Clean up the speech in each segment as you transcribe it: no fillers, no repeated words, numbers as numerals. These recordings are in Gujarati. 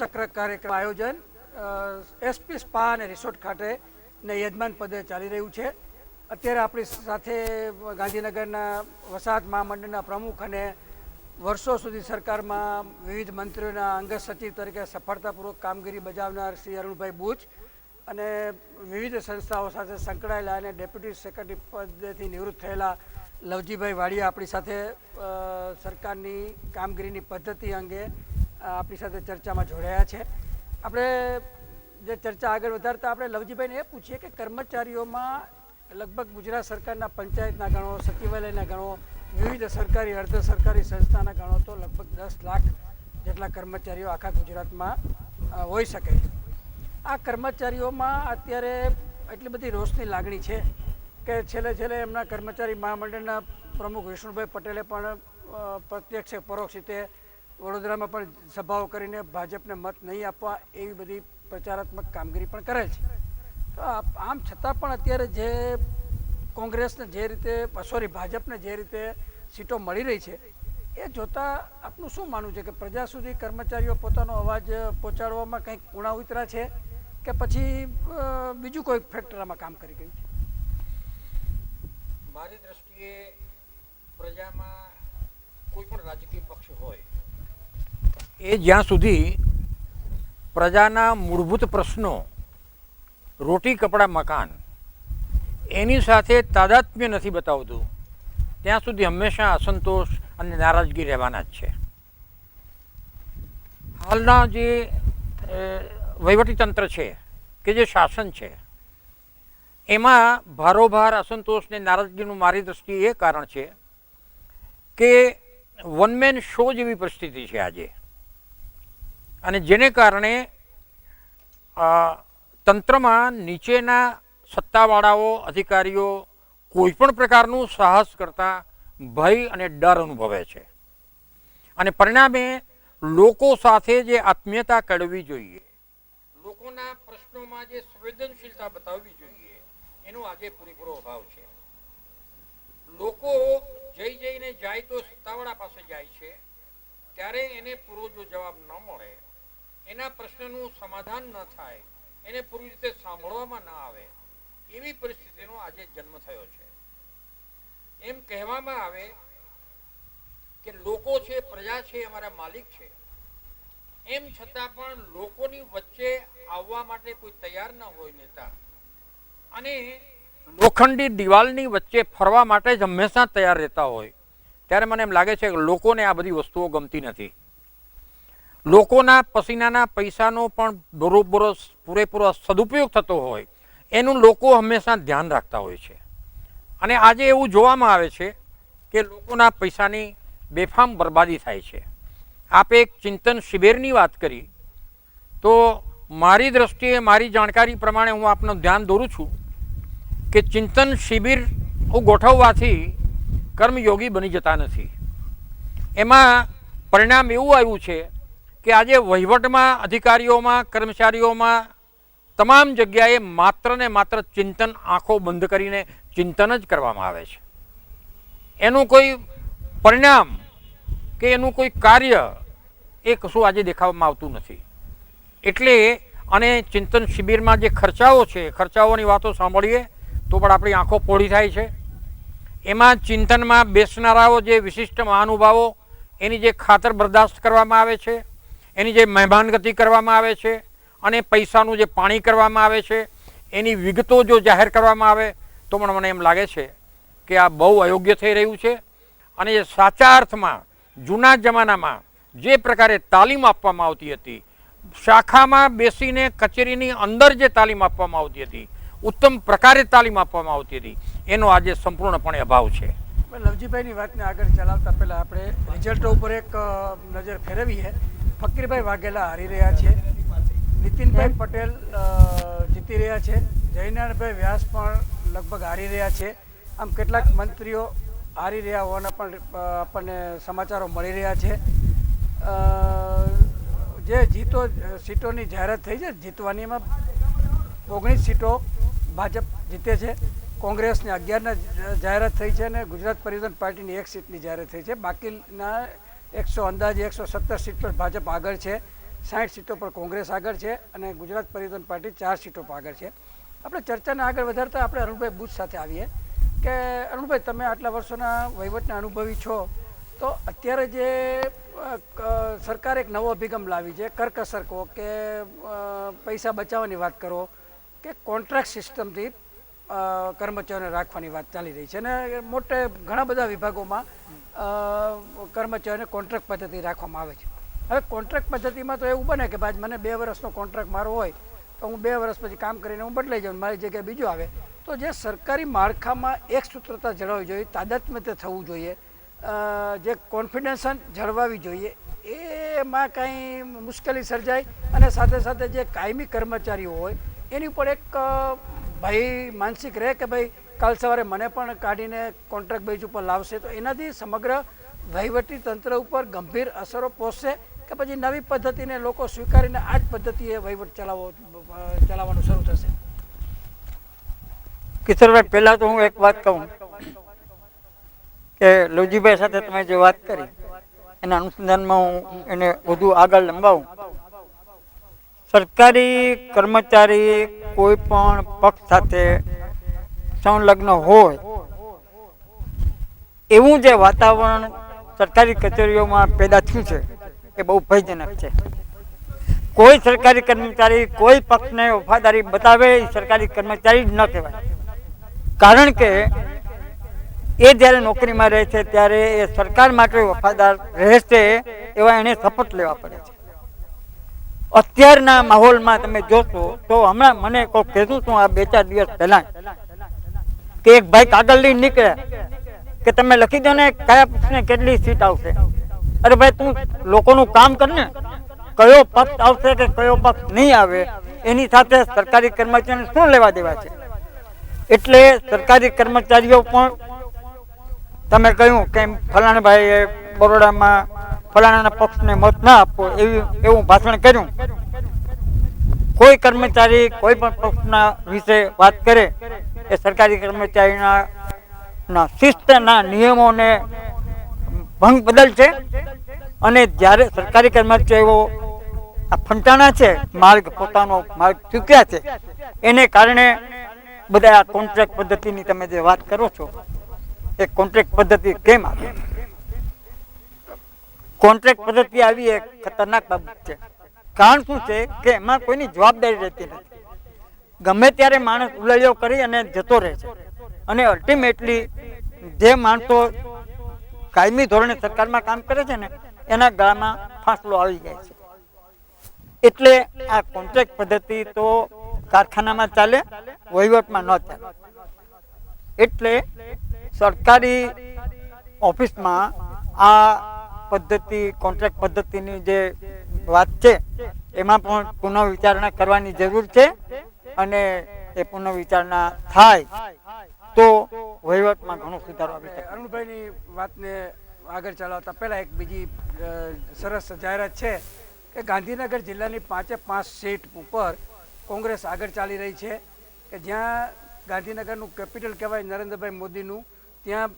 ચક્ર કાર્યક્રમ આયોજન એસપી સ્પા અને રિસોર્ટ ખાતે ને યજમાન પદે ચાલી રહ્યું છે. અત્યારે આપણી સાથે ગાંધીનગરના વસાહત મહામંડળના પ્રમુખ અને વર્ષો સુધી સરકારમાં વિવિધ મંત્રીઓના અંગત સચિવ તરીકે સફળતાપૂર્વક કામગીરી બજાવનાર શ્રી અરુણભાઈ બુચ અને વિવિધ સંસ્થાઓ સાથે સંકળાયેલા અને ડેપ્યુટી સેક્રેટરી પદેથી નિવૃત્ત થયેલા લવજીભાઈ વાડિયા આપણી સાથે સરકારની કામગીરીની પદ્ધતિ અંગે આપણી સાથે ચર્ચામાં જોડાયા છે. આપણે જે ચર્ચા આગળ વધારતા આપણે લવજીભાઈને એ પૂછીએ કે કર્મચારીઓમાં લગભગ ગુજરાત સરકારના પંચાયતના ગણો, સચિવાલયના ગણો, વિવિધ સરકારી અર્ધ સરકારી સંસ્થાના ગણો તો લગભગ 10 લાખ જેટલા કર્મચારીઓ આખા ગુજરાતમાં હોઈ શકે. આ કર્મચારીઓમાં અત્યારે એટલી બધી રોષની લાગણી છે કે છેલ્લે એમના કર્મચારી મહામંડળના પ્રમુખ વિષ્ણુભાઈ પટેલે પણ પ્રત્યક્ષ પરોક્ષ રીતે વડોદરામાં પણ સભાઓ કરીને ભાજપને મત નહીં આપવા એવી બધી પ્રચારાત્મક કામગીરી પણ કરે છે. તો આમ છતાં પણ અત્યારે જે કોંગ્રેસને જે રીતે ભાજપને જે રીતે સીટો મળી રહી છે એ જોતાં આપનું શું માનવું છે કે પ્રજા સુધી કર્મચારીઓ પોતાનો અવાજ પહોંચાડવામાં કંઈક ઉણા ઉતરા છે કે પછી બીજું કોઈ ફેક્ટરમાં કામ કરી ગયું છે? મારી દ્રષ્ટિએ પ્રજામાં કોઈ પણ રાજકીય પક્ષ હોય એ જ્યાં સુધી પ્રજાના મૂળભૂત પ્રશ્નો રોટી કપડાં મકાન એની સાથે તાદાત્મ્ય નથી બતાવતું ત્યાં સુધી હંમેશા અસંતોષ અને નારાજગી રહેવાના જ છે. હાલના જે વહીવટીતંત્ર છે કે જે શાસન છે એમાં ભારોભાર અસંતોષ ને નારાજગીનું મારી દ્રષ્ટિએ એ કારણ છે કે વન મેન શો જેવી પરિસ્થિતિ છે આજે, અને જેને કારણે તંત્રમાં નીચેના સત્તાવાળાઓ અધિકારીઓ કોઈ પણ પ્રકારનું સાહસ કરતા ભય અને ડર અનુભવે છે, અને પરિણામે લોકો સાથે જે આત્મીયતા કેળવવી જોઈએ, લોકોના પ્રશ્નોમાં જે સંવેદનશીલતા બતાવવી જોઈએ એનો આજે પૂરેપૂરો અભાવ છે. લોકો જઈને જાય તો સત્તાવાળા પાસે જાય છે, ત્યારે એને પૂરો જો જવાબ ન મળે, એના પ્રશ્નનું સમાધાન ન થાય, એને પૂરી રીતે સાંભળવામાં ના આવે, એવી પરિસ્થિતિનો આજે જન્મ થયો છે. એમ કહેવામાં આવે કે લોકો છે, પ્રજા છે, અમારા માલિક છે, એમ છતાં પણ લોકોની વચ્ચે આવવા માટે કોઈ તૈયાર ન હોય નેતા, અને લોખંડી દિવાલની વચ્ચે ફરવા માટે જ હંમેશા તૈયાર રહેતા હોય, ત્યારે મને એમ લાગે છે કે લોકોને આ બધી વસ્તુઓ ગમતી નથી. લોકોના પસીનાના પૈસાનો પણ પૂરેપૂરો સદુપયોગ થતો હોય એનું લોકો હંમેશા ધ્યાન રાખતા હોય છે. અને આજે એવું જોવામાં આવે છે કે લોકોના પૈસાની બેફામ બરબાદી થાય છે. આપે એક ચિંતન શિબિરની વાત કરી, તો મારી દ્રષ્ટિએ મારી જાણકારી પ્રમાણે હું આપનું ધ્યાન દોરું છું કે ચિંતન શિબિર ગોઠવવાથી કર્મયોગી બની જતા નથી. એમાં પરિણામ એવું આવ્યું છે કે આજે વહીવટમાં, અધિકારીઓમાં, કર્મચારીઓમાં તમામ જગ્યાએ માત્ર ને માત્ર ચિંતન, આંખો બંધ કરીને ચિંતન જ કરવામાં આવે છે. એનું કોઈ પરિણામ કે એનું કોઈ કાર્ય એ કશું આજે દેખાવામાં આવતું નથી. એટલે અને ચિંતન શિબિરમાં જે ખર્ચાઓ છે, ખર્ચાઓની વાતો સાંભળીએ તો પણ આપણી આંખો પોળી થાય છે. એમાં ચિંતનમાં બેસનારાઓ જે વિશિષ્ટ મહાનુભાવો એની જે ખાતર બરદાસ્ત કરવામાં આવે છે, એની જે મહેમાનગતિ કરવામાં આવે છે, અને પૈસાનું જે પાણી કરવામાં આવે છે, એની વિગતો જો જાહેર કરવામાં આવે તો પણ મને એમ લાગે છે કે આ બહુ અયોગ્ય થઈ રહ્યું છે. અને એ સાચા અર્થમાં જૂના જમાનામાં જે પ્રકારે તાલીમ આપવામાં આવતી હતી, શાખામાં બેસીને કચેરીની અંદર જે તાલીમ આપવામાં આવતી હતી, ઉત્તમ પ્રકારે તાલીમ આપવામાં આવતી હતી, એનો આજે સંપૂર્ણપણે અભાવ છે. લવજીભાઈની વાતને આગળ ચલાવતા પહેલાં આપણે રિઝલ્ટો ઉપર એક નજર ફેરવીએ. ફકીરભાઈ વાઘેલા હારી રહ્યા છે, નીતિનભાઈ પટેલ જીતી રહ્યા છે, જયનારાયણભાઈ વ્યાસ પણ લગભગ હારી રહ્યા છે. આમ કેટલાક મંત્રીઓ હારી રહ્યા હોવાના પણ આપણને સમાચારો મળી રહ્યા છે. જે સીટોની જાહેરાત થઈ છે, જીતવાની એમાં 19 સીટો ભાજપ જીતે છે, કોંગ્રેસને 11 જાહેરાત થઈ છે, અને ગુજરાત પરિવર્તન પાર્ટીની 1 સીટની જાહેરાત થઈ છે. બાકીના અંદાજે 117 સીટ પર ભાજપ આગળ છે. 60 સીટો પર કોંગ્રેસ આગળ છે અને ગુજરાત પરિવર્તન પાર્ટી 4 સીટો પર આગળ છે. આપણે ચર્ચાને આગળ વધારતા આપણે અરુણભાઈ બુચ સાથે આવીએ કે અરુણભાઈ, તમે આટલા વર્ષોના વહીવટના અનુભવી છો, તો અત્યારે જે સરકારે એક નવો અભિગમ લાવી છે, કરકસર કહો કે પૈસા બચાવવાની વાત કરો કે કોન્ટ્રાક્ટ સિસ્ટમથી કર્મચારીઓને રાખવાની વાત ચાલી રહી છે અને મોટે ઘણા બધા વિભાગોમાં કર્મચારીઓને કોન્ટ્રાક્ટ પદ્ધતિ રાખવામાં આવે છે. હવે કોન્ટ્રાક્ટ પદ્ધતિમાં તો એવું બને કે ભાઈ મને 2 વર્ષનો કોન્ટ્રાક્ટ મારો હોય તો હું 2 વર્ષ પછી કામ કરીને હું બદલાઈ જાઉં, મારી જગ્યાએ બીજું આવે. તો જે સરકારી માળખામાં એક સૂત્રતા જળવાવી જોઈએ, તાદાત્મ્ય થવું જોઈએ, જે કોન્ફિડન્સ જળવાવી જોઈએ, એમાં કાંઈ મુશ્કેલી સર્જાય અને સાથે સાથે જે કાયમી કર્મચારીઓ હોય એની ઉપર એક ભાઈ માનસિક રહે કે ભાઈ કાલ સવારે મને પણ કાઢીને કોન્ટ્રાક્ટ બેઝ ઉપર લાવશે તો એનાથી સમગ્ર વહીવટી તંત્ર ઉપર ગંભીર અસરો પહોંચશે કે પછી નવી પદ્ધતિને લોકો સ્વીકારીને આ જ પદ્ધતિએ વહીવટ ચલાવવાનું શરૂ થશે? કિશોરભાઈ, પહેલા તો હું એક વાત કહું કે લોજીભાઈ સાથે તમે જે વાત કરી એના અનુસંધાનમાં હું એને વધુ આગળ લંબાવું. સરકારી કર્મચારી કોઈ પણ પક્ષ સાથે સંલગ્ન હોય એવું જે વાતાવરણ સરકારી કચેરીઓમાં પેદા થયું છે એ બહુ ભયજનક છે. કોઈ સરકારી કર્મચારી કોઈ પક્ષને વફાદારી બતાવે એ સરકારી કર્મચારી ન કહેવાય. કારણ કે એ જ્યારે નોકરીમાં રહે છે ત્યારે એ સરકાર માટે વફાદાર રહેશે એવા એને શપથ લેવા પડે છે. અત્યારના માહોલમાં તમે જોશો તો હમણાં મને કોઈ કહેતું હતું આ 2-4 દિવસ પહેલા કે એક ભાઈ કાગળ લઈને નીકળ્યા કે તમે લખી દો ને કયા પક્ષને કેટલી સીટ આવશે. અરે ભાઈ, તું લોકોનું કામ કર ને, કયો પક્ષ આવશે કે કયો પક્ષ નહીં આવે એની સાથે સરકારી કર્મચારીને શું લેવા દેવા છે? એટલે સરકારી કર્મચારીઓ પણ તમે કહ્યું કે ફલાણા ભાઈએ બરોડામાં ફલાણાના પક્ષને મત ના આપવો એવું ભાષણ કર્યું. કોઈ કર્મચારી કોઈ પણ પક્ષના વિશે વાત કરે એ સરકારી કર્મચારીના શિસ્તના નિયમોને ભંગ બદલ છે. અને જ્યારે સરકારી કર્મચારીઓ આ ફંટાણા છે, પોતાનો માર્ગ ચૂક્યા છે, એને કારણે બધા આ કોન્ટ્રાક્ટ પદ્ધતિની તમે જે વાત કરો છો એ કોન્ટ્રાક્ટ પદ્ધતિ કેમ આવી? કોન્ટ્રાક્ટ પદ્ધતિ આવી એક ખતરનાક બાબત છે. કારણ શું છે કે એમાં કોઈની જવાબદારી રહેતી નથી. ગમે ત્યારે માણસ ઉલાળ્યો કરી અને જતો રહે છે અને અલ્ટિમેટલી જે માણસો કાયમી ધોરણે સરકારમાં કામ કરે છે ને એના ગળામાં ફાંસલો આવી જાય છે. એટલે આ કોન્ટ્રાક્ટ પદ્ધતિ તો કારખાનામાં ચાલે, વહીવટમાં ન ચાલે. એટલે સરકારી ઓફિસમાં આ પદ્ધતિ કોન્ટ્રાક્ટ પદ્ધતિની જે વાત છે એમાં પણ પુનઃ વિચારણા કરવાની જરૂર છે અને એ પુનઃ વિચારણા થાય તો વહીવટમાં ઘણો સુધારો આવી શકે. અરુણભાઈની વાતને આગળ ચલાવતા પહેલાં એક બીજી સરસ જાહેરાત છે કે ગાંધીનગર જિલ્લાની 5 સીટ ઉપર કોંગ્રેસ આગળ ચાલી રહી છે કે જ્યાં ગાંધીનગરનું કેપિટલ કહેવાય નરેન્દ્રભાઈ મોદીનું, ત્યાં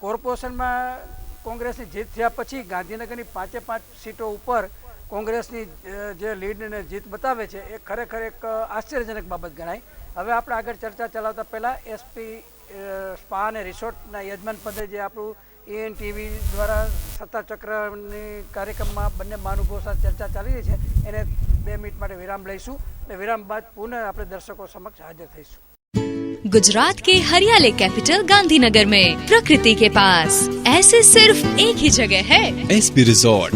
કોર્પોરેશનમાં કોંગ્રેસની જીત થયા પછી ગાંધીનગરની 5 સીટો ઉપર કોંગ્રેસની જે લીડ અને જીત બતાવે છે એ ખરેખર એક આશ્ચર્યજનક બાબત ગણાય. હવે આપણે આગળ ચર્ચા ચલાવતા પહેલાં એસપી સ્પા અને રિસોર્ટના યજમાન પદે જે આપણું ENTV દ્વારા સત્તા ચક્રની કાર્યક્રમમાં બંને મહાનુભાવો સાથે ચર્ચા ચાલી રહી છે એને 2 મિનિટ માટે વિરામ લઈશું અને વિરામ બાદ પુનઃ આપણે દર્શકો સમક્ષ હાજર થઈશું. गुजरात के हरियाले कैपिटल गांधीनगर में प्रकृति के पास ऐसे सिर्फ एक ही जगह है, एसपी रिजॉर्ट.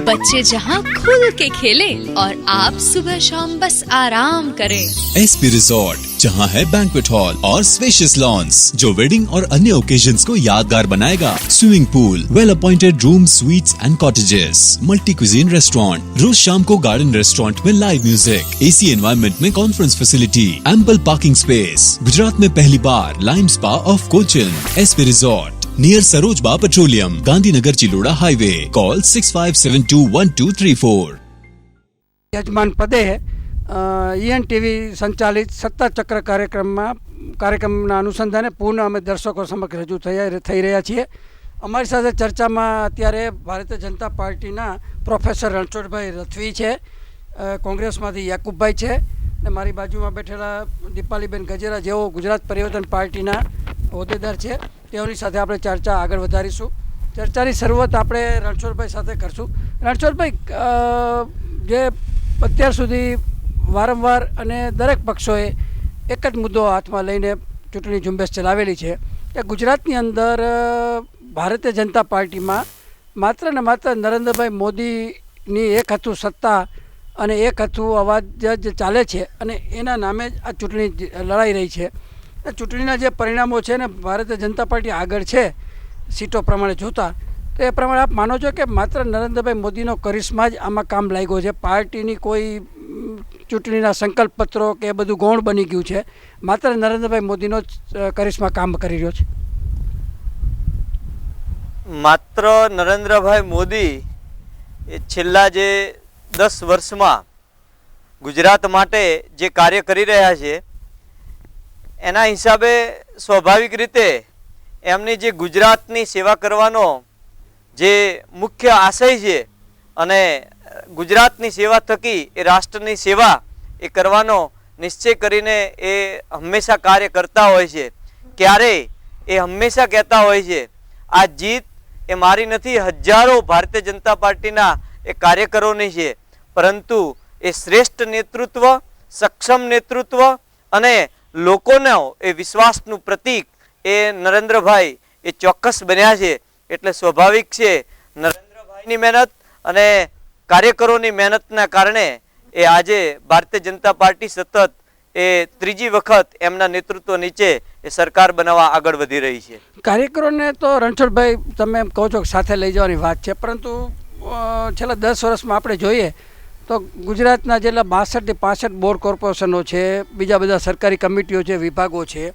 बच्चे जहां खुल के खेले और आप सुबह शाम बस आराम करें. एसपी रिजॉर्ट जहां है बैंक्वेट हॉल और स्पेशियस लॉन्स जो वेडिंग और अन्य ओकेजन्स को यादगार बनाएगा. Swimming pool, well appointed room, suites and cottages, multi cuisine restaurant, रोज शाम को गार्डन रेस्टोरेंट में लाइव म्यूजिक, एसी एनवायरनमेंट में conference facility, ample parking space. Gujarat में पहली बार lime spa of Cochin. SP resort near Sarojba petroleum, Gandhinagar Chiloda highway. Call 65721234. યજમાન પદે ENTV સંચાલિત સત્તા ચક્ર કાર્યક્રમના અનુસંધાને પૂર્ણ અમે દર્શકો સમક્ષ રજૂ થઈ રહ્યા છીએ. અમારી સાથે ચર્ચામાં અત્યારે ભારતીય જનતા પાર્ટીના પ્રોફેસર રણછોડભાઈ રથવી છે કોંગ્રેસમાંથી યાકુબભાઈ છે અને મારી બાજુમાં બેઠેલા દીપાલીબેન ગજેરા જેઓ ગુજરાત પરિવર્તન પાર્ટીના હોદ્દેદાર છે. તેઓની સાથે આપણે ચર્ચા આગળ વધારીશું. ચર્ચાની શરૂઆત આપણે રણછોડભાઈ સાથે કરશું. રણછોડભાઈ, જે અત્યાર સુધી વારંવાર અને દરેક પક્ષોએ એક જ મુદ્દો હાથમાં લઈને ચૂંટણી ઝુંબેશ ચલાવેલી છે કે ગુજરાતની અંદર ભારતીય જનતા પાર્ટીમાં માત્ર ને માત્ર નરેન્દ્રભાઈ મોદીની એક હાથું સત્તા અને એક હાથું અવાજ જ ચાલે છે અને એના નામે જ આ ચૂંટણી લડાઈ રહી છે. ચૂંટણીના જે પરિણામો છે ને ભારતીય જનતા પાર્ટી આગળ છે સીટો પ્રમાણે જોતા, તો એ પ્રમાણે આપ માનો છો કે માત્ર નરેન્દ્રભાઈ મોદીનો કરિશ્મા જ આમાં કામ લાગ્યો છે? પાર્ટીની કોઈ ચૂંટણીના સંકલ્પ પત્રો કે એ બધું ગૌણ બની ગયું છે, માત્ર નરેન્દ્રભાઈ મોદીનો જ કરિશ્મા કામ કરી રહ્યો છે? માત્ર નરેન્દ્રભાઈ મોદી એ છેલ્લા જે 10 વર્ષમાં ગુજરાત માટે જે કાર્ય કરી રહ્યા છે એના હિસાબે સ્વાભાવિક રીતે એમની જે ગુજરાતની સેવા કરવાનો જે મુખ્ય આશય છે અને ગુજરાતની સેવા થકી એ રાષ્ટ્રની સેવા એ કરવાનો નિશ્ચય કરીને એ હંમેશા કાર્ય કરતા હોય છે. ક્યારેય એ હંમેશા કહેતા હોય છે આ જીત એ મારી નથી, હજારો ભારતીય જનતા પાર્ટીના એ કાર્યકરોની છે, પરંતુ એ શ્રેષ્ઠ નેતૃત્વ, સક્ષમ નેતૃત્વ અને લોકોનો એ વિશ્વાસનું પ્રતીક એ નરેન્દ્રભાઈ એ ચોક્કસ બન્યા છે. એટલે સ્વાભાવિક છે નરેન્દ્રભાઈની મહેનત અને કાર્યકરોની મહેનતના કારણે એ આજે ભારતીય જનતા પાર્ટી સતત એ ત્રીજી વખત એમના નેતૃત્વ નીચે એ સરકાર બનાવવા આગળ વધી રહી છે. કાર્યકરોને તો રણછોડભાઈ તમે એમ કહો છો કે સાથે લઈ જવાની વાત છે, પરંતુ છેલ્લા 10 વર્ષમાં આપણે જોઈએ તો ગુજરાતના જેટલા 62 થી 65 બોર્ડ કોર્પોરેશનો છે, બીજા બધા સરકારી કમિટીઓ છે, વિભાગો છે,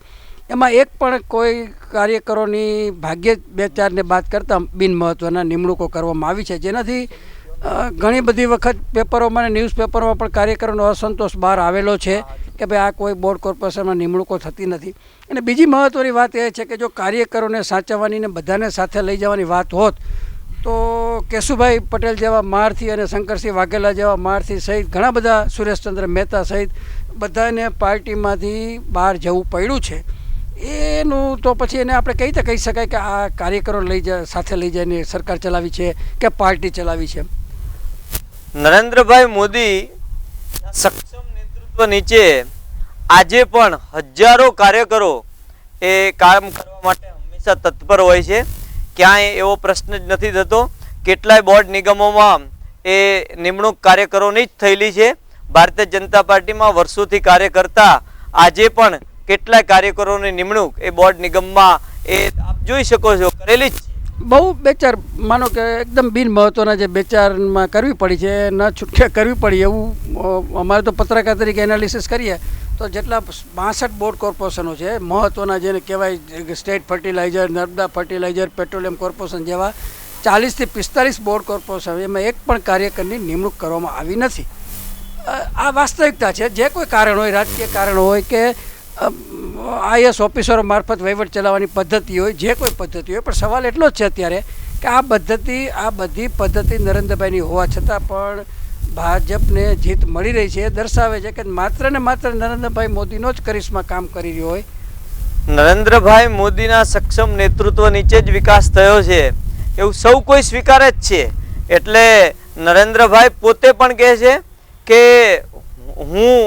એમાં એક પણ કોઈ કાર્યકરોની ભાગ્યે 2-4ને બાદ કરતાં બિનમહત્ત્વના નિમણૂકો કરવામાં આવી છે, જેનાથી ઘણી બધી વખત પેપરોમાં અને ન્યૂઝપેપરોમાં પણ કાર્યકરોનો અસંતોષ બહાર આવેલો છે કે ભાઈ આ કોઈ બોર્ડ કોર્પોરેશનમાં નિમણૂકો થતી નથી. અને બીજી મહત્ત્વની વાત એ છે કે જો કાર્યકરોને સાચવવાની ને બધાને સાથે લઈ જવાની વાત હોત તો કેશુભાઈ પટેલ જેવા મહારથી અને શંકરસિંહ વાઘેલા જેવા મહારથી સહિત ઘણા બધા, સુરેશચંદ્ર મહેતા સહિત બધાને પાર્ટીમાંથી બહાર જવું પડ્યું છે. એનું તો પછી એને આપણે કઈ રીતે કહી શકાય કે આ કાર્યકરો સાથે લઈ જઈને સરકાર ચલાવી છે કે પાર્ટી ચલાવી છે? નરેન્દ્રભાઈ મોદી સક્ષમ નેતૃત્વ નીચે આજે પણ હજારો કાર્યકરો એ કામ કરવા માટે હંમેશા તત્પર હોય છે. ક્યાંય એવો પ્રશ્ન જ નથી થતો. કેટલાય બોર્ડ નિગમોમાં એ નિમણૂક કાર્યકરોની જ થયેલી છે. ભારતીય જનતા પાર્ટીમાં વર્ષોથી કાર્ય કરતા આજે પણ કેટલાય કાર્યકરોની નિમણૂક એ બોર્ડ નિગમમાં એ આપ જોઈ શકો છો કરેલી જ. બહુ 2-4 માનો કે એકદમ બિનમહત્ત્વના જે 2-4માં કરવી પડી છે, ન છૂટકે કરવી પડી એવું અમારે તો પત્રકાર તરીકે એનાલિસિસ કરીએ તો જેટલા 62 બોર્ડ કોર્પોરેશનો છે મહત્ત્વના, જેને કહેવાય state fertiliser, Narmada fertiliser, petroleum corporation જેવા 40 થી 45 બોર્ડ કોર્પોરેશન, એમાં એક પણ કાર્યકરની નિમણૂક કરવામાં આવી નથી. આ વાસ્તવિકતા છે. જે કોઈ કારણ હોય, રાજકીય કારણ હોય કે આઈએસ ઓફિસરો મારફત વહીવટ ચલાવવાની પદ્ધતિ હોય, જે કોઈ પદ્ધતિ હોય, પણ સવાલ એટલો જ છે અત્યારે કે આ બધી પદ્ધતિ નરેન્દ્રભાઈની હોવા છતાં પણ ભાજપને જીત મળી રહી છે. એ દર્શાવે છે કે માત્ર ને માત્ર નરેન્દ્રભાઈ મોદીનો જ કરિશ્મા કામ કરી રહ્યો હોય. નરેન્દ્રભાઈ મોદીના સક્ષમ નેતૃત્વ નીચે જ વિકાસ થયો છે એવું સૌ કોઈ સ્વીકારે જ છે. એટલે નરેન્દ્રભાઈ પોતે પણ કહે છે કે હું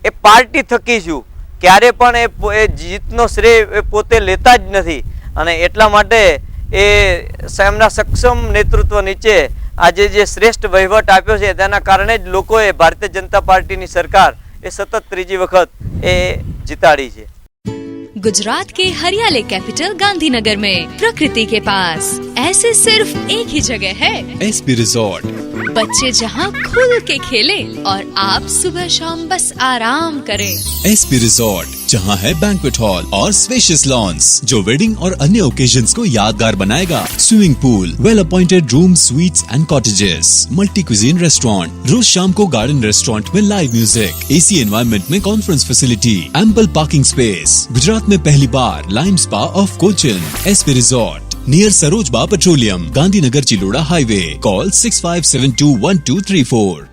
એ પાર્ટી થકી છું, ક્યારે પણ એ જીતનો શ્રેય એ પોતે લેતા જ નથી. અને એટલા માટે એ એમના સક્ષમ નેતૃત્વ નીચે આજે જે શ્રેષ્ઠ વહીવટ આપ્યો છે તેના કારણે જ લોકોએ ભારતીય જનતા પાર્ટીની સરકાર એ સતત ત્રીજી વખત એ જીતાડી છે. गुजरात के हरियाले कैपिटल गांधीनगर में प्रकृति के पास ऐसे सिर्फ एक ही जगह है, एसपी रिजॉर्ट. बच्चे जहां खुल के खेले और आप सुबह शाम बस आराम करें. एसपी रिजॉर्ट जहां है बैंक्वेट हॉल और स्पेशियस लॉन्स जो वेडिंग और अन्य ओकेजन्स को यादगार बनाएगा. Swimming pool, well appointed room, suites and cottages, multi cuisine restaurant, रोज शाम को गार्डन रेस्टोरेंट में लाइव म्यूजिक, एसी एनवायरनमेंट में conference facility, ample parking space. Gujarat में पहली बार lime spa of Cochin. SP resort near Sarojba petroleum, Gandhinagar Chiloda highway. Call 65721234.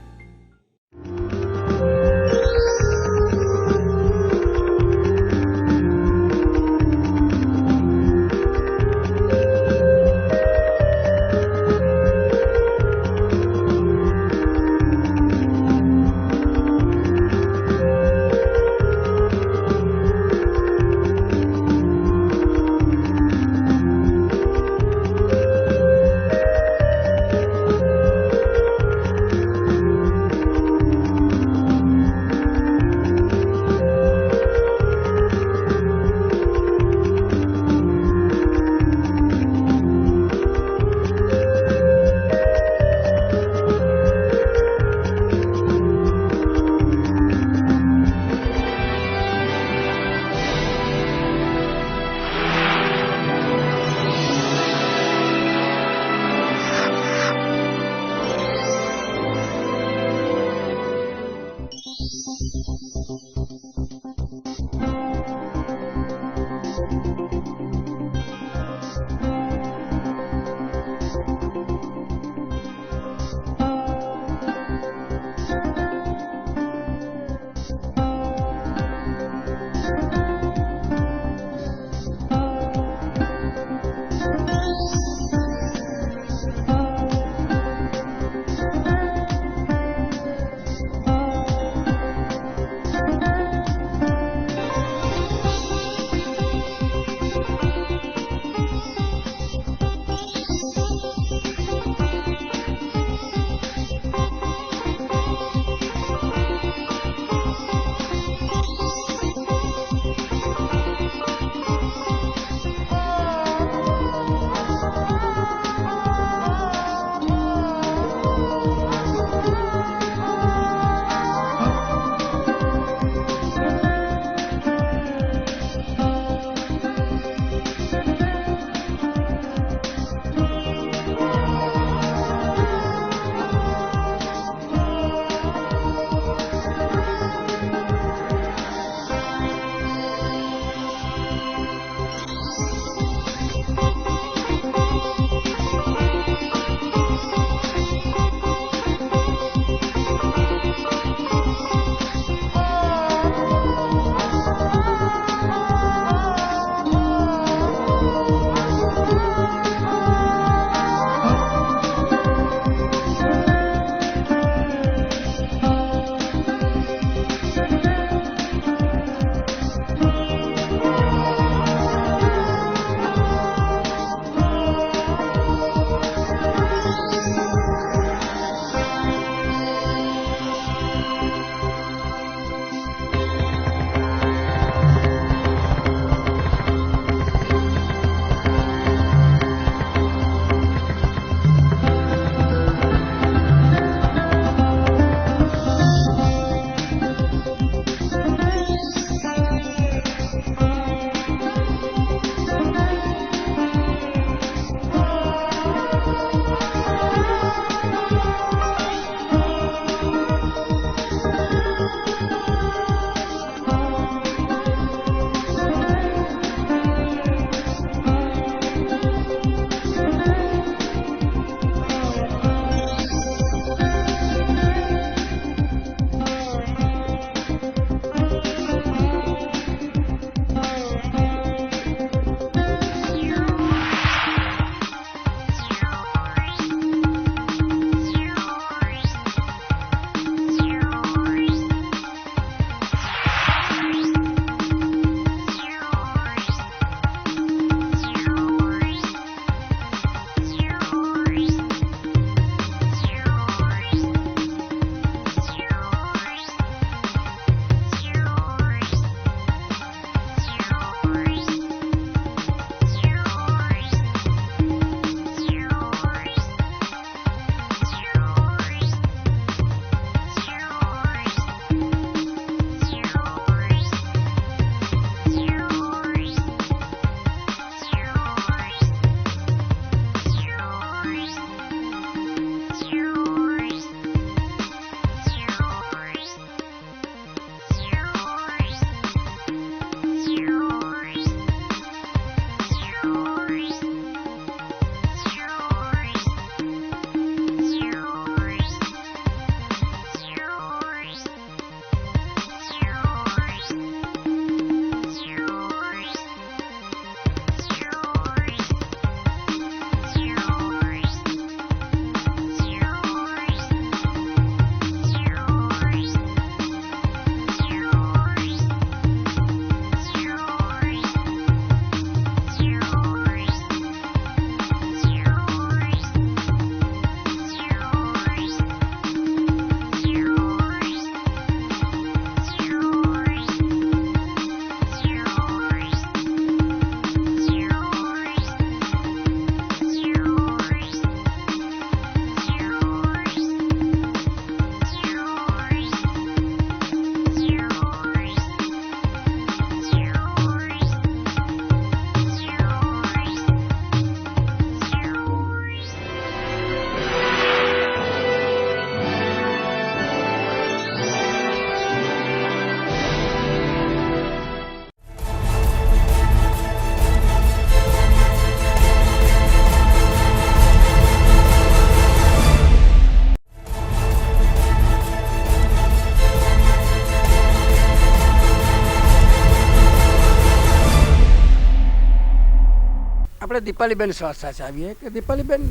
આપણે દીપાલીબેન સાથે આવીએ કે દીપાલીબેન,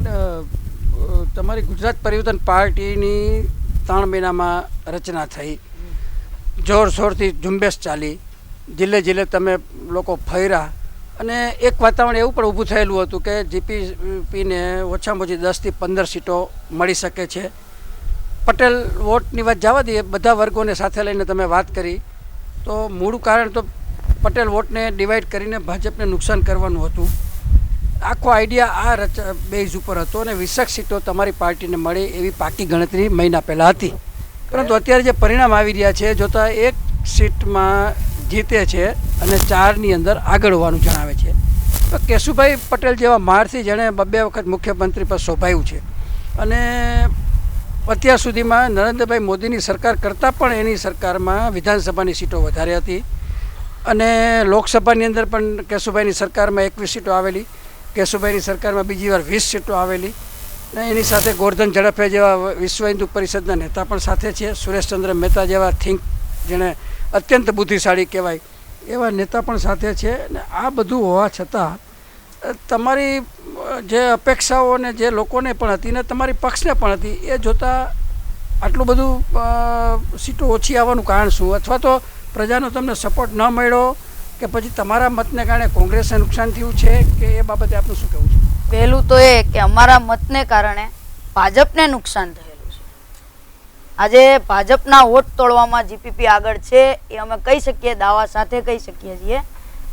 તમારી ગુજરાત પરિવર્તન પાર્ટીની 3 મહિનામાં રચના થઈ, જોરશોરથી ઝુંબેશ ચાલી, જિલ્લે જિલ્લે તમે લોકો ફર્યા અને એક વાતાવરણ એવું પણ ઊભું થયેલું હતું કે જીપીપીને ઓછામાં ઓછી 10 થી 15 સીટો મળી શકે છે. પટેલ વોટની વાત જવા દઈએ, બધા વર્ગોને સાથે લઈને તમે વાત કરી, તો મૂળ કારણ તો પટેલ વોટને ડિવાઈડ કરીને ભાજપને નુકસાન કરવાનું હતું. આખો આઈડિયા આ બેઝ ઉપર હતો અને 20 સીટો તમારી પાર્ટીને મળે એવી પાકી ગણતરી મહિના પહેલાં હતી. પરંતુ અત્યારે જે પરિણામ આવી રહ્યા છે જોતાં 1 સીટમાં જીતે છે અને 4ની અંદર આગળ હોવાનું જણાવે છે. તો કેશુભાઈ પટેલ જેવા મારથી જેણે 2 વખત મુખ્યમંત્રી પર શોભાયું છે અને અત્યાર સુધીમાં નરેન્દ્રભાઈ મોદીની સરકાર કરતાં પણ એની સરકારમાં વિધાનસભાની સીટો વધારે હતી અને લોકસભાની અંદર પણ કેશુભાઈની સરકારમાં 21 સીટો આવેલી, કેશુભાઈની સરકારમાં બીજી વાર 20 સીટો આવેલી ને એની સાથે ગોરધન ઝડફિયા જેવા વિશ્વ હિન્દુ પરિષદના નેતા પણ સાથે છે, સુરેશચંદ્ર મહેતા જેવા થિંક જેણે અત્યંત બુદ્ધિશાળી કહેવાય એવા નેતા પણ સાથે છે. અને આ બધું હોવા છતાં તમારી જે અપેક્ષાઓ ને જે લોકોને પણ હતી ને તમારી પક્ષને પણ હતી, એ જોતાં આટલું બધું સીટો ઓછી આવવાનું કારણ શું? અથવા તો પ્રજાનો તમને સપોર્ટ ન મળ્યો કે પછી તમારા મતને કારણે કોંગ્રેસને નુકસાન થયું છે કે એ બાબતે આપનું શું કહેવું છે? પહેલું તો એ કે અમારા મતને કારણે ભાજપને નુકસાન થયેલું છે. આજે ભાજપના વોટ તોડવામાં જીપીપી આગળ છે એ અમે કહી શકીએ, દાવા સાથે કહી શકીએ છીએ.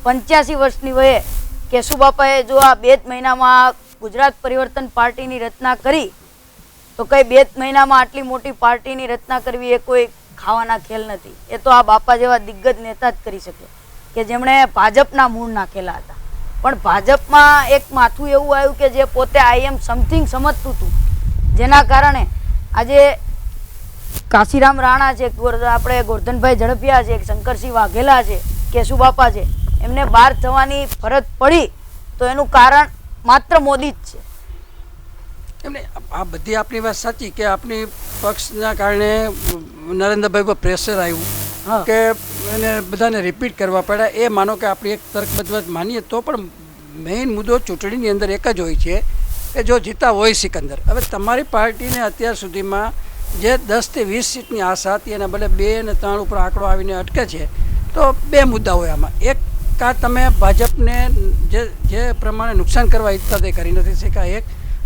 85 વર્ષની વયે કેશુબાપાએ જો આ 2 મહિનામાં ગુજરાત પરિવર્તન પાર્ટીની રચના કરી તો કઈ 2 મહિનામાં આટલી મોટી પાર્ટીની રચના કરવી એ કોઈ ખાવાના ખેલ નથી. એ તો આ બાપા જેવા દિગ્ગજ નેતા જ કરી શકે કે જેમણે ભાજપના મૂળ નાખેલા હતા. પણ ભાજપમાં એક માથું એવું આવ્યું કે જે પોતે આઈ એમ સમથિંગ સમજતું હતું, જેના કારણે આજે કાશીરામ રાણા છે, આપણે ગોરધનભાઈ ઝડફિયા છે, શંકરસિંહ વાઘેલા છે, કેશુબાપા છે, એમને બહાર થવાની ફરજ પડી તો એનું કારણ માત્ર મોદી જ છે. એમને આ બધી આપની વાત સાચી કે આપની પક્ષના કારણે નરેન્દ્રભાઈ પર પ્રેશર આવ્યું કે એને બધાને રિપીટ કરવા પડ્યા, એ માનો કે આપણી એક તર્કબદ્ધ વાત માનીએ તો પણ મેઇન મુદ્દો ચૂંટણીની અંદર એક જ હોય છે કે જો જીતા હોય સિકંદર. હવે તમારી પાર્ટીને અત્યાર સુધીમાં જે 10 થી 20 સીટની આશા હતી એના બદલે 2 અને 3 ઉપર આંકડો આવીને અટકે છે. તો 2 મુદ્દા હોય આમાં. એક, કાં તમે ભાજપને જે પ્રમાણે નુકસાન કરવા ઈચ્છતા તે કરી નથી શક્યા, એક,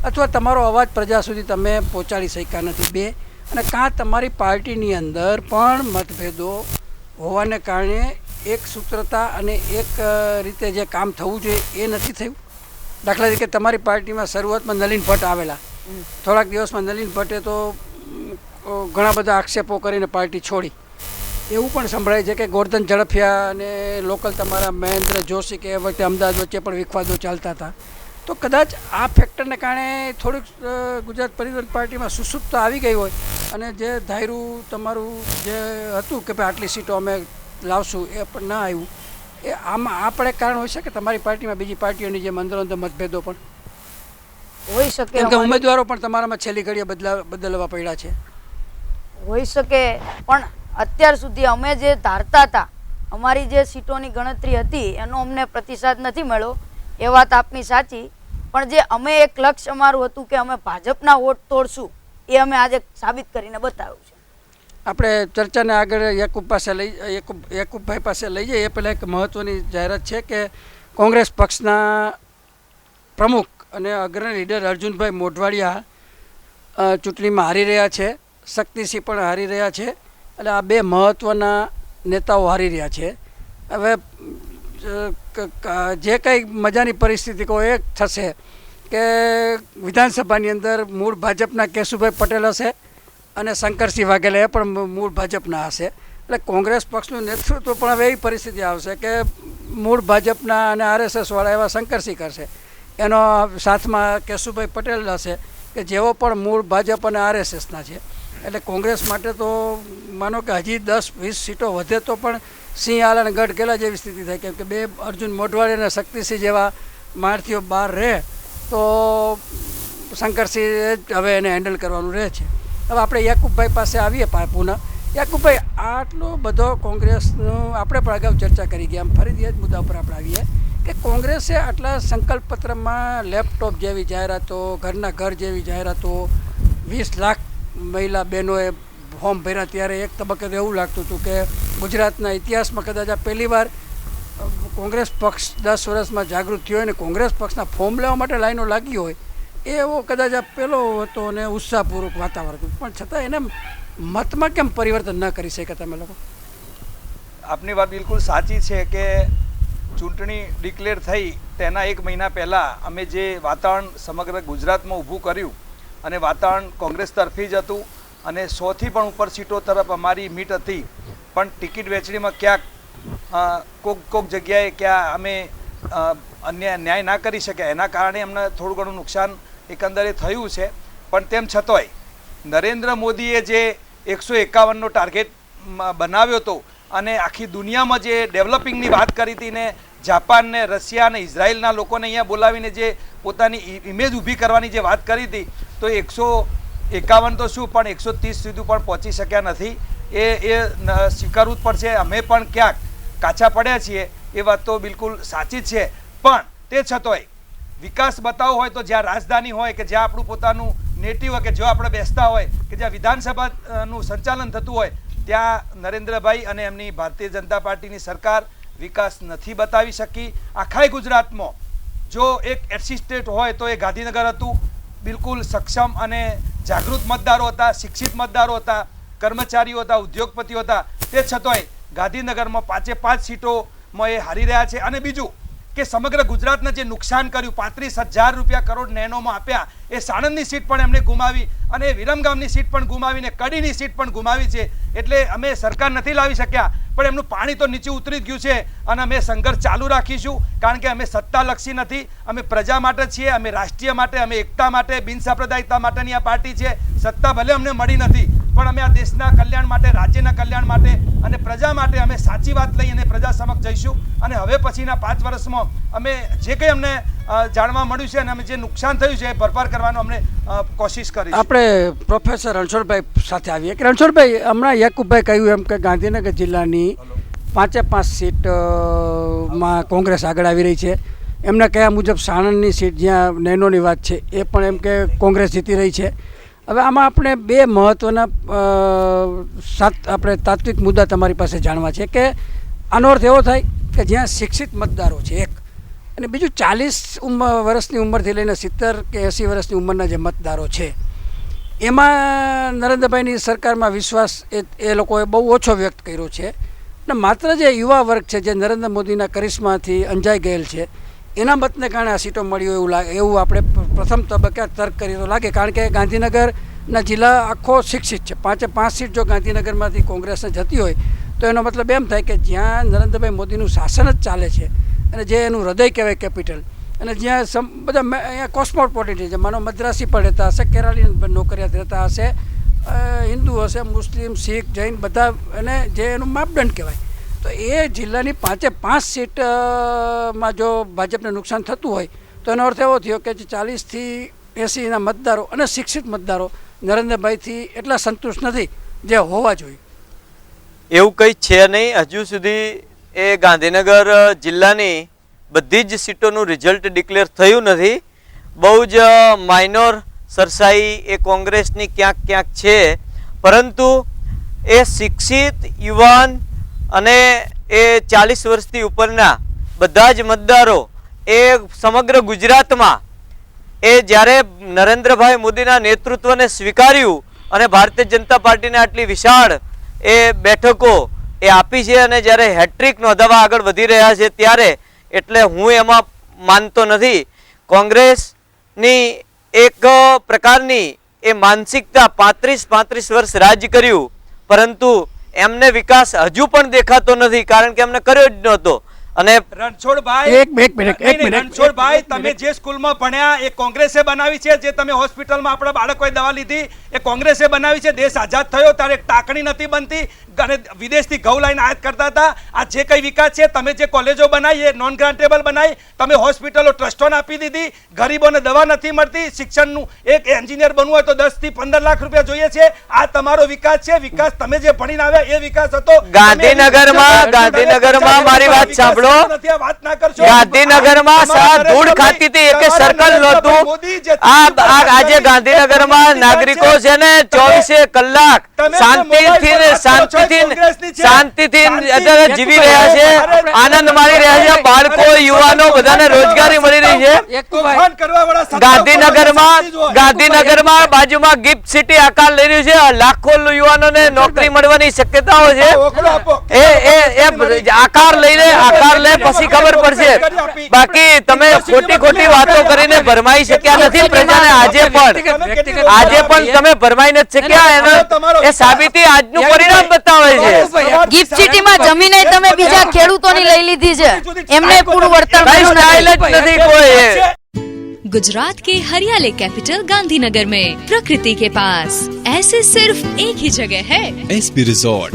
અથવા તમારો અવાજ પ્રજા સુધી તમે પહોંચાડી શક્યા નથી, 2, અને કાં તમારી પાર્ટીની અંદર પણ મતભેદો હોવાને કારણે એક સૂત્રતા અને એક રીતે જે કામ થવું જોઈએ એ નથી થયું. દાખલા તરીકે તમારી પાર્ટીમાં શરૂઆતમાં નલિન ભટ્ટ આવેલા, થોડાક દિવસમાં નલિન ભટ્ટે તો ઘણા બધા આક્ષેપો કરીને પાર્ટી છોડી. એવું પણ સંભળાય છે કે ગોરધન ઝડફિયા અને લોકલ તમારા મહેન્દ્ર જોશી કે એ વખતે અમદાવાદ વચ્ચે પણ વિખવાદો ચાલતા હતા. તો કદાચ આ ફેક્ટરને કારણે થોડીક ગુજરાત પરિવર્તન પાર્ટીમાં સુસુપ્તતા આવી ગઈ હોય અને જે ધાર્યું તમારું જે હતું કે ભાઈ આટલી સીટો અમે લાવશું એ પણ ના આવ્યું. એ આમાં આ પણ એક કારણ હોઈ શકે તમારી પાર્ટીમાં બીજી પાર્ટીઓની જેમ અંદરો અંદર મતભેદો પણ હોઈ શકે, કેમ કે ઉમેદવારો પણ તમારામાં છેલ્લી ઘડીએ બદલવા પડ્યા છે. હોઈ શકે, પણ અત્યાર સુધી અમે જે ધારતા હતા, અમારી જે સીટોની ગણતરી હતી એનો અમને પ્રતિસાદ નથી મળ્યો, એ વાત આપની સાચી. પણ જે અમે એક લક્ષ્ય અમારું હતું કે અમે ભાજપના વોટ તોડશું એ અમે આજે સાબિત કરીને બતાવ્યું છે. આપણે ચર્ચાને આગળ યાકુબભાઈ પાસે લઈ જઈએ એ પહેલાં એક મહત્ત્વની જાહેરાત છે કે કોંગ્રેસ પક્ષના પ્રમુખ અને અગ્રણી લીડર અર્જુનભાઈ મોઢવાડિયા ચૂંટણીમાં હારી રહ્યા છે, શક્તિસિંહ પણ હારી રહ્યા છે, એટલે આ 2 મહત્ત્વના નેતાઓ હારી રહ્યા છે. હવે જે કંઈ મજાની પરિસ્થિતિ કહો એ થશે કે વિધાનસભાની અંદર મૂળ ભાજપના કેશુભાઈ પટેલ હશે અને શંકરસિંહ વાઘેલા એ પણ મૂળ ભાજપના હશે. એટલે કોંગ્રેસ પક્ષનું નેતૃત્વ પણ હવે એવી પરિસ્થિતિ આવશે કે મૂળ ભાજપના અને આરએસએસવાળા એવા શંકરસિંહ કરશે, એનો સાથમાં કેશુભાઈ પટેલ હશે કે જેઓ પણ મૂળ ભાજપ અને આરએસએસના છે. એટલે કોંગ્રેસ માટે તો માનો કે હજી 10-20 સીટો વધે તો પણ સિંહ આલ અને ગઢ ગેલા જેવી સ્થિતિ થાય, કેમ કે 2 અર્જુન મોઢવાડિયા અને શક્તિસિંહ જેવા મારથીઓ બહાર રહે તો શંકરસિંહ હવે એને હેન્ડલ કરવાનું રહે છે. હવે આપણે યાકુબભાઈ પાસે આવીએ પુનઃ. યાકુબભાઈ, આટલો બધો કોંગ્રેસનું આપણે પણ અગાઉ ચર્ચા કરી ગયા, આમ ફરીથી એ જ મુદ્દા ઉપર આપણે આવીએ કે કે કોંગ્રેસે આટલા સંકલ્પ પત્રમાં લેપટોપ જેવી જાહેરાતો, ઘરના ઘર જેવી જાહેરાતો, 20 લાખ મહિલા બહેનોએ ફોર્મ ભર્યા, ત્યારે એક તબક્કે તો એવું લાગતું હતું કે ગુજરાતના ઇતિહાસમાં કદાચ આ પહેલીવાર કોંગ્રેસ પક્ષ 10 વર્ષમાં જાગૃત થયો હોય ને કોંગ્રેસ પક્ષના ફોર્મ લેવા માટે લાઈનો લાગી હોય, એવો કદાચ આ પહેલો હતો અને ઉત્સાહપૂર્વક વાતાવરણ હતું. પણ છતાં એને મતમાં કેમ પરિવર્તન ન કરી શકે તમે લોકો? આપની વાત બિલકુલ સાચી છે કે ચૂંટણી ડિક્લેર થઈ તેના 1 મહિના પહેલાં અમે જે વાતાવરણ સમગ્ર ગુજરાતમાં ઊભું કર્યું અને વાતાવરણ કોંગ્રેસ તરફી જ હતું અને 100થી પણ ઉપર સીટો તરફ અમારી મીટ હતી. પણ ટિકિટ વેચણીમાં ક્યાંક કોક જગ્યાએ ક્યાં અમે ન્યાય ના કરી શક્યા, એના કારણે અમને થોડું ઘણું નુકસાન એકંદરે થયું છે. પણ તેમ છતાંય નરેન્દ્ર મોદીએ જે 151નો ટાર્ગેટ બનાવ્યો હતો અને આખી દુનિયામાં જે ડેવલપિંગની વાત કરી હતી ને જાપાન ને રશિયા અને ઇઝરાયલના લોકોને અહીંયા બોલાવીને જે પોતાની ઇમેજ ઊભી કરવાની જે વાત કરી હતી, તો 151 તો શું પણ 130 સુધી પણ પહોંચી શક્યા નથી. એ સ્વીકારવું જ પડશે. અમે પણ ક્યાંક કાચા પડ્યા છીએ, એ વાત તો બિલકુલ સાચી જ છે. પણ તે છતાંય વિકાસ બતાવવો હોય તો જ્યાં રાજધાની હોય, કે જ્યાં આપણું પોતાનું નેટિવ હોય, કે જો આપણે બેસતા હોય, કે જ્યાં વિધાનસભાનું સંચાલન થતું હોય, ત્યાં નરેન્દ્રભાઈ અને એમની ભારતીય જનતા પાર્ટીની સરકાર વિકાસ નથી બતાવી શકી. આખા ગુજરાતમાં જો એક એસિસ્ટેન્ટ હોય તો એ ગાંધીનગર હતું. બિલકુલ સક્ષમ અને જાગૃત મતદારો હતા, શિક્ષિત મતદારો હતા, કર્મચારીઓ હતા, ઉદ્યોગપતિઓ હતા. તે છતાંય ગાંધીનગરમાં 5 સીટોમાં એ હારી રહ્યા છે. અને બીજું કે સમગ્ર ગુજરાતને જે નુકસાન કર્યું, 35,000 રૂપિયા કરોડ નેનોમાં આપ્યા, એ સાણંદની સીટ પણ એમણે ગુમાવી અને વિરમગામની સીટ પણ ગુમાવીને કડીની સીટ પણ ગુમાવી છે. એટલે અમે સરકાર નથી લાવી શક્યા, પણ એમનું પાણી તો નીચે ઉતરી ગયું છે અને અમે સંઘર્ષ ચાલુ રાખીશું. કારણ કે અમે સત્તાલક્ષી નથી, અમે પ્રજા માટે છીએ, અમે રાષ્ટ્રીય માટે, અમે એકતા માટે, બિનસાંપ્રદાયિકતા માટેની આ પાર્ટી છે. સત્તા ભલે અમને મળી નથી, પણ અમે આ દેશના કલ્યાણ માટે, રાજ્યના કલ્યાણ માટે અને પ્રજા માટે અમે સાચી વાત લઈ અને પ્રજા સમક્ષ જઈશું. અને હવે પછીના 5 વર્ષમાં અમે જે કંઈ અમને જાણવા મળ્યું છે અને અમે જે નુકસાન થયું છે એ ભરપાર કરવાનો અમને કોશિશ કરી. આપણે પ્રોફેસર રણછોડભાઈ સાથે આવીએ કે રણછોડભાઈ, હમણાં યાકુબભાઈ કહ્યું એમ કે ગાંધીનગર જિલ્લાની 5 સીટમાં કોંગ્રેસ આગળ આવી રહી છે. એમના કયા મુજબ સાણંદની સીટ જ્યાં નેનોની વાત છે એ પણ એમ કે કોંગ્રેસ જીતી રહી છે. હવે આમાં આપણે 2 મહત્ત્વના આપણે તાત્વિક મુદ્દા તમારી પાસે જાણવા છે કે આનો અર્થ એવો થાય કે જ્યાં શિક્ષિત મતદારો છે એક, અને બીજું 40 વર્ષની ઉંમરથી લઈને 70 કે 80 વર્ષની ઉંમરના જે મતદારો છે, એમાં નરેન્દ્રભાઈની સરકારમાં વિશ્વાસ એ લોકોએ બહુ ઓછો વ્યક્ત કર્યો છે. અને માત્ર જે યુવા વર્ગ છે જે નરેન્દ્ર મોદીના કરિશ્માથી અંજાઈ ગયેલ છે, એના મતને કારણે આ સીટો મળ્યો એવું લાગે, એવું આપણે પ્રથમ તબક્કે તર્ક કરીએ તો લાગે. કારણ કે ગાંધીનગરના જિલ્લા આખો શિક્ષિત છે. 5 સીટ જો ગાંધીનગરમાંથી કોંગ્રેસને જતી હોય તો એનો મતલબ એમ થાય કે જ્યાં નરેન્દ્રભાઈ મોદીનું શાસન જ ચાલે છે અને જે એનું હૃદય કહેવાય કેપિટલ, અને જ્યાં બધા અહીંયા કોસ્મોપોલિટન છે, માનો મદ્રાસી પણ રહેતા હશે, કેરાલીયન નોકરિયાત રહેતા હશે, હિન્દુ હશે, મુસ્લિમ, શીખ, જૈન, બધા, અને જે એનું માપદંડ કહેવાય. તો એ જિલ્લાની 5 સીટમાં જો ભાજપને નુકસાન થતું હોય તો એનો અર્થ એવો થયો કે 40થી 80ના મતદારો અને શિક્ષિત મતદારો નરેન્દ્રભાઈથી એટલા સંતુષ્ટ નથી જે હોવા જોઈએ. એવું કંઈ છે નહીં. હજુ સુધી એ ગાંધીનગર જિલ્લાની બધી જ સીટોનું રિઝલ્ટ ડિક્લેર થયું નથી. બહુ જ માઇનોર સરસાઈ એ કોંગ્રેસની ક્યાંક ક્યાંક છે. પરંતુ એ શિક્ષિત યુવાન અને એ 40 વર્ષથી ઉપરના બધા જ મતદારો એ સમગ્ર ગુજરાતમાં એ જ્યારે નરેન્દ્રભાઈ મોદીના નેતૃત્વને સ્વીકાર્યું અને ભારતીય જનતા પાર્ટીને આટલી વિશાળ એ બેઠકો એ આપી છે અને જ્યારે હેટ્રિક નોંધાવવા આગળ વધી રહ્યા છે ત્યારે, એટલે હું એમાં માનતો નથી. કોંગ્રેસની એક પ્રકારની એ માનસિકતા 35 વર્ષ રાજ કર્યું, પરંતુ એમને વિકાસ હજુ પણ દેખાતો નથી, કારણ કે એમને કર્યો જ નહોતો. અને રણછોડભાઈ, તમે જે સ્કૂલમાં ભણ્યા એ કોંગ્રેસે બનાવી છે. જે તમે હોસ્પિટલમાં આપણા બાળકોએ દવા લીધી એ કોંગ્રેસે બનાવી છે. દેશ આઝાદ થયો ત્યારે ટાંકણી નથી બનતી અને વિદેશથી ઘઉં લાઈને આયાત કરતા હતા. આ જે કંઈ વિકાસ છે, તમે જે કોલેજો બનાવી એ નોન ગ્રાન્ટેબલ બનાવી, તમે હોસ્પિટલો ટ્રસ્ટોને આપી દીધી, ગરીબોને દવા નથી મળતી, શિક્ષણનું એક એન્જિનિયર બનવું હોય તો 10 થી 15 લાખ રૂપિયા જોઈએ છે. આ તમારો વિકાસ છે. વિકાસ તમે જે ભણીને આવ્યા એ વિકાસ હતો. ગાંધીનગરમાં મારી વાત સાંભળો. વાત ના કરશો. ગાંધીનગરમાં ધૂળ ખાતી હતી, એક સર્કલ નહોતું. આજે ગાંધીનગરમાં નાગરિકો છે ને 24 કલાક શાંતિથી અત્યારે જીવી રહ્યા છે, આનંદ માણી રહ્યા છે. બાળકો, યુવાનો બધાને રોજગારી મળી રહી છે. ગાંધીનગરમાં બાજુમાં ગિફ્ટ સિટી આકાર લઈ રહ્યું છે. લાખો યુવાનોને નોકરી મળવાની શક્યતાઓ છે. એ આકાર લઈ લે પછી ખબર પડશે. બાકી તમે ખોટી વાતો કરીને ભરમાઈ શક્યા નથી પ્રજાને. આજે પણ તમે ભરમાઈ નથી શક્યા. એનો એ સાબિતી આજનું પરિણામ બતાવે છે. ગિફ્ટ સિટીમાં જમીન તમે બીજા ખેડૂતોની લઈ લીધી છે, એમને પૂરું વળતર મળ્યું નથી કોઈ. गुजरात के हरियाले कैपिटल गांधीनगर में प्रकृति के पास ऐसे सिर्फ एक ही जगह है, एसपी रिजॉर्ट।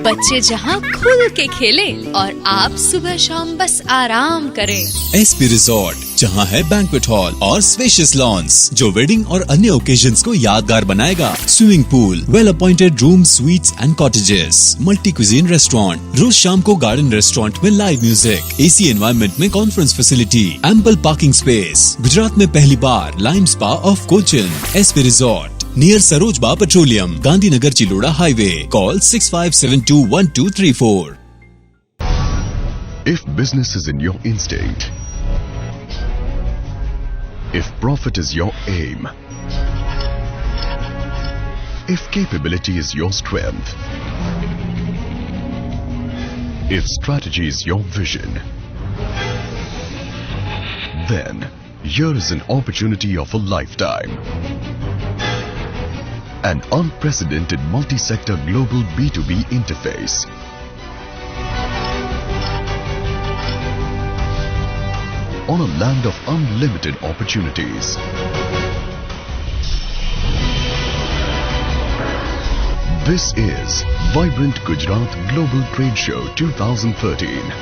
बच्चे जहां खुल के खेले और आप सुबह शाम बस आराम करें। एसपी रिजॉर्ट, जहां है बैंक्वेट हॉल और स्पेशियस लॉन्स, जो वेडिंग और अन्य ओकेजन्स को यादगार बनाएगा। Swimming pool, well appointed room, suites and cottages, multi cuisine restaurant, रोज शाम को गार्डन रेस्टोरेंट में लाइव म्यूजिक, एसी एनवायरनमेंट में conference facility, ample parking space. Gujarat में पहली बार lime spa of Cochin. SP resort near Sarojba petroleum, Gandhinagar Chiloda highway. Call 65721234। If business is in your instinct, if profit is your aim, if capability is your strength, if strategy is your vision, then here is an opportunity of a lifetime. An unprecedented multi-sector global B2B interface. On a land of unlimited opportunities. This is Vibrant Gujarat Global Trade Show 2013.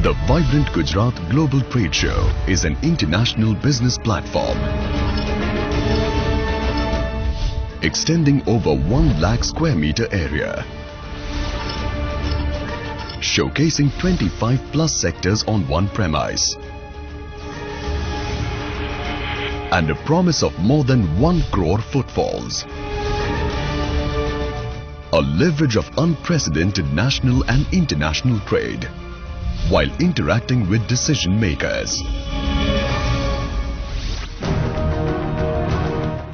The Vibrant Gujarat Global Trade Show is an international business platform extending over 1 lakh square meter area, showcasing 25 plus sectors on one premise, and a promise of more than 1 crore footfalls. A leverage of unprecedented national and international trade, while interacting with decision makers.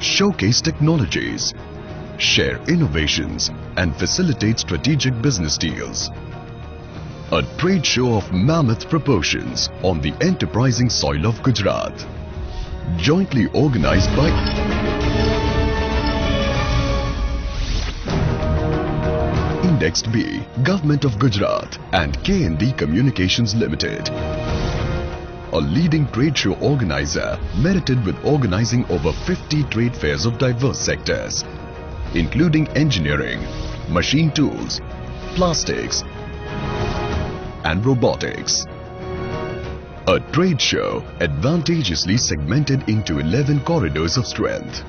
Showcase technologies, share innovations, and facilitate strategic business deals. A trade show of mammoth proportions on the enterprising soil of Gujarat. Jointly organized by Indexed B, Government of Gujarat, and KND Communications Limited. A leading trade show organizer merited with organizing over 50 trade fairs of diverse sectors, including engineering, machine tools, plastics, and robotics. A trade show advantageously segmented into 11 corridors of strength,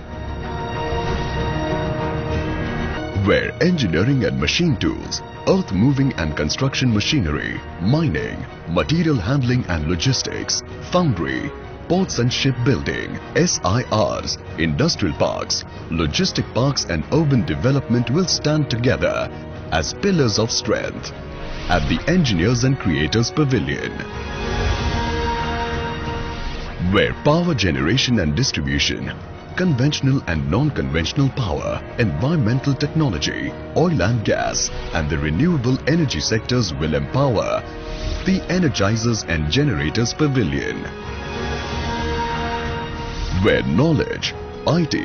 where engineering and machine tools, earth-moving and construction machinery, mining, material handling and logistics, foundry, ports and shipbuilding, SIRs, industrial parks, logistic parks and urban development will stand together as pillars of strength at the Engineers and Creators Pavilion, where power generation and distribution, conventional and non-conventional power, environmental technology, oil and gas, and the renewable energy sectors will empower the Energizers and Generators Pavilion, where knowledge, IT,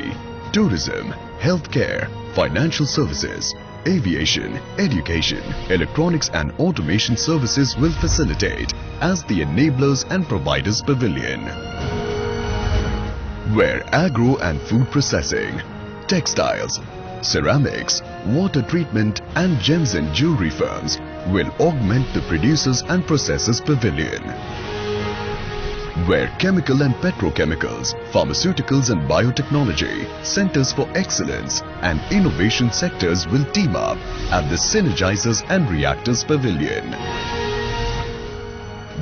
tourism, healthcare, financial services, aviation, education, electronics and automation services will facilitate as the enablers and providers pavilion. where agro and food processing, textiles, ceramics, water treatment and gems and jewelry firms will augment the producers and processors pavilion. Where chemical and petrochemicals, pharmaceuticals and biotechnology, centers for excellence and innovation sectors will team up at the Synergizers and Reactors Pavilion.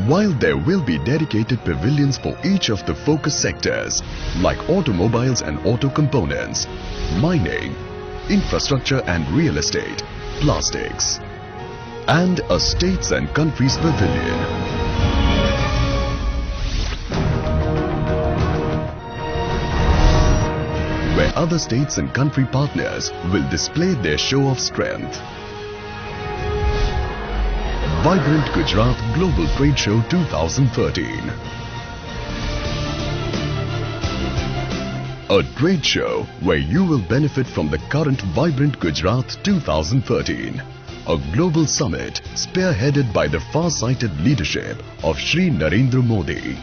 While there will be dedicated pavilions for each of the focus sectors like automobiles and auto components, mining, infrastructure and real estate, plastics, and a states and countries pavilion. Where other states and country partners will display their show of strength. Vibrant Gujarat Global Trade Show 2013. A trade show where you will benefit from the current Vibrant Gujarat 2013, a global summit spearheaded by the far-sighted leadership of Shri Narendra Modi.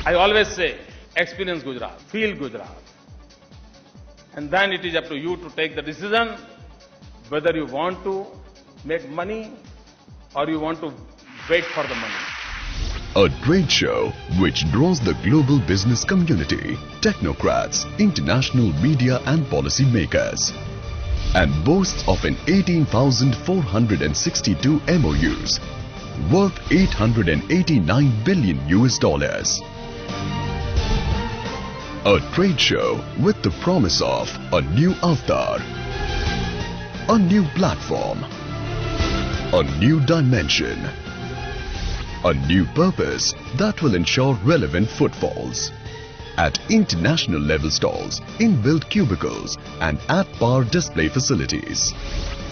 I always say, experience Gujarat, feel Gujarat. And then it is up to you to take the decision whether you want to make money or you want to wait for the money. A trade show which draws the global business community, technocrats, international media and policy makers, and boasts of an 18,462 MOUs worth $889 billion. A trade show with the promise of a new avatar, a new platform, a new dimension, a new purpose that will ensure relevant footfalls at international level stalls, inbuilt cubicles and at par display facilities,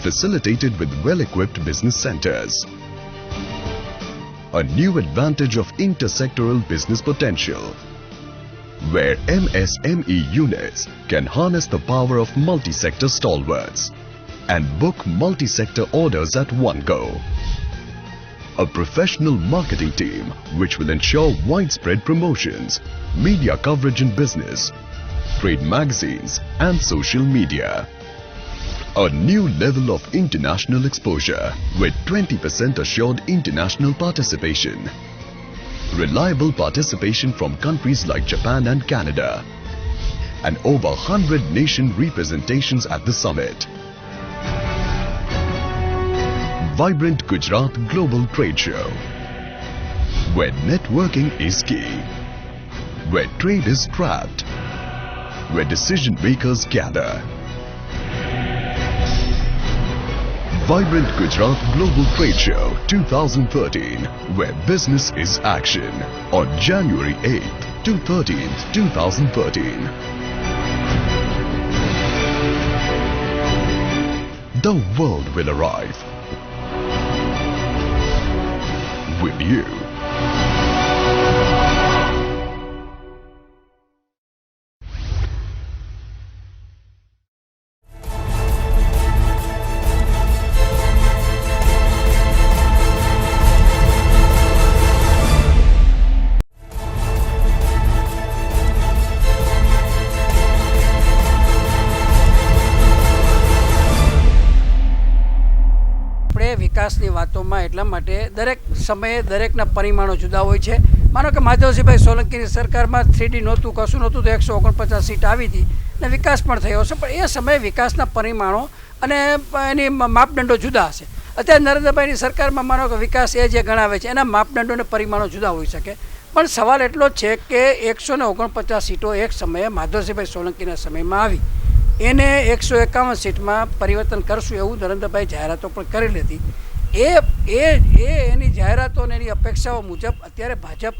facilitated with well-equipped business centers. A new advantage of intersectoral business potential, where MSME units can harness the power of multi-sector stalwarts and book multi-sector orders at one go. A professional marketing team which will ensure widespread promotions, media coverage in business, trade magazines and social media. A new level of international exposure with 20% assured international participation. Reliable participation from countries like Japan and Canada, and over 100 nation representations at the summit. Vibrant Gujarat Global Trade Show, where networking is key, where trade is trapped, where decision makers gather. Vibrant Gujarat Global Trade Show 2013, where business is action, on January 8th to 13th, 2013. The world will arrive with you. વિકાસની વાતોમાં એટલા માટે દરેક સમયે દરેકના પરિમાણો જુદા હોય છે. માનો કે માધવસિંહભાઈ સોલંકીની સરકારમાં 3D નહોતું, કશું નહોતું, તો 149 સીટ આવી હતી અને વિકાસ પણ થયો હશે, પણ એ સમયે વિકાસના પરિમાણો અને એની માપદંડો જુદા હશે. અત્યારે નરેન્દ્રભાઈની સરકારમાં માનો કે વિકાસ એ જે ગણાવે છે એના માપદંડો અને પરિમાણો જુદા હોઈ શકે, પણ સવાલ એટલો જ છે કે 149 સીટો એક સમયે માધવસિંહભાઈ સોલંકીના સમયમાં આવી, એને 151 સીટમાં પરિવર્તન કરશું એવું નરેન્દ્રભાઈ જાહેરાતો પણ કરેલી હતી. એની જાહેરાતો અને એની અપેક્ષાઓ મુજબ અત્યારે ભાજપ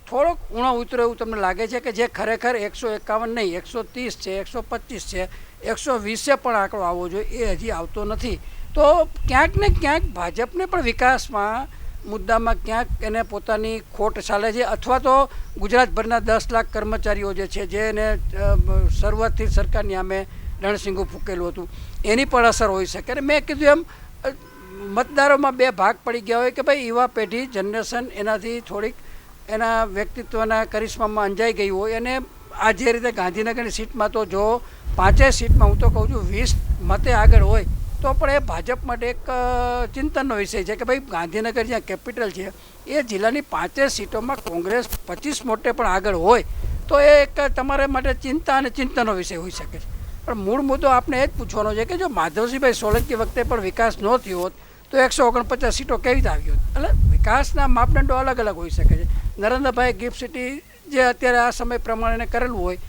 થોડોક ઊણો ઉતરો એવું તમને લાગે છે કે જે ખરેખર 151 નહીં, 130 છે, 125 છે, 120 પણ આંકડો આવવો જોઈએ, એ હજી આવતો નથી. તો ક્યાંક ને ક્યાંક ભાજપને પણ વિકાસમાં મુદ્દામાં ક્યાંક એને પોતાની ખોટ ચાલે છે, અથવા તો ગુજરાતભરના 10 લાખ કર્મચારીઓ જે છે, જેને શરૂઆતથી સરકારની સામે રણસિંગું ફૂકેલું હતું, એની પણ અસર હોઈ શકે. અને મેં કીધું એમ મતદારોમાં બે ભાગ પડી ગયા હોય કે ભાઈ યુવા પેઢી જનરેશન એનાથી થોડીક એના વ્યક્તિત્વના કરિશ્મામાં અંજાઈ ગઈ હોય અને આ જે રીતે ગાંધીનગરની સીટમાં તો જો 5 સીટમાં હું તો કહું છું 20 મતે આગળ હોય તો પણ એ ભાજપ માટે એક ચિંતનનો વિષય છે કે ભાઈ ગાંધીનગર જ્યાં કેપિટલ છે એ જિલ્લાની 5 સીટોમાં કોંગ્રેસ 25 મોટે પણ આગળ હોય તો એ એક તમારા માટે ચિંતા અને ચિંતનનો વિષય હોઈ શકે છે. પણ મૂળ મુદ્દો આપણે એ જ પૂછવાનો છે કે જો માધવસિંહભાઈ સોલંકી વખતે પણ વિકાસ ન થયો હોત તો 149 સીટો કેવી રીતે આવી હોત. એટલે વિકાસના માપદંડો અલગ અલગ હોઈ શકે છે. નરેન્દ્રભાઈ ગિફ્ટ સિટી જે અત્યારે આ સમય પ્રમાણે કરેલું હોય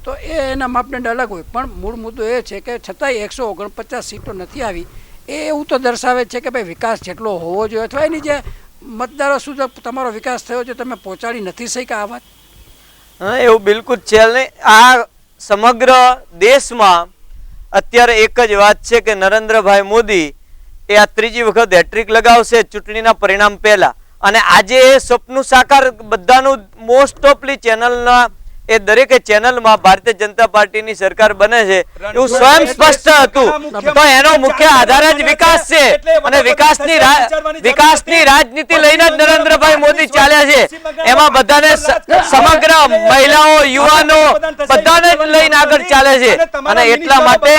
તો એના માપદંડ અલગ હોય, પણ મૂળ મુદ્દો એ છે કે છતાંય 149 સીટો નથી આવી એ એવું તો દર્શાવે છે કે ભાઈ વિકાસ જેટલો હોવો જોઈએ અથવા એની જે મતદારો સુધી તમારો વિકાસ થયો છે તમે પહોંચાડી નથી શક્યા આ વાત. હા, એવું બિલકુલ છે નહીં. આ સમગ્ર દેશમાં અત્યારે એક જ વાત છે કે નરેન્દ્રભાઈ મોદી એ આ ત્રીજી વખત હેટ્રિક લગાવશે ચૂંટણીના પરિણામ પહેલા, અને આજે એ સપનું સાકાર બધાનું મોસ્ટ ઓફલી ચેનલના એ દરેકે ચેનલમાં ભારતીય જનતા પાર્ટીની સરકાર બને છે એવું સ્વયં સ્પષ્ટ હતું. તો એનો મુખ્ય આધાર જ વિકાસ છે અને વિકાસની રાજનીતિ લઈને જ નરેન્દ્રભાઈ મોદી ચાલ્યા છે. એમાં બધાને સમગ્ર મહિલાઓ યુવાનો બધાને જ લઈને આગળ ચાલે છે અને એટલા માટે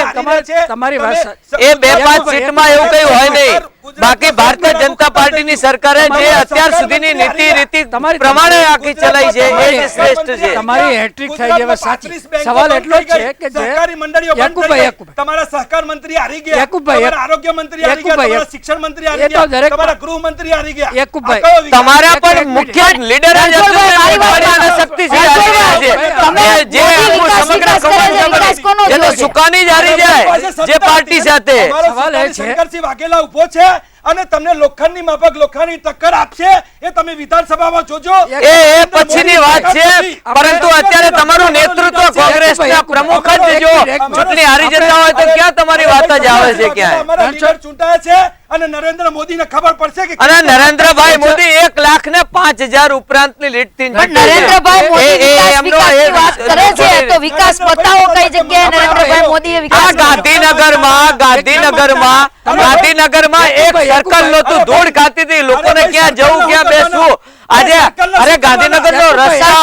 તમારી વાત એ 2-5 સીટમાં એવું કઈ હોય નહીં. બાકી ભારતીય જનતા પાર્ટીની સરકારે જે અત્યાર સુધીની નીતિ રીતિ પ્રમાણે આખી ચલાઈ છે એ જ શ્રેષ્ઠ છે. તમારી હેટ્રિક થઈ ગઈ હવે સાચી. સવાલ એટલો જ છે કે સહકારી મંડળીઓ તમારા સહકાર મંત્રી હારી ગયા, તમારા આરોગ્ય મંત્રી હારી ગયા, તમારા શિક્ષણ મંત્રી હારી ગયા, તમારા ગૃહ મંત્રી હારી ગયા. તમારા પણ મુખ્ય લીડર જ શક્તિશાળી હારી ગયા છે. જે સમગ્ર એ તો સુકાની જ હારી જાય જે પાર્ટી સાથે. સવાલ એ છે શંકરસિંહ વાઘેલા ઉભો છે અને તમને લોખંડની માફક લોખંડની ટક્કર આપશે એ તમે વિધાનસભામાં જોજો. એ પછીની વાત છે, પરંતુ અત્યારે તમારું નેતૃત્વ કોંગ્રેસના પ્રમુખ જ જો ચૂંટણી હારી જતા હોય તો ક્યાં તમારી વાત જ આવે છે? ક્યાં અમારા લીડર ચૂંટાયા છે અને નરેન્દ્ર મોદીને ખબર પડશે કે અને નરેન્દ્રભાઈ મોદી 1,05,000 ઉપરાંતની લીડથી નરેન્દ્રભાઈ મોદી વિકાસની વાત કરે છે તો વિકાસ બતાવો કઈ જગ્યાએ નરેન્દ્રભાઈ મોદીએ વિકાસ. ગાંધીનગરમાં એક સર્કલ નહોતું, ધૂળ ખાતી હતી, લોકોને ક્યાં જવું ક્યાં બેસવું. આજે અરે ગાંધીનગરનો રસ્તા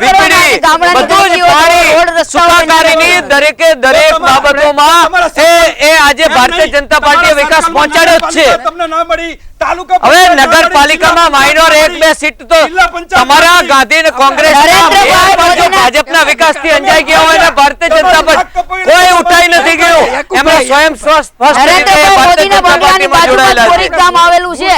વીજળી બધું જ પાણી સુખાકારીની દરેકે દરેક બાબતોમાં એ આજે ભારતીય જનતા પાર્ટીએ વિકાસ પહોંચાડ્યો જ છે. તમને ના મળી તાલુકા હવે નગરપાલિકામાં માઇનોર 1-2 સીટ તો તમારા ગાંધી કોંગ્રેસ ભાજપના વિકાસથી અંજાઈ ગયા હોય ને ભારતીય જનતા પાર્ટી કોઈ ઉઠાઈ નથી ગયું. એમાં સ્વયં સ્પષ્ટ રીતે ભારતીય જનતા પાર્ટીમાં જોડાયેલા છે. ગામ આવેલું છે,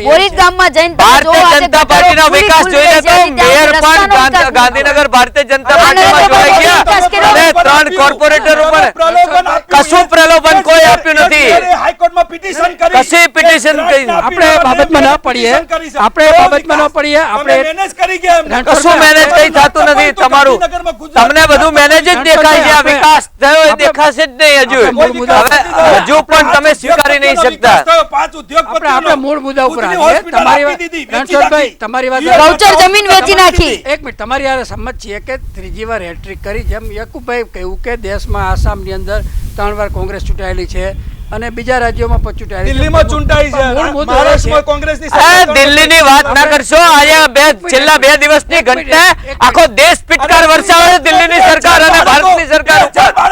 બોરીદ ગામમાં જઈને ભારતીય જનતા પાર્ટીનો વિકાસ જોઈને તો મેયર પણ ગાંધીનગર ભારતીય જનતા પાર્ટીમાં જોડાઈ ગયા અને 3 કોર્પોરેટરો પણ કશું પ્રલોભન કોઈ આપ્યું નથી. હાઈકોર્ટમાં પિટિશન કરી, કશી પિટિશન કરી આપણે બાબતમાં ન પડીએ, આપણે મેનેજ કરી ગયા. કશું મેનેજ કઈ થતું નથી. તમારું તમને બધું મેનેજ જ દેખાય છે. આ વિકાસ થયો એ દેખાશે જ નહીં હજુ. હવે હજુ પણ તમે સ્વીકારી નહીં શકતા. 5 ઉદ્યોગપતિઓ આપણે મૂળ મુદ્દા ઉપર આવીએ. તમારી વાત ગૌચર જમીન વેચી નાખી. એક મિનિટ, તમારી યારે સંમત છીએ કે ત્રીજી વાર હેટ્રિક કરી, જેમ યાકુબભાઈ કહ્યું કે દેશમાં આસામની અંદર 3 વાર કોંગ્રેસ ચૂંટાયેલી છે અને બીજા રાજ્યોમાં પણ ચૂંટાયેલી, દિલ્હીમાં ચૂંટાઈ છે, મહારાષ્ટ્રમાં કોંગ્રેસની સરકાર. દિલ્હીની વાત ના કરશો. આજે છેલ્લા 2 દિવસની ઘટના આખો દેશ પિટકાર વરસાવે છે દિલ્હીની સરકાર અને ભારતની સરકાર ઉપર.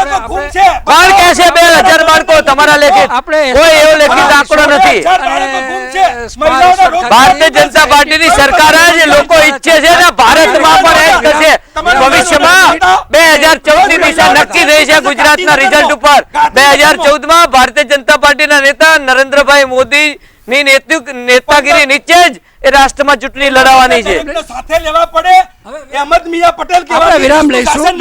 કોણ કહે છે 2000 બાળકો તમારા લેખિત? કોઈ એવો લેખિત આંકડો નથી. ભારતીય જનતા પાર્ટીની સરકાર જ લોકો ઈચ્છે છે ને ભારતમાં પણ એ થશે. ભવિષ્યમાં 2014 ની દિશા નક્કી થઈ છે ગુજરાતના રિઝલ્ટ ઉપર. 2014માં ભારતીય જનતા પાર્ટીના નેતા નરેન્દ્રભાઈ મોદી ની નેતાગીરી નીચે જ એ રાષ્ટ્રમાં ચૂંટણી લડાવવાની છે. સાથે લેવા પડે. અહેમદ મિયા પટેલ વિરામ લઈશું.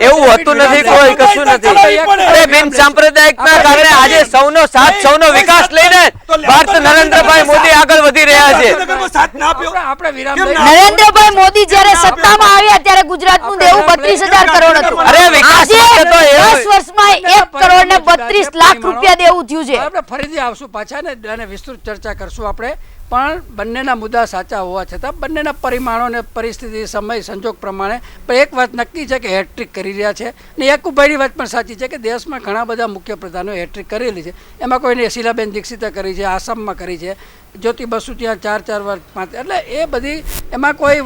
એવું હોતું નથી, કોઈ કશું નથી. અરે બિન સાંપ્રદાયિકના કારણે આજે સૌનો સાથ સૌનો વિકાસ લઈને ભારત નરેન્દ્રભાઈ મોદી આગળ વધી રહ્યા છે. નરેન્દ્રભાઈ મોદી જ્યારે સત્તામાં આવ્યા ત્યારે ગુજરાતનું દેવું 32,000 કરોડ હતું. અરે વિકાસ આજે 10 વર્ષમાં 1 કરોડ ને 32 લાખ રૂપિયા દેવું થયું છે. આપણે ફરીથી આવશું પાછા ને અને વિસ્તૃત ચર્ચા કરશું આપણે, પણ બંનેના મુદ્દા સાચા હોવા છતાં બંનેના પરિમાણો ને પરિસ્થિતિ સમય સંજોગ પ્રમાણે પણ એક વાત નક્કી છે કે હેટ્રિક કરી રહ્યા છે. ને યાકુબભાઈની વાત પણ સાચી છે કે દેશમાં ઘણા બધા મુખ્ય પ્રધાનો હેટ્રિક કરેલી છે. એમાં કોઈને શીલાબેન દીક્ષિતે કરી છે, આસામમાં કરી છે, જ્યોતિ બસુ ત્યાં 4 વાર 5, એટલે એ બધી એમાં કોઈ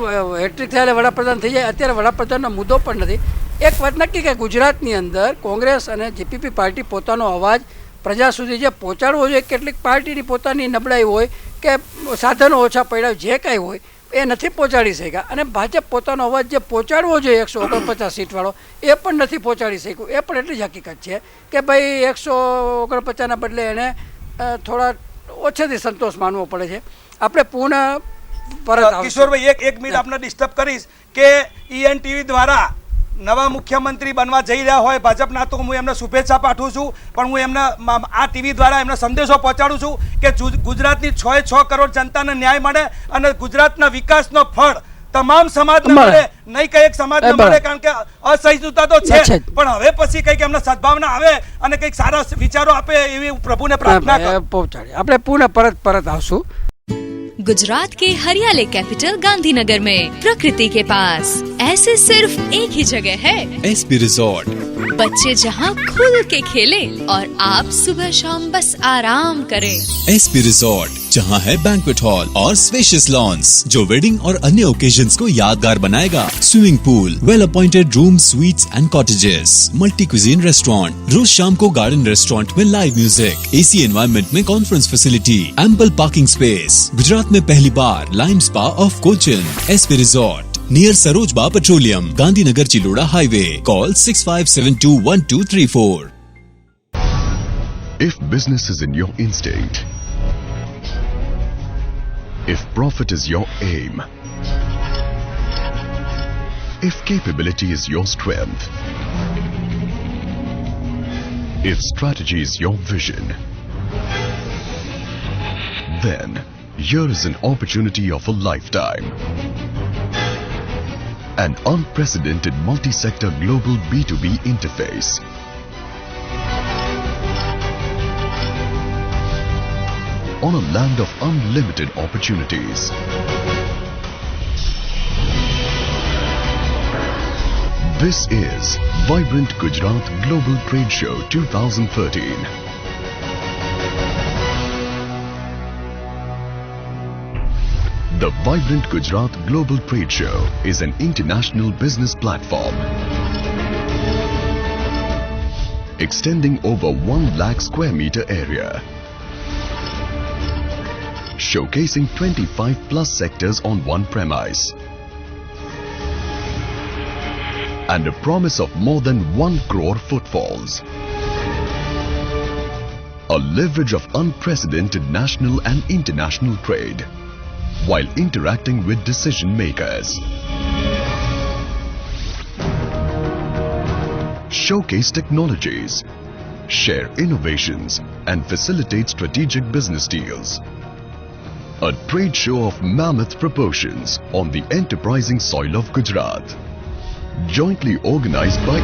હેટ્રિક થયેલા વડાપ્રધાન થઈ જાય. અત્યારે વડાપ્રધાનનો મુદ્દો પણ નથી. એક વાત નક્કી કે ગુજરાતની અંદર કોંગ્રેસ અને જીપીપી પાર્ટી પોતાનો અવાજ પ્રજા સુધી જે પહોંચાડવો જોઈએ, કેટલીક પાર્ટીની પોતાની નબળાઈ હોય કે સાધનો ઓછા પડ્યા જે કાંઈ હોય એ નથી પહોંચાડી શક્યા, અને ભાજપ પોતાનો અવાજ જે પહોંચાડવો જોઈએ 149 સીટવાળો એ પણ નથી પહોંચાડી શક્યું. એ પણ એટલી જ હકીકત છે કે ભાઈ 149ના બદલે એને થોડા ઓછેથી સંતોષ માનવો પડે છે. આપણે પૂર્ણ પરત કિશોરભાઈ એક મિનિટ આપને ડિસ્ટર્બ કરીશ કે ENTV દ્વારા નવા મુખ્યમંત્રી બનવા જઈ રહ્યા હોય ભાજપના, તો હું એમને શુભેચ્છા પાઠવું છું, પણ હું એમને આ ટીવી દ્વારા એમને સંદેશો પહોંચાડું છું કે ગુજરાતની 6 કરોડ જનતાને ન્યાય મળે અને ગુજરાતના વિકાસનો ફળ તમામ સમાજને મળે, નહીં કઈ એક સમાજને મળે, કારણ કે અસહિષ્ણુતા તો છે, પણ હવે પછી કઈક એમને સદભાવના આવે અને કઈક સારા વિચારો આપે એવી પ્રભુને પ્રાર્થના પહોંચાડીએ. આપણે પૂર્ણ પરત આવશું. गुजरात के हरियाले कैपिटल गांधीनगर में प्रकृति के पास ऐसे सिर्फ एक ही जगह है एसपी रिजॉर्ट. बच्चे जहां खुल के खेले और आप सुबह शाम बस आराम करें. एसपी रिजॉर्ट जहां है बैंक्वेट हॉल और स्पेशियस लॉन्स जो वेडिंग और अन्य ओकेजन्स को यादगार बनाएगा. Swimming pool, well appointed room, suites and cottages, multi cuisine restaurant, रोज शाम को गार्डन रेस्टोरेंट में लाइव म्यूजिक, एसी एनवायरनमेंट में conference facility, ample parking space. Gujarat में पहली बार lime spa of Cochin. SP resort near Sarojba petroleum, Gandhinagar Chiloda highway. Call 65721234. If business is in your instinct, if profit is your aim, if capability is your strength, if strategy is your vision, then here is an opportunity of a lifetime. An unprecedented multi-sector global B2B interface. On a land of unlimited opportunities. This is Vibrant Gujarat Global Trade Show 2013. The Vibrant Gujarat Global Trade Show is an international business platform extending over 1 lakh square meter area, showcasing 25 plus sectors on one premise, and a promise of more than 1 crore footfalls. A leverage of unprecedented national and international trade, while interacting with decision makers. Showcase technologies, share innovations, and facilitate strategic business deals. A trade show of mammoth proportions on the enterprising soil of Gujarat. Jointly organized by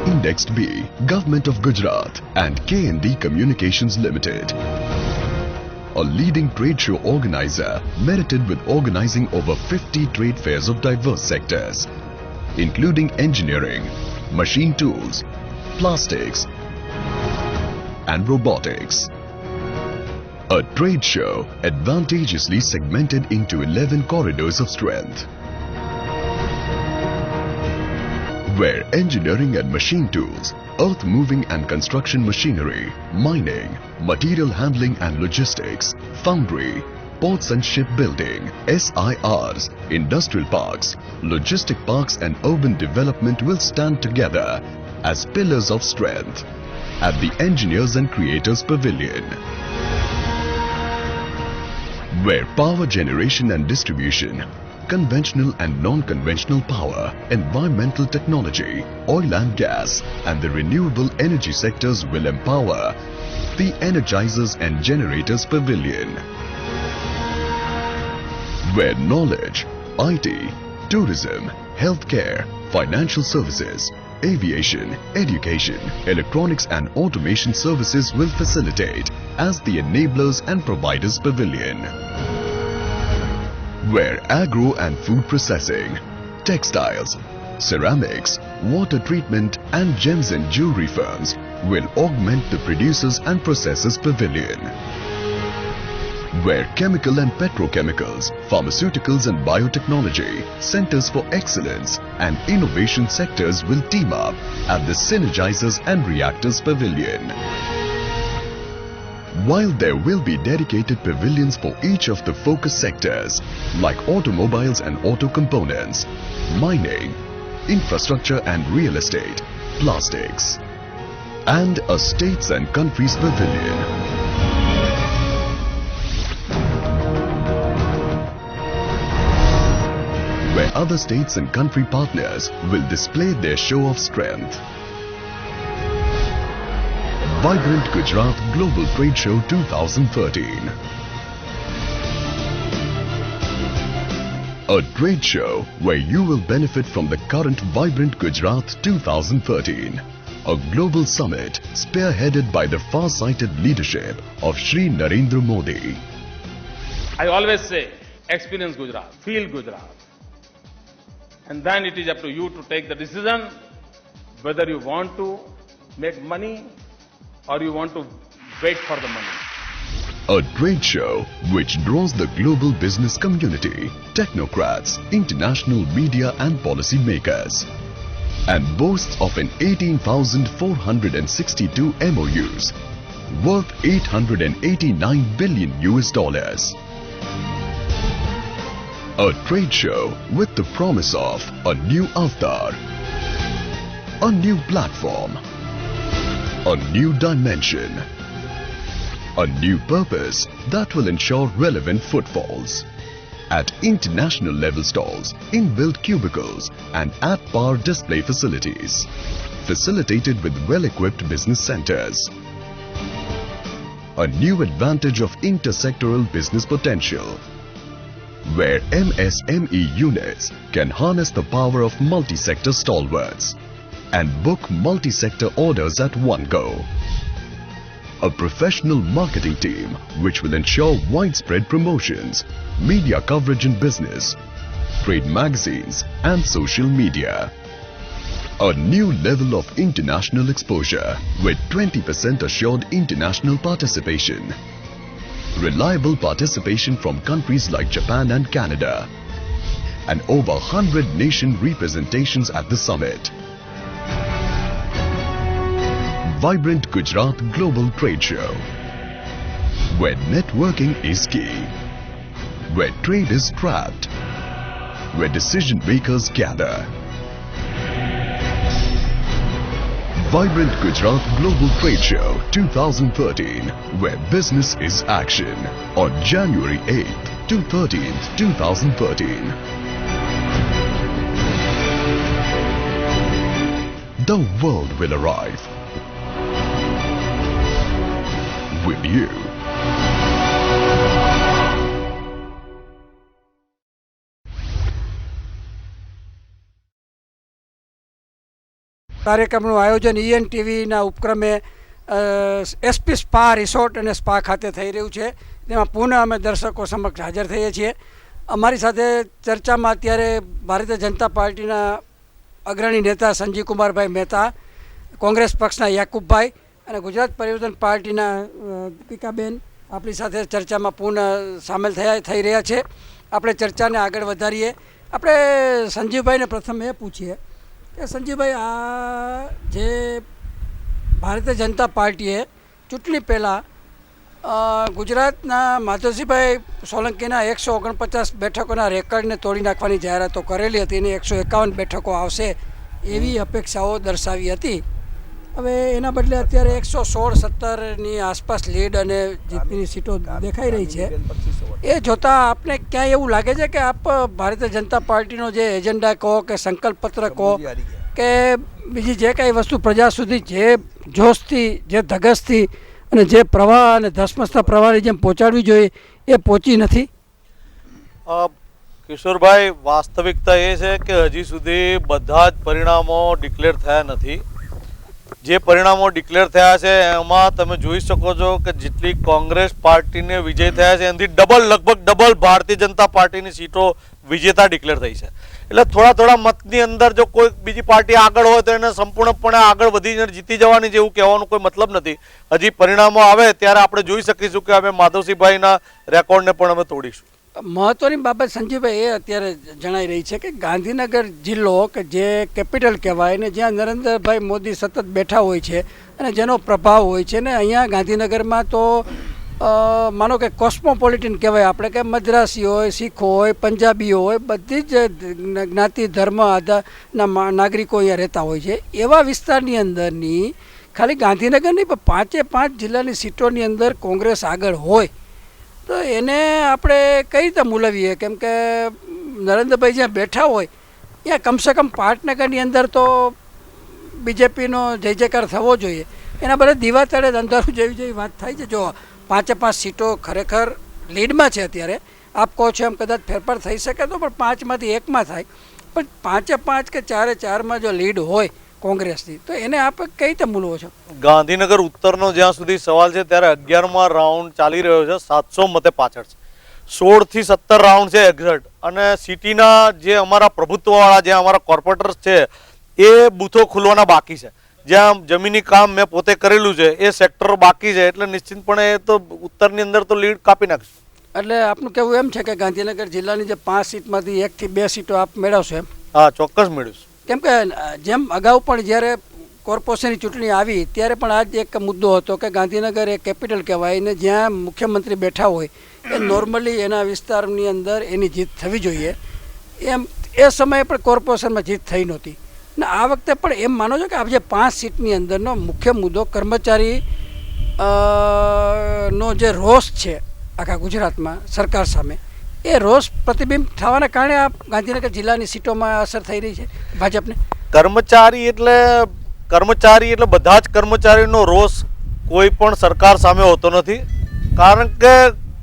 Indexed B, Government of Gujarat and KND Communications Limited. A leading trade show organizer merited with organizing over 50 trade fairs of diverse sectors, including engineering, machine tools, plastics, and robotics. A trade show advantageously segmented into 11 corridors of strength, where engineering and machine tools, earth-moving and construction machinery, mining, material handling and logistics, foundry, ports and shipbuilding, SIRs, industrial parks, logistic parks and urban development will stand together as pillars of strength at the Engineers and Creators Pavilion, where power generation and distribution, conventional and non-conventional power, environmental technology, oil and gas, and the renewable energy sectors will empower the Energizers and Generators Pavilion, where knowledge, IT, tourism, healthcare, financial services, aviation, education, electronics and automation services will facilitate as the enablers and providers pavilion, where agro and food processing, textiles, ceramics, water treatment and gems and jewelry firms will augment the producers and processors pavilion, where chemical and petrochemicals, pharmaceuticals and biotechnology, centers for excellence and innovation sectors will team up at the Synergizers and Reactors Pavilion. While there will be dedicated pavilions for each of the focus sectors like automobiles and auto components, mining, infrastructure and real estate, plastics, and a states and countries pavilion, where other states and country partners will display their show of strength. Vibrant Gujarat Global Trade Show 2013. A trade show where you will benefit from the current Vibrant Gujarat 2013, a global summit spearheaded by the far-sighted leadership of Shri Narendra Modi. I always say, experience Gujarat, feel Gujarat. And then it is up to you to take the decision whether you want to make money or you want to wait for the money. A trade show which draws the global business community, technocrats, international media and policy makers, and boasts of an 18,462 MOUs worth $889 billion. A trade show with the promise of a new avatar, a new platform, a new dimension, a new purpose that will ensure relevant footfalls. At international level stalls, inbuilt cubicles and at-par display facilities, facilitated with well-equipped business centers. A new advantage of intersectoral business potential, where MSME units can harness the power of multi-sector stalwarts and book multi-sector orders at one go. A professional marketing team which will ensure widespread promotions, media coverage in business, trade magazines and social media. A new level of international exposure with 20% assured international participation. Reliable participation from countries like Japan and Canada. And over 100 nation representations at the summit. Vibrant Gujarat Global Trade Show, where networking is key, where trade is trapped, where decision makers gather. Vibrant Gujarat Global Trade Show 2013, where business is action, on January 8th to 13th, 2013. The world will arrive. With you. કાર્યક્રમનું આયોજન ENTVના ઉપક્રમે SP સ્પા રિસોર્ટ અને સ્પા ખાતે થઈ રહ્યું છે. તેમાં પુનઃ અમે દર્શકો સમક્ષ હાજર થઈએ છીએ. અમારી સાથે ચર્ચામાં અત્યારે ભારતીય જનતા પાર્ટીના અગ્રણી નેતા સંજીવ કુમારભાઈ મહેતા, કોંગ્રેસ પક્ષના યાકુબભાઈ અને ગુજરાત પરિવર્તન પાર્ટીના દીપિકાબેન આપણી સાથે ચર્ચામાં પૂર્ણ સામેલ થઈ રહ્યા છે. આપણે ચર્ચાને આગળ વધારીએ. આપણે સંજીવભાઈને પ્રથમ એ પૂછીએ કે સંજીવભાઈ, આ જે ભારતીય જનતા પાર્ટીએ ચૂંટણી પહેલાં ગુજરાતના માધવસિંહભાઈ સોલંકીના 149 બેઠકોના રેકર્ડને તોડી નાખવાની જાહેરાતો કરેલી હતી અને 151 બેઠકો આવશે એવી અપેક્ષાઓ દર્શાવી હતી. હવે એના બદલે અત્યારે 116-17ની આસપાસ લીડ અને જીતની સીટો દેખાઈ રહી છે. એ જોતાં આપને ક્યાંય એવું લાગે છે કે આપ ભારતીય જનતા પાર્ટીનો જે એજન્ડા કહો કે સંકલ્પ પત્ર કહો કે બીજી જે કાંઈ વસ્તુ પ્રજા સુધી જે જોશથી, જે ધગશથી અને જે પ્રવાહ અને ધસમસતા પ્રવાહની જેમ પહોંચાડવી જોઈએ એ પહોંચી નથી? કિશોરભાઈ, વાસ્તવિકતા એ છે કે હજી સુધી બધા જ પરિણામો ડિક્લેર થયા નથી. જે પરિણામો ડિક્લેર થયા છે એમાં તમે જોઈ શકો છો કે જેટલી કોંગ્રેસ પાર્ટીને વિજય થયા છે એનાથી લગભગ ડબલ ભારતીય જનતા પાર્ટીની સીટો વિજેતા ડિક્લેર થઈ છે. એટલે થોડા મતની અંદર જો કોઈ બીજી પાર્ટી આગળ હોય તો એને સંપૂર્ણપણે આગળ વધીને જીતી જવાની છે એવું કહેવાનો કોઈ મતલબ નથી. હજી પરિણામો આવે ત્યારે આપણે જોઈ શકીશું કે અમે માધવસિંહભાઈના રેકોર્ડને પણ અમે તોડીશું. મહત્વની બાબત સંજીવભાઈ એ અત્યારે જણાઈ રહી છે કે ગાંધીનગર જિલ્લો કે જે કેપિટલ કહેવાય ને જ્યાં નરેન્દ્રભાઈ મોદી સતત બેઠા હોય છે અને જેનો પ્રભાવ હોય છે ને અહીંયા ગાંધીનગરમાં તો માનો કે કોસ્મોપોલિટન કહેવાય આપણે કે મદ્રાસી હોય, શીખ હોય, પંજાબીઓ હોય, બધી જ જ્ઞાતિ ધર્મ આધારના નાગરિકો અહીંયા રહેતા હોય છે. એવા વિસ્તારની અંદરની ખાલી ગાંધીનગર નહીં પણ 5 જિલ્લાની સીટોની અંદર કોંગ્રેસ આગળ હોય તો એને આપણે કઈ રીતે મૂલવીએ? કેમ કે નરેન્દ્રભાઈ જ્યાં બેઠા હોય ત્યાં કમસે કમ પાટનગરની અંદર તો બીજેપીનો જય જયકાર થવો જોઈએ. એના બધા દીવા તળે અંધારું જેવી વાત થાય છે. જો 5 સીટો ખરેખર લીડમાં છે અત્યારે. આપ કહો છો એમ કદાચ ફેરફાર થઈ શકે તો પણ 5માંથી 1માં થાય. પણ 5 કે 4 જો લીડ હોય કોંગ્રેસની તો એને આપ કઈ રીતે મૂલવો છો? ગાંધીનગર ઉત્તરનો જ્યાં સુધી સવાલ છે ત્યારે 11મા રાઉન્ડ ચાલી રહ્યો છે. 700 મતે પાછળ છે. 16 થી 17 રાઉન્ડ છે એક્ઝેક્ટ. અને સિટીના જે અમારા પ્રભુત્વવાળા જે અમારા કોર્પોરેટર્સ છે એ બૂથો ખુલવાના બાકી છે. જ્યાં જમીની કામ મેં પોતે કરેલું છે એ સેક્ટર બાકી છે. એટલે નિશ્ચિતપણે એ તો ઉત્તરની અંદર તો લીડ કાપી નાખશે. એટલે આપનું કહેવું એમ છે કે ગાંધીનગર જિલ્લાની જે 5 સીટમાંથી 1 થી 2 સીટો આપ મેળવશો એમ? હા, ચોક્કસ મેળવીશું. કેમ કે જેમ અગાઉ પણ જ્યારે કોર્પોરેશનની ચૂંટણી આવી ત્યારે પણ આ જ એક મુદ્દો હતો કે ગાંધીનગર એ કેપિટલ કહેવાય ને જ્યાં મુખ્યમંત્રી બેઠા હોય એ નોર્મલી એના વિસ્તારની અંદર એની જીત થવી જોઈએ. એમ એ સમયે પણ કોર્પોરેશનમાં જીત થઈ નહોતી ને આ વખતે પણ એમ માનો છો કે આ જે 5 સીટની અંદરનો મુખ્ય મુદ્દો કર્મચારી નો જે રોષ છે આખા ગુજરાતમાં સરકાર સામે એ રોષ પ્રતિબિંબ થવાના કારણે આ ગાંધીનગર જિલ્લાની સીટોમાં અસર થઈ રહી છે ભાજપને? કર્મચારી એટલે બધા જ કર્મચારીનો રોષ કોઈ પણ સરકાર સામે હોતો નથી. કારણ કે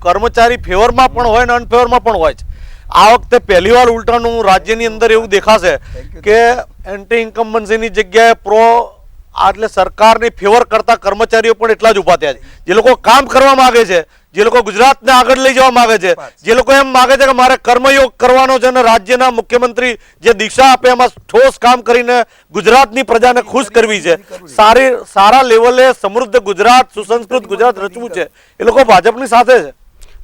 કર્મચારી ફેવરમાં પણ હોય ને અનફેવરમાં પણ હોય છે. આ વખતે પહેલીવાર ઉલટાનું રાજ્યની અંદર એવું દેખાશે કે એન્ટી ઇન્કમ્બન્સીની જગ્યાએ એટલે સરકારની ફેવર કરતા કર્મચારીઓ પણ એટલા જ ઊભા થયા છે. જે લોકો કામ કરવા માંગે છે, જે લોકો ગુજરાતને આગળ લઈ જવા માંગે છે, જે લોકો એમ માંગે છે કે મારે કર્મયોગ કરવાનો છે અને રાજ્યના મુખ્યમંત્રી જે દિશા આપે એમાં ઠોસ કામ કરીને ગુજરાતની પ્રજાને ખુશ કરવી છે, સારા લેવલે સમૃદ્ધ ગુજરાત, સુસંસ્કૃત ગુજરાત રચવું છે, એ લોકો ભાજપની સાથે છે.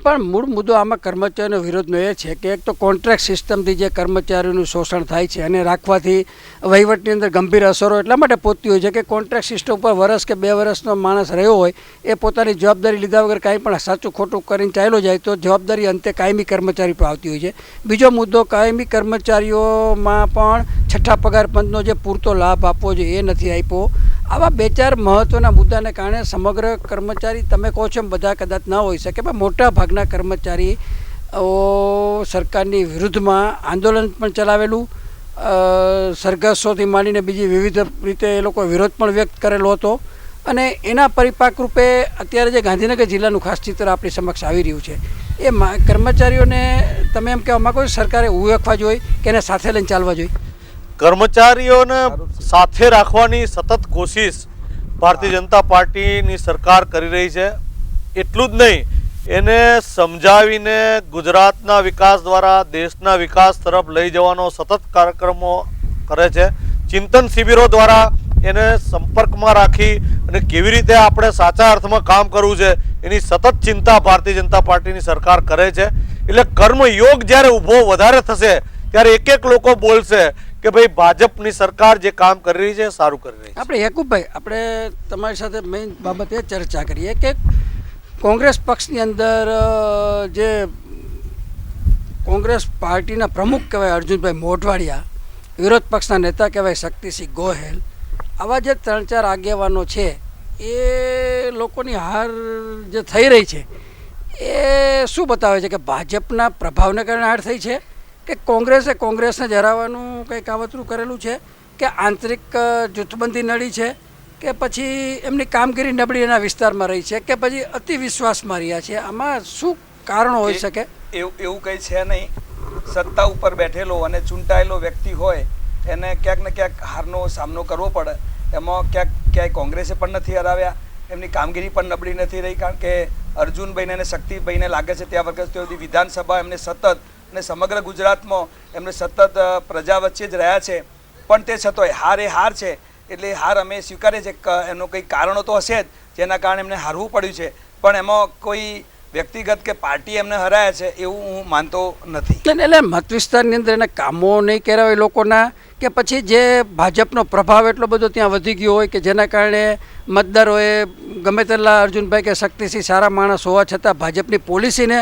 પણ મૂળ મુદ્દો આમાં કર્મચારીનો વિરોધનો એ છે કે એક તો કોન્ટ્રાક્ટ સિસ્ટમથી જે કર્મચારીઓનું શોષણ થાય છે અને રાખવાથી વહીવટની અંદર ગંભીર અસરો એટલા માટે પહોંચતી હોય છે કે કોન્ટ્રાક્ટ સિસ્ટમ ઉપર વર્ષ કે 2 વર્ષનો માણસ રહ્યો હોય એ પોતાની જવાબદારી લીધા વગર કાંઈ પણ સાચું ખોટું કરીને ચાલ્યો જાય તો જવાબદારી અંતે કાયમી કર્મચારી પર આવતી હોય છે. બીજો મુદ્દો કાયમી કર્મચારીઓમાં પણ છઠ્ઠા પગાર પંચનો જે પૂરતો લાભ આપવો જોઈએ એ નથી આપ્યો. આવા 2-4 મહત્ત્વના મુદ્દાને કારણે સમગ્ર કર્મચારી તમે કહો છો એમ બધા કદાચ ન હોઈ શકે પણ મોટા ભાગના કર્મચારી સરકારની વિરુદ્ધમાં આંદોલન પણ ચલાવેલું, સરઘસોથી માંડીને બીજી વિવિધ રીતે એ લોકો વિરોધ પણ વ્યક્ત કરેલો હતો અને એના પરિપાક રૂપે અત્યારે જે ગાંધીનગર જિલ્લાનું ખાસ ચિત્ર આપણી સમક્ષ આવી રહ્યું છે એ કર્મચારીઓને તમે એમ કહેવા માગો છો સરકારે ઉવેખવા જોઈએ કે એને સાથે લઈને ચાલવા જોઈએ? કર્મચારીઓને સાથે રાખવાની સતત કોશિશ ભારતીય જનતા પાર્ટીની સરકાર કરી રહી છે. એટલું જ નહીં, એને સમજાવીને ગુજરાતના વિકાસ દ્વારા દેશના વિકાસ તરફ લઈ જવાનો સતત કાર્યક્રમો કરે છે. ચિંતન શિબિરો દ્વારા એને સંપર્કમાં રાખી અને કેવી રીતે આપણે સાચા અર્થમાં કામ કરવું છે એની સતત ચિંતા ભારતીય જનતા પાર્ટીની સરકાર કરે છે. એટલે કર્મયોગ જ્યારે ઊભો વધારે થશે ત્યારે એક લોકો બોલશે કે ભાઈ ભાજપની સરકાર જે કામ કરી રહી છે સારું કરી રહી છે. આપણે યાકુબભાઈ, આપણે તમારી સાથે મેઇન બાબત એ ચર્ચા કરીએ કે કોંગ્રેસ પક્ષની અંદર જે કોંગ્રેસ પાર્ટીના પ્રમુખ કહેવાય અર્જુનભાઈ મોઢવાડિયા, વિરોધ પક્ષના નેતા કહેવાય શક્તિસિંહ ગોહેલ, આવા જે 3-4 આગેવાનો છે એ લોકોની હાર જે થઈ રહી છે એ શું બતાવે છે કે ભાજપના પ્રભાવને કારણે હાર થઈ છે કે કોંગ્રેસને જ હરાવવાનું કંઈ કાવતરું કરેલું છે કે આંતરિક જૂથબંધી નડી છે કે પછી એમની કામગીરી નબળી એના વિસ્તારમાં રહી છે કે પછી અતિ વિશ્વાસમાં રહ્યા છે? આમાં શું કારણો હોઈ શકે? એવું કંઈ છે નહીં. સત્તા ઉપર બેઠેલો અને ચૂંટાયેલો વ્યક્તિ હોય એને ક્યાંક ને ક્યાંક હારનો સામનો કરવો પડે. એમાં ક્યાંય કોંગ્રેસે પણ નથી હરાવ્યા, એમની કામગીરી પણ નબળી નથી રહી, કારણ કે અર્જુનભાઈને અને શક્તિભાઈને લાગે છે ત્યાં વખત સુધી વિધાનસભા એમને સતત અને સમગ્ર ગુજરાતમાં એમને સતત પ્રજા વચ્ચે જ રહ્યા છે. પણ તે છતાંય હાર એ હાર છે, એટલે હાર અમે સ્વીકારીએ છીએ કે એનું કંઈ કારણો તો હશે જ જેના કારણે એમને હારવું પડ્યું છે, પણ એમાં કોઈ વ્યક્તિગત કે પાર્ટી એમને હરાયા છે એવું હું માનતો નથી. એટલે મત વિસ્તારની અંદર એને કામો નહીં કર્યા હોય લોકોના, કે પછી જે ભાજપનો પ્રભાવ એટલો બધો ત્યાં વધી ગયો હોય કે જેના કારણે મતદારોએ ગમે તેટલા અર્જુનભાઈ કે શક્તિસિંહ સારા માણસ હોવા છતાં ભાજપની પોલિસીને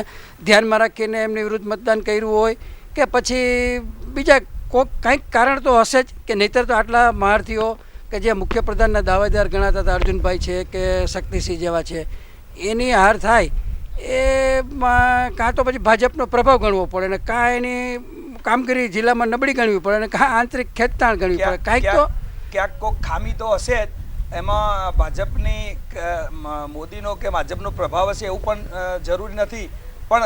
ધ્યાનમાં રાખીને એમની વિરુદ્ધ મતદાન કર્યું હોય, કે પછી બીજા કંઈક કારણ તો હશે જ, કે નહીંતર તો આટલા મહારથીઓ કે જે મુખ્યપ્રધાનના દાવેદાર ગણાતા હતા અર્જુનભાઈ છે કે શક્તિસિંહ જેવા છે, એની હાર થાય એમાં કાં તો પછી ભાજપનો પ્રભાવ ગણવો પડે ને કાં એની કામગીરી જિલ્લામાં નબળી ગણવી પડે ને કાં આંતરિક ખેંચતાણ ગણવી પડે. કાંઈક તો ક્યાંક કોઈ ખામી તો હશે જ. એમાં ભાજપની મોદીનો કે ભાજપનો પ્રભાવ હશે એવું પણ જરૂરી નથી, પણ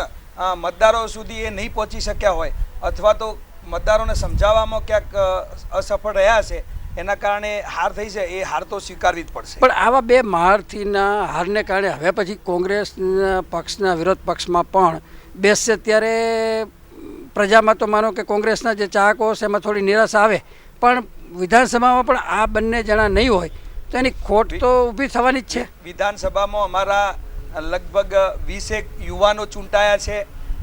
મતદારો સુધી એ નહીં પહોંચી શક્યા હોય અથવા તો મતદારોને સમજાવવામાં ક્યાંક અસફળ રહ્યા છે, એના કારણે હાર થઈ છે. એ હાર તો સ્વીકારવી જ પડશે. પણ આવા બે મહારથીના હારને કારણે હવે પછી કોંગ્રેસના પક્ષના વિરોધ પક્ષમાં પણ બેસશે ત્યારે પ્રજામાં તો માનો કે કોંગ્રેસના જે ચાહકો હશે એમાં થોડી નિરાશા આવે, પણ વિધાનસભામાં પણ આ બંને જણા નહીં હોય તો એની ખોટ તો ઊભી થવાની જ છે. વિધાનસભામાં અમારા લગભગ 20 યુવાનો ચૂંટાયા છે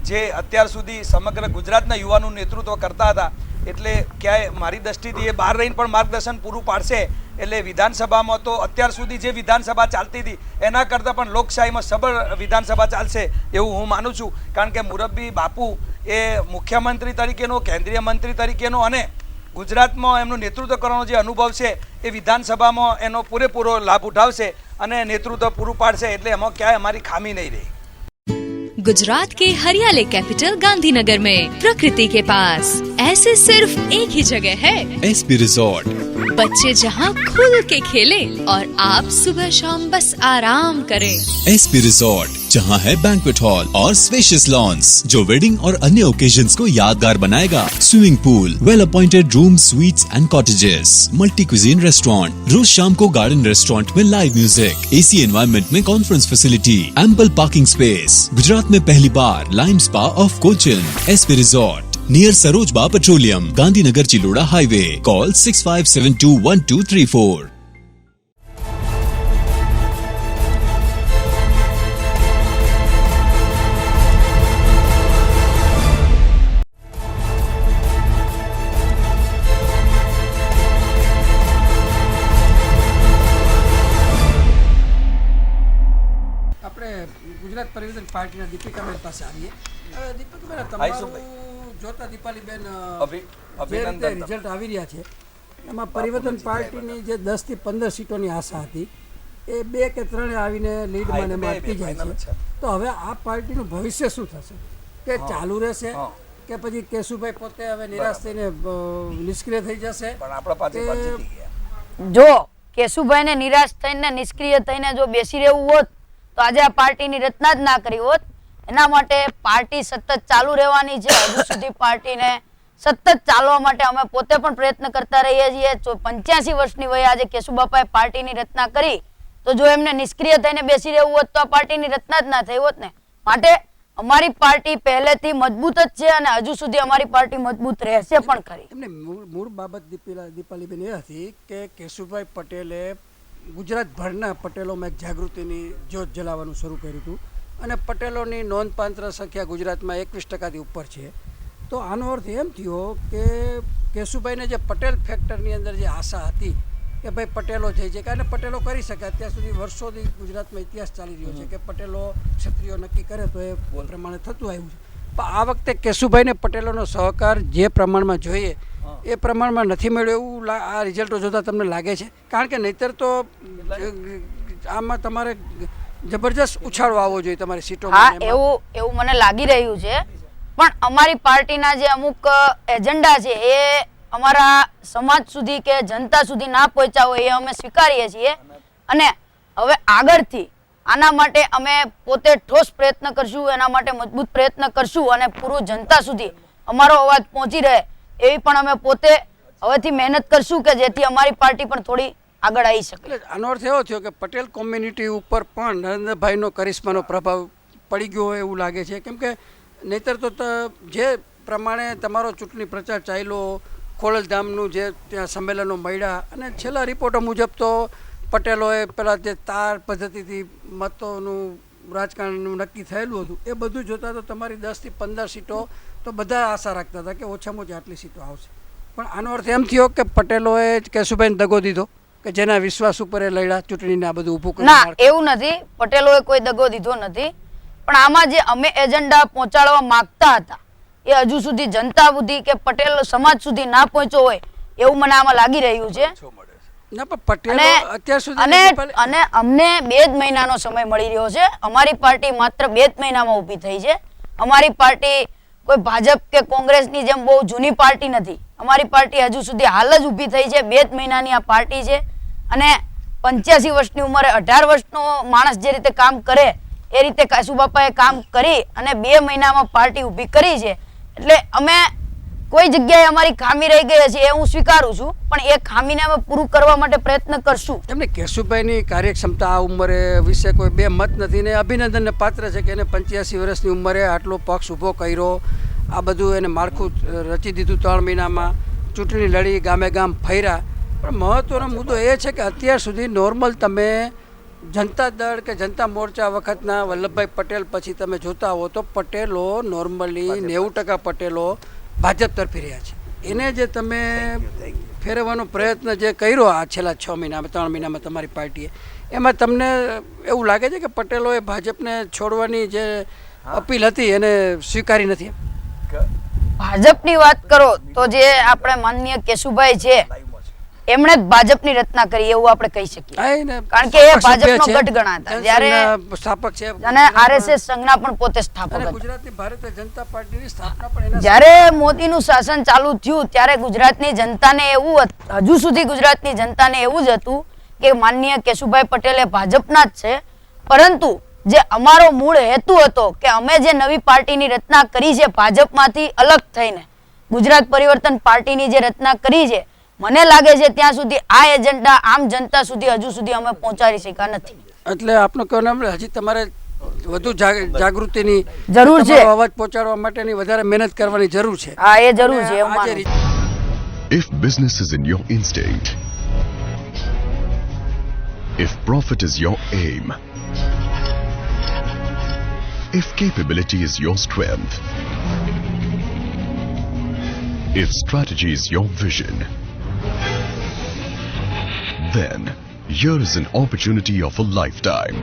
જે અત્યાર સુધી સમગ્ર ગુજરાતના યુવાનોનું નેતૃત્વ કરતા હતા, એટલે ક્યાંય મારી દ્રષ્ટિથી એ બહાર રહીને પણ માર્ગદર્શન પૂરું પાડશે. એટલે વિધાનસભામાં તો અત્યાર સુધી જે વિધાનસભા ચાલતી હતી એના કરતાં પણ લોકશાહીમાં સબળ વિધાનસભા ચાલશે એવું હું માનું છું, કારણ કે મુરબ્બી બાપુ એ મુખ્યમંત્રી તરીકેનો, કેન્દ્રીય મંત્રી તરીકેનો અને ગુજરાતમાં એમનું નેતૃત્વ કરવાનો જે અનુભવ છે એ વિધાનસભામાં એનો પૂરેપૂરો લાભ ઉઠાવશે અને નેતૃત્વ પૂરું પાડશે, એટલે એમાં ક્યાંય અમારી ખામી નહીં રહે. गुजरात के हरियाले कैपिटल गांधीनगर में प्रकृति के पास ऐसे सिर्फ एक ही जगह है SP रिजॉर्ट. बच्चे जहां खुल के खेले और आप सुबह शाम बस आराम करें. SP रिजॉर्ट जहां है बैंक्वेट हॉल और स्पेशियस लॉन्स जो वेडिंग और अन्य ओकेजन्स को यादगार बनाएगा. Swimming pool, well appointed room, suites and cottages, multi cuisine restaurant, रोज शाम को गार्डन रेस्टोरेंट में लाइव म्यूजिक, AC एनवायरनमेंट में conference facility, ample parking space. Gujarat में पहली बार lime spa of Cochin. SP resort near Sarojba petroleum, Gandhinagar Chiloda highway. Call 65721234. Gujarat Parivartan પાર્ટીના દીપિકાબેન પાસે આવીએ. દીપિકાબેન, તમારું જોતા દીપાલીબેન જે રીતે રિઝલ્ટ આવી રહ્યા છે એમાં પરિવર્તન પાર્ટીની જે 10 થી 15 સીટોની આશા હતી એ 2 કે 3 આવીને લીડમાં એમાં અટકી જાય છે. તો હવે આ પાર્ટીનું ભવિષ્ય શું થશે? કે ચાલુ રહેશે કે પછી કેશુભાઈ પોતે હવે નિરાશ થઈને નિષ્ક્રિય થઈ જશે? જો કેશુભાઈને નિરાશ થઈને નિષ્ક્રિય થઈને જો બેસી રહેવું હોત તો આજે આ પાર્ટીની રચના જ ના કરી હોત. એના માટે પાર્ટી સતત ચાલુ રહેવાની છે. હજુ સુધી પાર્ટીને સતત ચાલવા માટે અમે પોતે પણ પ્રયત્ન કરતા રહીએ છીએ. 85 વર્ષની વયે આજે કેશુબાપાએ પાર્ટીની રચના કરી, તો જો એમને નિષ્ક્રિય થઈને બેસી રહેવું હોત તો આ પાર્ટીની રચના જ ના થઈ હોત ને. માટે અમારી પાર્ટી પહેલેથી મજબૂત જ છે અને હજુ સુધી અમારી પાર્ટી મજબૂત રહેશે પણ ખરી. એમને મૂળ બાબત દીપાલીબેન એ હતી કે કેશુભાઈ પટેલે ગુજરાતભરના પટેલોમાં એક જાગૃતિની જ્યોત જલાવવાનું શરૂ કર્યું હતું અને પટેલોની નોંધપાત્ર સંખ્યા ગુજરાતમાં 21% ઉપર છે. તો આનો અર્થ એમ થયો કે કેશુભાઈને જે પટેલ ફેક્ટરની અંદર જે આશા હતી કે ભાઈ પટેલો થઈ છે અને પટેલો કરી શકે, અત્યાર સુધી વર્ષોથી ગુજરાતમાં ઇતિહાસ ચાલી રહ્યો છે કે પટેલો ક્ષત્રિયો નક્કી કરે તો એ પ્રમાણે થતું આવ્યું છે. પણ આ વખતે કેશુભાઈને પટેલોનો સહકાર જે પ્રમાણમાં જોઈએ એ પ્રમાણમાં નથી મળ્યો એવું આ રિઝલ્ટો જોતા તમને લાગે છે? કારણ કે નહીંતર તો આમાં તમારે જબરજસ્ત ઉછાળો આવવો જોઈએ તમારી સીટોમાં. એવું મને લાગી રહ્યું છે, પણ અમારી પાર્ટીના જે અમુક એજન્ડા છે એ અમારા સમાજ સુધી કે જનતા સુધી ના પહોંચ્યા હોય એ અમે સ્વીકારીએ છીએ અને હવે આગળથી આના માટે અમે પોતે ઠોસ પ્રયત્ન કરશું, એના માટે મજબૂત પ્રયત્ન કરશું અને પૂરું જનતા સુધી અમારો અવાજ પહોંચી રહે એવી પણ અમે પોતે હવેથી મહેનત કરશું કે જેથી અમારી પાર્ટી પણ થોડી આગળ આવી શકે. એટલે આનો અર્થ એવો થયો કે પટેલ કોમ્યુનિટી ઉપર પણ નરેન્દ્રભાઈનો કરિશ્માનો પ્રભાવ પડી ગયો હોય એવું લાગે છે, કેમ કે નહીતર તો જે પ્રમાણે તમારો ચૂંટણી પ્રચાર ચાલ્યો, ખોડલધામનું જે ત્યાં સંમેલનો મળ્યા અને છેલ્લા રિપોર્ટો મુજબ તો પટેલોએ પેલા જે તાર પદ્ધતિથી મતોનું રાજકારણનું નક્કી થયેલું હતું એ બધું જોતાં તો તમારી 10 થી 15 સીટો તો બધા આશા રાખતા હતા કે ઓછામાં ઓછી આટલી સીટો આવશે. પણ આનો અર્થ એમ થયો કે પટેલોએ કેશુભાઈને દગો દીધો કે જેના વિશ્વાસ ઉપર એ લડ્યા ચૂંટણીને આ બધું ઊભું ના, એવું નથી. પટેલોએ કોઈ દગો દીધો નથી, પણ આમાં જે અમે એજન્ડા પહોંચાડવા માંગતા હતા એ હજુ સુધી જનતા સુધી કે પટેલ સમાજ સુધી ના પહોંચ્યો હોય એવું મને આમાં લાગી રહ્યું છે. અને અમને 2 જ મહિનાનો સમય મળી રહ્યો છે. અમારી પાર્ટી માત્ર 2 જ મહિનામાં ઊભી થઈ છે. અમારી પાર્ટી કોઈ ભાજપ કે કોંગ્રેસની જેમ બહુ જૂની પાર્ટી નથી. અમારી પાર્ટી હજુ સુધી હાલ જ ઊભી થઈ છે. 2 જ મહિનાની આ પાર્ટી છે અને 85 વર્ષની ઉંમરે 18 વર્ષનો માણસ જે રીતે કામ કરે એ રીતે કાશુબાપાએ કામ કરી અને 2 મહિનામાં પાર્ટી ઊભી કરી છે. એટલે અમે કોઈ જગ્યાએ અમારી ખામી રહી ગઈ છે એ હું સ્વીકારું છું, પણ એ ખામીને અમે પૂરું કરવા માટે પ્રયત્ન કરશું. એમને કેશુભાઈની કાર્યક્ષમતા આ ઉંમરે વિશે કોઈ બે મત નથી ને અભિનંદનને પાત્ર છે કે એને 85 વર્ષની ઉંમરે આટલો પક્ષ ઊભો કર્યો, આ બધું એને માળખું રચી દીધું 3 મહિનામાં, ચૂંટણી લડી, ગામે ગામ ફર્યા. પણ મહત્વનો મુદ્દો એ છે કે અત્યાર સુધી નોર્મલ તમે જનતા દળ કે જનતા મોરચા વખતના વલ્લભભાઈ પટેલ પછી તમે જોતા હો તો પટેલો નોર્મલી 90% પટેલો ભાજપ તરફી રહ્યા છે. એને જે તમે ફેરવવાનો પ્રયત્ન જે કર્યો આ છેલ્લા 6 મહિનામાં 3 મહિનામાં તમારી પાર્ટીએ, એમાં તમને એવું લાગે છે કે પટેલોએ ભાજપને છોડવાની જે અપીલ હતી એને સ્વીકારી નથી? ભાજપની વાત કરો તો જે આપણે માનનીય કેશુભાઈ છે એમણે જ ભાજપની રચના કરી એવું આપણે કહી શકીએ, કારણ કે એ ભાજપનો ગઢ ગણાતા. જ્યારે સ્થાપક છે અને આરએસએસ સંઘના પણ પોતે સ્થાપક હતા. ગુજરાતની ભારતીય જનતા પાર્ટીની સ્થાપના પણ જ્યારે મોદીનું શાસન ચાલુ થયું ત્યારે ગુજરાતની જનતાને એવું, હજુ સુધી ગુજરાતની જનતાને એવું જ હતું કે માનનીય કેશુભાઈ પટેલ એ ભાજપના જ છે, પરંતુ જે અમારો મૂળ હેતુ હતો કે અમે જે નવી પાર્ટીની રચના કરી છે ભાજપમાંથી અલગ થઈને ગુજરાત પરિવર્તન પાર્ટીની જે રચના કરી છે, મને લાગે છે ત્યાં સુધી આ એજન્ડા આમ જનતા સુધી હજુ સુધી અમે પહોંચાડી શક્યા નથી. એટલે આપનો કહેવાનો હજી તમારે વધુ જાગૃતિની જરૂર છે, અવાજ પહોંચાડવા માટેની વધારે મહેનત કરવાની જરૂર છે. હા, એ જરૂર છે એવું માનું છું. If business is in your instinct, if profit is your aim, if capability is your strength, if strategy is your vision, then here is an opportunity of a lifetime.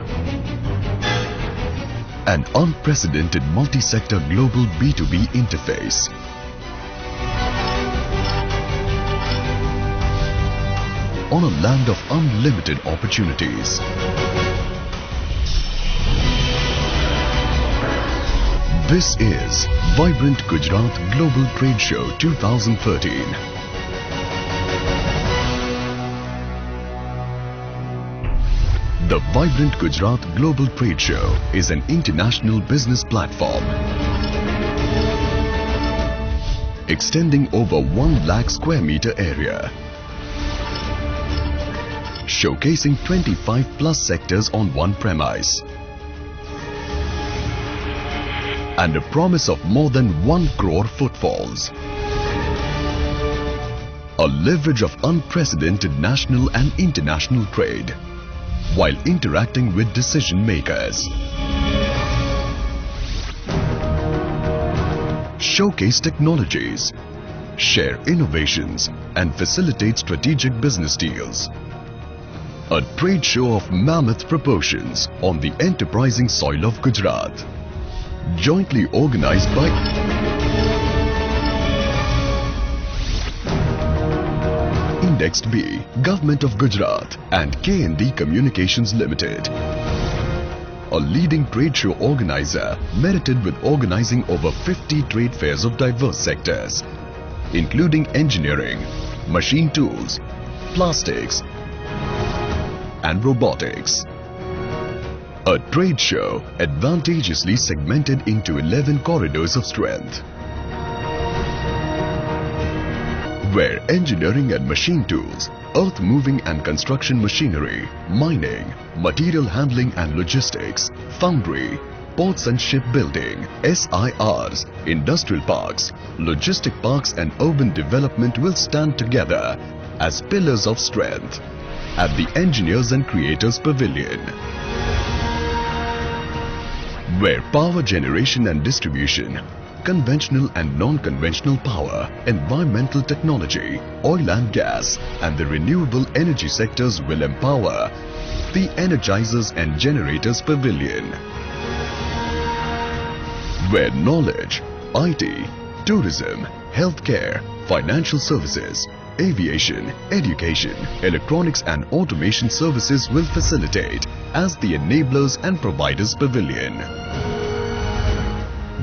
An unprecedented multi-sector global B2B interface. On a land of unlimited opportunities. This is Vibrant Gujarat Global Trade Show 2013. The Vibrant Gujarat Global Trade Show is an international business platform extending over 1 lakh square meter area, showcasing 25 plus sectors on one premise, and a promise of more than 1 crore footfalls. A leverage of unprecedented national and international trade, while interacting with decision makers. Showcase technologies, share innovations, and facilitate strategic business deals. A trade show of mammoth proportions on the enterprising soil of Gujarat. Jointly organized by Indexed B, Government of Gujarat and KND Communications Limited. A leading trade show organizer merited with organizing over 50 trade fairs of diverse sectors, including engineering, machine tools, plastics, and robotics. A trade show advantageously segmented into 11 corridors of strength. where engineering and machine tools, earth moving and construction machinery, mining, material handling and logistics, foundry, ports and shipbuilding, SIRs, industrial parks, logistic parks and urban development will stand together as pillars of strength at the Engineers and Creators Pavilion, where power generation and distribution, conventional and non-conventional power, environmental technology, oil and gas, and the renewable energy sectors will empower the Energizers and Generators Pavilion, where knowledge, IT, tourism, healthcare, financial services, aviation, education, electronics and automation services will facilitate as the enablers and providers pavilion,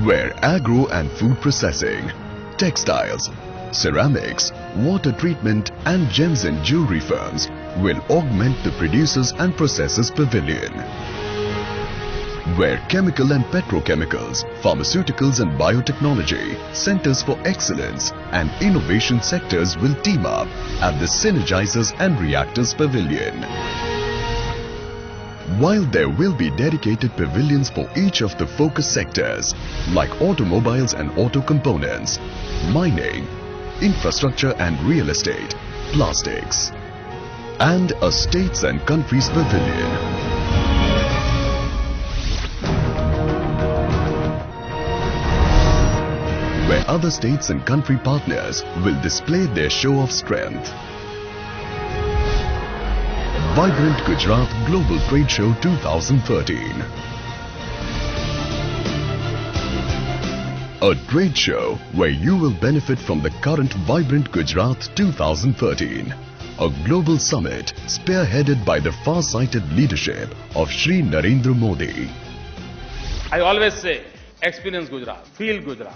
where agro and food processing, textiles, ceramics, water treatment and gems and jewelry firms will augment the producers and processors pavilion, where chemical and petrochemicals, pharmaceuticals and biotechnology, centers for excellence and innovation sectors will team up at the Synergizers and Reactors Pavilion. While there will be dedicated pavilions for each of the focus sectors like automobiles and auto components, mining, infrastructure and real estate, plastics, and a states and countries pavilion, where other states and country partners will display their show of strength. Vibrant Gujarat Global Trade Show 2013. A trade show where you will benefit from the current Vibrant Gujarat 2013, a global summit spearheaded by the far-sighted leadership of Shri Narendra Modi. I always say, experience Gujarat, feel Gujarat.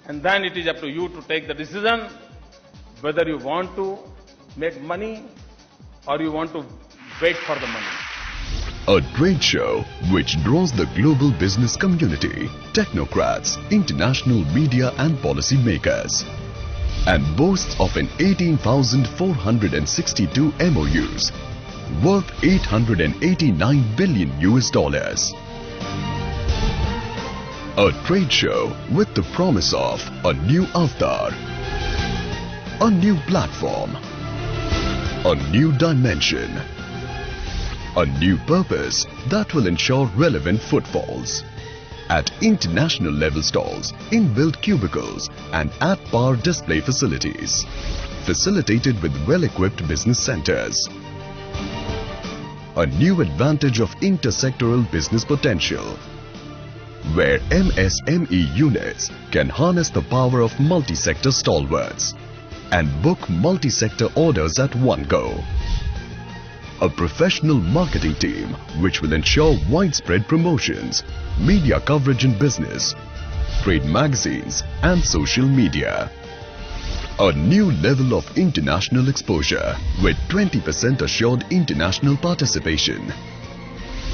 And then it is up to you to take the decision whether you want to make money or you want to wait for the money. A trade show which draws the global business community, technocrats, international media and policy makers, and boasts of an 18,462 MOUs worth $889 billion. A trade show with the promise of a new avatar, a new platform, a new dimension, a new purpose that will ensure relevant footfalls at international level stalls, inbuilt cubicles and at-par display facilities, facilitated with well-equipped business centers. A new advantage of intersectoral business potential, where MSME units can harness the power of multi-sector stalwarts and book multi-sector orders at one go. A professional marketing team which will ensure widespread promotions, media coverage in business, trade magazines and social media. A new level of international exposure with 20% assured international participation.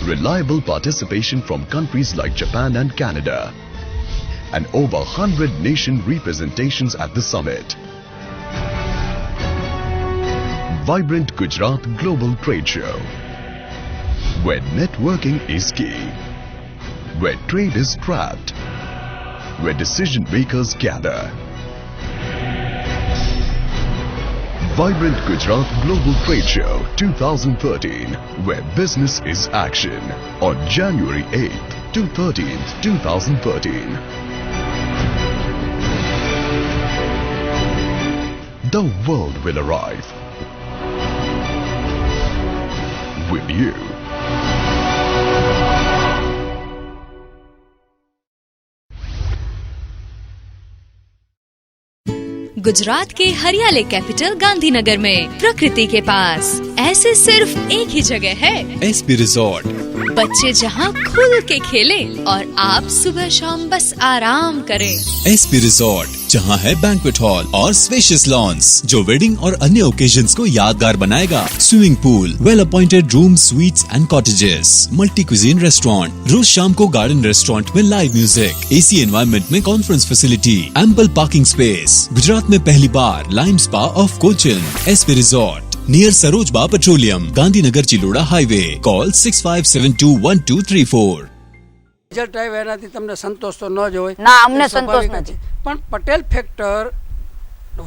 Reliable participation from countries like Japan and Canada. And over 100 nation representations at the summit. Vibrant Gujarat Global Trade Show, where networking is key, where trade is trapped, where decision makers gather. Vibrant Gujarat Global Trade Show 2013, where business is action, on January 8th to 13th, 2013. The world will arrive with you. Gujarat के हरियाले कैपिटल गांधीनगर में प्रकृति के पास ऐसे सिर्फ एक ही जगह है SP Resort, बच्चे जहां खुल के खेले और आप सुबह शाम बस आराम करें। एसपी रिजॉर्ट, जहां है बैंक्वेट हॉल और स्पेशियस लॉन्स, जो वेडिंग और अन्य ओकेजन्स को यादगार बनाएगा। Swimming pool, well appointed room, suites and cottages, multi cuisine restaurant, रोज शाम को गार्डन रेस्टोरेंट में लाइव म्यूजिक, एसी एनवायरनमेंट में conference facility, ample parking space. Gujarat में पहली बार lime spa of Cochin. SP resort near Sarojba petroleum, Gandhinagar Chiloda highway. Call 65721234। Result આવ્યા એનાથી તમને સંતોષ તો ન જ હોય, ના, અમને એ સ્વાભાવિક સંતોષ જ છે. પણ પટેલ ફેક્ટર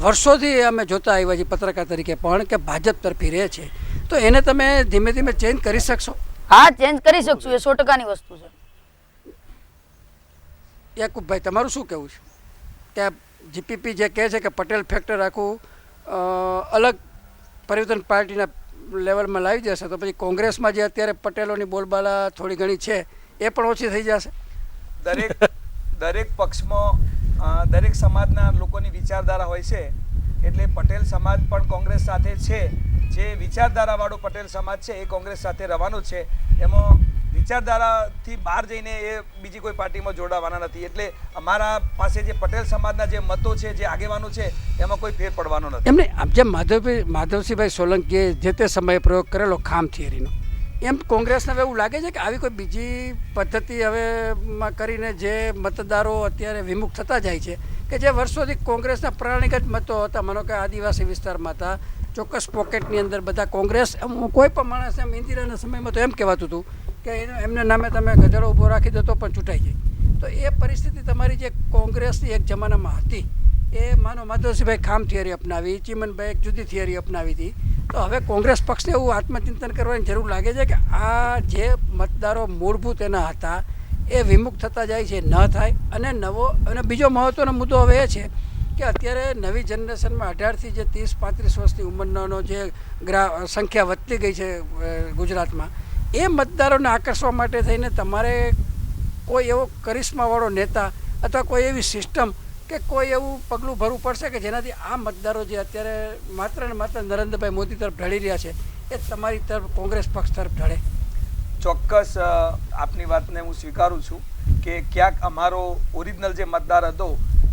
વર્ષોથી અમે જોતા આવ્યા છીએ પત્રકાર તરીકે પણ કે ભાજપ તરફી રહે છે, તો એને તમે ધીમે ધીમે ચેન્જ કરી શકશો? હા, ચેન્જ કરી શકશું, એ 100%ની વસ્તુ છે. યાકુબભાઈ, તમારું શું કહેવું છે કે જીપીપી જે કહે છે કે પટેલ ફેક્ટર આખું અલગ પરિવર્તન પાર્ટીના લેવલમાં લાવી જશે, તો પછી કોંગ્રેસમાં જે અત્યારે પટેલોની બોલબાલા થોડી ઘણી છે એ પણ ઓછી થઈ જશે? દરેક પક્ષમાં દરેક સમાજના લોકોની વિચારધારા હોય છે, એટલે પટેલ સમાજ પણ કોંગ્રેસ સાથે છે. જે વિચારધારાવાળો પટેલ સમાજ છે એ કોંગ્રેસ સાથે રહેવાનો છે. એમાં વિચારધારાથી બહાર જઈને એ બીજી કોઈ પાર્ટીમાં જોડાવાના નથી. એટલે અમારા પાસે જે પટેલ સમાજના જે મતો છે, જે આગેવાનો છે, એમાં કોઈ ફેર પડવાનો નથી. એમને જેમ માધવસિંહભાઈ સોલંકીએ જે તે સમયે પ્રયોગ કરેલો ખામ થિયરીનો, એમ કોંગ્રેસને હવે એવું લાગે છે કે આવી કોઈ બીજી પદ્ધતિ હવે કરીને જે મતદારો અત્યારે વિમુખ થતા જાય છે, કે જે વર્ષોથી કોંગ્રેસના પ્રણાલીગત મતો હતા, માનો કે આદિવાસી વિસ્તારમાં હતા, ચોક્કસ પોકેટની અંદર બધા કોંગ્રેસ, કોઈ પણ માણસ એમ ઇન્દિરાના સમયમાં તો એમ કહેવાતું હતું કે એમને નામે તમે ગધેડો ઊભો રાખી દો તો પણ ચૂંટાઈ જાય. તો એ પરિસ્થિતિ તમારી જે કોંગ્રેસની એક જમાનામાં હતી, એ માનો માધવસિંહભાઈ ખામ થિયરી અપનાવી, ચીમનભાઈ એક જુદી થિયરી અપનાવી હતી, તો હવે કોંગ્રેસ પક્ષને એવું આત્મચિંતન કરવાની જરૂર લાગે છે કે આ જે મતદારો મૂળભૂત એના હતા એ વિમુખ થતા જાય છે, ન થાય. અને નવો અને બીજો મહત્ત્વનો મુદ્દો હવે એ છે કે અત્યારે નવી જનરેશનમાં 18થી જે 30-35 વર્ષની ઉંમરનો જે સંખ્યા વધતી ગઈ છે ગુજરાતમાં, એ મતદારોને આકર્ષવા માટે થઈને તમારે કોઈ એવો કરિશ્માવાળો નેતા અથવા કોઈ એવી સિસ્ટમ કે કોઈ એવું પગલું ભરવું પડશે કે જેનાથી આ મતદારો જે અત્યારે માત્ર ને માત્ર નરેન્દ્રભાઈ મોદી તરફ ઢળી રહ્યા છે એ તમારી તરફ કોંગ્રેસ પક્ષ તરફ ઢળે? ચોક્કસ આપની વાતને હું સ્વીકારું છું કે ક્યાંક અમારો ઓરિજિનલ જે મતદાર હતો,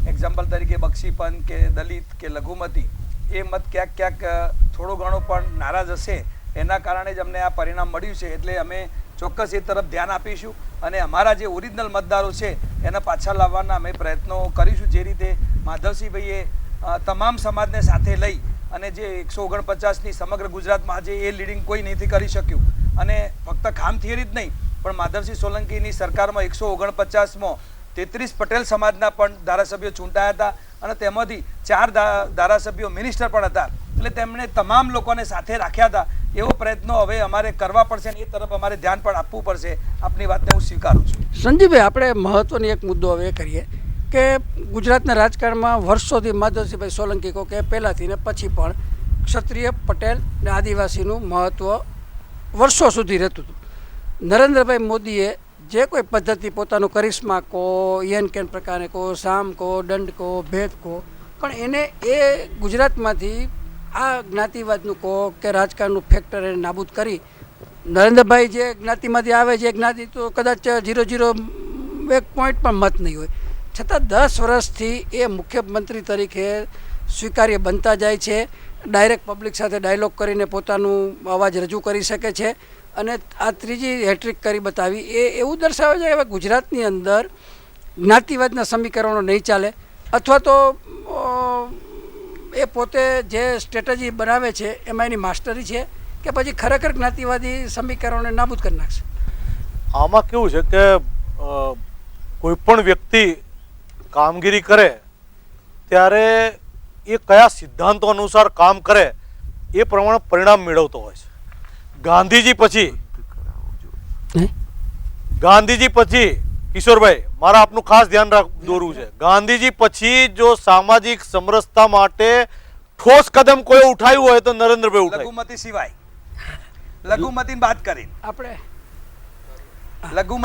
એક્ઝામ્પલ તરીકે બક્ષીપંથ કે દલિત કે લઘુમતી, એ મત ક્યાંક ક્યાંક થોડો ઘણો પણ નારાજ હશે. એના કારણે જ અમને આ પરિણામ મળ્યું છે. એટલે અમે ચોક્કસ એ તરફ ધ્યાન આપીશું અને અમારા જે ઓરિજિનલ મતદારો છે એને પાછા લાવવાના અમે પ્રયત્નો કરીશું. જે રીતે માધવસિંહભાઈએ તમામ સમાજને સાથે લઈ અને જે 149ની સમગ્ર ગુજરાતમાં આજે એ લીડિંગ કોઈ નથી કરી શક્યું, અને ફક્ત ખામ થિયરી જ નહીં પણ માધવસિંહ સોલંકીની સરકારમાં 149માં 33 પટેલ સમાજના પણ ધારાસભ્યો ચૂંટાયા હતા અને તેમાંથી 4 ધારાસભ્યો મિનિસ્ટર પણ હતા. એટલે તેમણે તમામ લોકોને સાથે રાખ્યા હતા. એવો પ્રયત્નો હવે અમારે કરવા પડશે અને એ તરફ અમારે ધ્યાન પણ આપવું પડશે. આપની વાતને હું સ્વીકારું છું. સંજીવભાઈ, આપણે મહત્ત્વની એક મુદ્દો હવે કરીએ કે ગુજરાતના રાજકારણમાં વર્ષોથી માધવસિંહભાઈ સોલંકી કહો કે પહેલાંથી ને પછી પણ ક્ષત્રિય, પટેલ ને આદિવાસીનું મહત્ત્વ વર્ષો સુધી રહેતું હતું. નરેન્દ્રભાઈ મોદીએ જે કોઈ પદ્ધતિ પોતાનું કરિશ્મા કહો, યેન કેન પ્રકારે કહો, સામ કહો, દંડ કહો, ભેદ કહો, પણ એને એ ગુજરાતમાંથી આ જ્ઞાતિવાદનું કહો કે રાજકારણનું ફેક્ટર એને નાબૂદ કરી. નરેન્દ્રભાઈ જે જ્ઞાતિમાંથી આવે છે, એ જ્ઞાતિ તો કદાચ 0.01 પોઈન્ટ પણ મત નહીં હોય, છતાં 10 વર્ષથી એ મુખ્યમંત્રી તરીકે સ્વીકાર્ય બનતા જાય છે. ડાયરેક્ટ પબ્લિક સાથે ડાયલોગ કરીને પોતાનું અવાજ રજૂ કરી શકે છે અને આ ત્રીજી હેટ્રિક કરી બતાવી એ એવું દર્શાવે છે કે હવે ગુજરાતની અંદર જ્ઞાતિવાદના સમીકરણો નહીં ચાલે, અથવા તો એ પોતે જે સ્ટ્રેટેજી બનાવે છે એમાં એની માસ્ટરી છે કે પછી ખરેખર જ્ઞાતિવાદી સમીકરણોને નાબૂદ કરી નાખશે? આમાં કેવું છે કે કોઈ પણ વ્યક્તિ કામગીરી કરે ત્યારે એ કયા સિદ્ધાંતો અનુસાર કામ કરે એ પ્રમાણે પરિણામ મેળવતો હોય છે. ગાંધીજી પછી કિશોરભાઈ, મારા આપનું ખાસ ધ્યાન દોરવું છે, ગાંધીજી પછી જો સામાજિક સમરસતા માટે ઠોસ કદમ કોઈ ઉઠાવ્યું હોય તો નરેન્દ્રભાઈ ઉઠાવ્યું. લઘુમતી સિવાય, લઘુમતીની વાત કરીને આપણે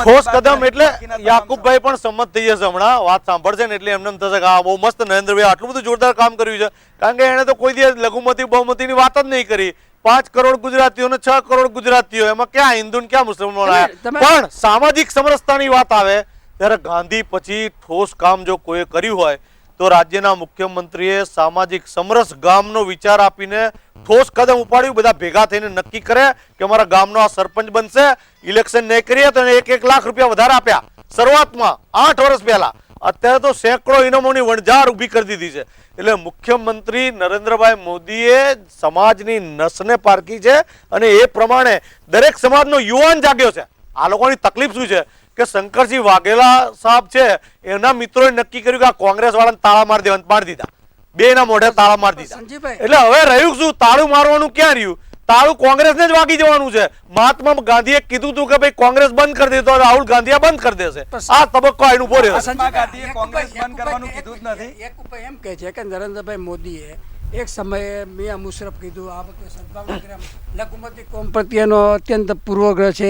ઠોસ કદમ એટલે યાકુબભાઈ પણ સંમત થઈ જશે હમણાં વાત સાંભળશે ને એટલે એમને એમ થશે કે હા બહુ મસ્ત નરેન્દ્રભાઈ આટલું બધું જોરદાર કામ કર્યું છે, કારણ કે એને તો કોઈ દિવસ લઘુમતી બહુમતીની વાત જ નહીં કરી 5 કરોડ ગુજરાતીઓ ને 6 કરોડ ગુજરાતીઓ, એમાં ક્યાં હિન્દુ ને ક્યાં મુસલમાન આવ્યા? પણ સામાજિક સમરસતાની વાત આવે ત્યારે ગાંધી પછી ઠોસ કામ જો કોઈ કર્યું હોય તો રાજ્યના મુખ્યમંત્રીએ સામાજિક સમરસ ગામનો વિચાર આપીને ઠોસ કદમ ઉપાડ્યું. બધા ભેગા થઈને નક્કી કરે કે અમારા ગામનો આ સરપંચ બનશે, ઇલેક્શન નહીં કરીએ તો 1 લાખ રૂપિયા વધારે આપ્યા શરૂઆતમાં 8 વર્ષ પહેલા. અત્યારે તો સેંકડો ઇનામોની વણઝાર ઊભી કરી દીધી છે. એટલે મુખ્યમંત્રી નરેન્દ્રભાઈ મોદીએ સમાજની નસને પારખી છે અને એ પ્રમાણે દરેક સમાજનો યુવાન જાગ્યો છે. આ લોકોની તકલીફ શું છે કે શંકરસિંહ વાઘેલા સાહેબ છે એના મિત્રોએ નક્કી કર્યું કે આ કોંગ્રેસ વાળાને તાળા મારી દીધા, બેના મોઢે તાળા મારી દીધા. એટલે હવે રહ્યું શું? તાળું મારવાનું ક્યાં રહ્યું? તાળું કોંગ્રેસને જ વાગી જવાનું છે. મહાત્મા ગાંધીએ કીધું હતું કે ભાઈ કોંગ્રેસ બંધ કરી દેતો, રાહુલ ગાંધી બંધ કરી દેશે. આ તબક્કો આનું ઉભો રહ્યો. ગાંધીએ કોંગ્રેસ બંધ કરવાનું કીધું જ નથી. એક ઉપર એમ કહે છે કે નરેન્દ્રભાઈ મોદીએ એક સમયે મિયા મુશરફ કીધું, આ વખતે સદભાવના કર્યા, લઘુમતી કોમ પ્રત્યેનો અત્યંત પૂર્વગ્રહ છે,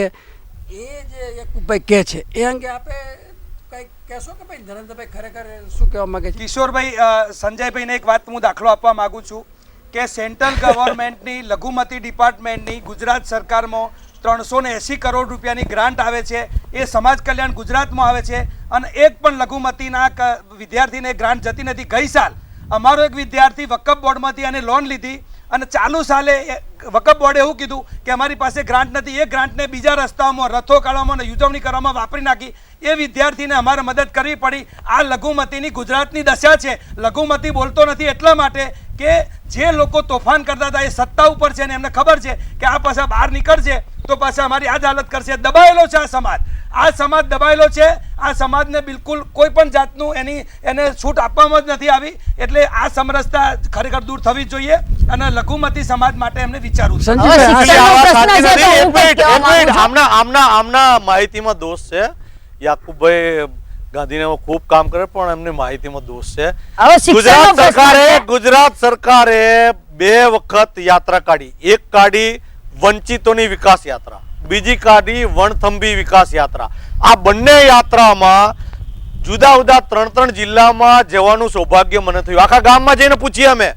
એ જે યાકુબભાઈ કહે છે એ અંગે આપે કંઈક કહેશો કે ભાઈ નરેન્દ્રભાઈ ખરેખર શું કહેવા માંગે છે? કિશોરભાઈ, સંજયભાઈને એક વાત હું દાખલો આપવા માંગુ છું કે સેન્ટ્રલ ગવર્મેન્ટની લઘુમતી ડિપાર્ટમેન્ટની ગુજરાત સરકારમાં 380 કરોડ રૂપિયાની ગ્રાન્ટ આવે છે. એ સમાજ કલ્યાણ ગુજરાતમાં આવે છે અને એક પણ લઘુમતીના વિદ્યાર્થીને ગ્રાન્ટ જતી નથી. ગઈ સાલ અમારો એક વિદ્યાર્થી વકફ બોર્ડમાંથી અને લોન લીધી અને ચાલુ સાલે વકફ બોર્ડે એવું કીધું કે અમારી પાસે ગ્રાન્ટ નથી. એ ગ્રાન્ટને બીજા રસ્તાઓમાં, રથો કાઢવામાં અને ઉજવણી કરવામાં વાપરી નાખી. એ વિદ્યાર્થીને અમારે મદદ કરવી પડી. આ લઘુમતીની ગુજરાતની દશા છે. લઘુમતી બોલતો નથી એટલા માટે કે જે લોકો તોફાન કરતા હતા એ સત્તા ઉપર છે અને એમને ખબર છે કે આ પાછા બહાર નીકળશે તો પાછા અમારી આ જ હાલત કરશે. દબાયેલો છે આ સમાજ દબાયેલો છે. આ સમાજને બિલકુલ કોઈ પણ જાતનું એને છૂટ આપવામાં જ નથી આવી. એટલે આ સમરસતા ખરેખર દૂર થવી જોઈએ અને લઘુમતી સમાજ માટે એમને વિચારવું આમના માહિતીમાં દોષ છે. યાકુબભાઈ ગાંધીને ખૂબ કામ કરે પણ એમને માહિતીમાં દોષ છે. ગુજરાત સરકારે 2 વખત યાત્રા કાઢી. એક કાઢી વંચિતોની વિકાસ યાત્રા, બીજી કાઢી વણથંભી વિકાસ યાત્રા. આ બંને યાત્રામાં જુદા જુદા 3 જિલ્લામાં જવાનું સૌભાગ્ય મને થયું. આખા ગામમાં જઈને પૂછીએ અમે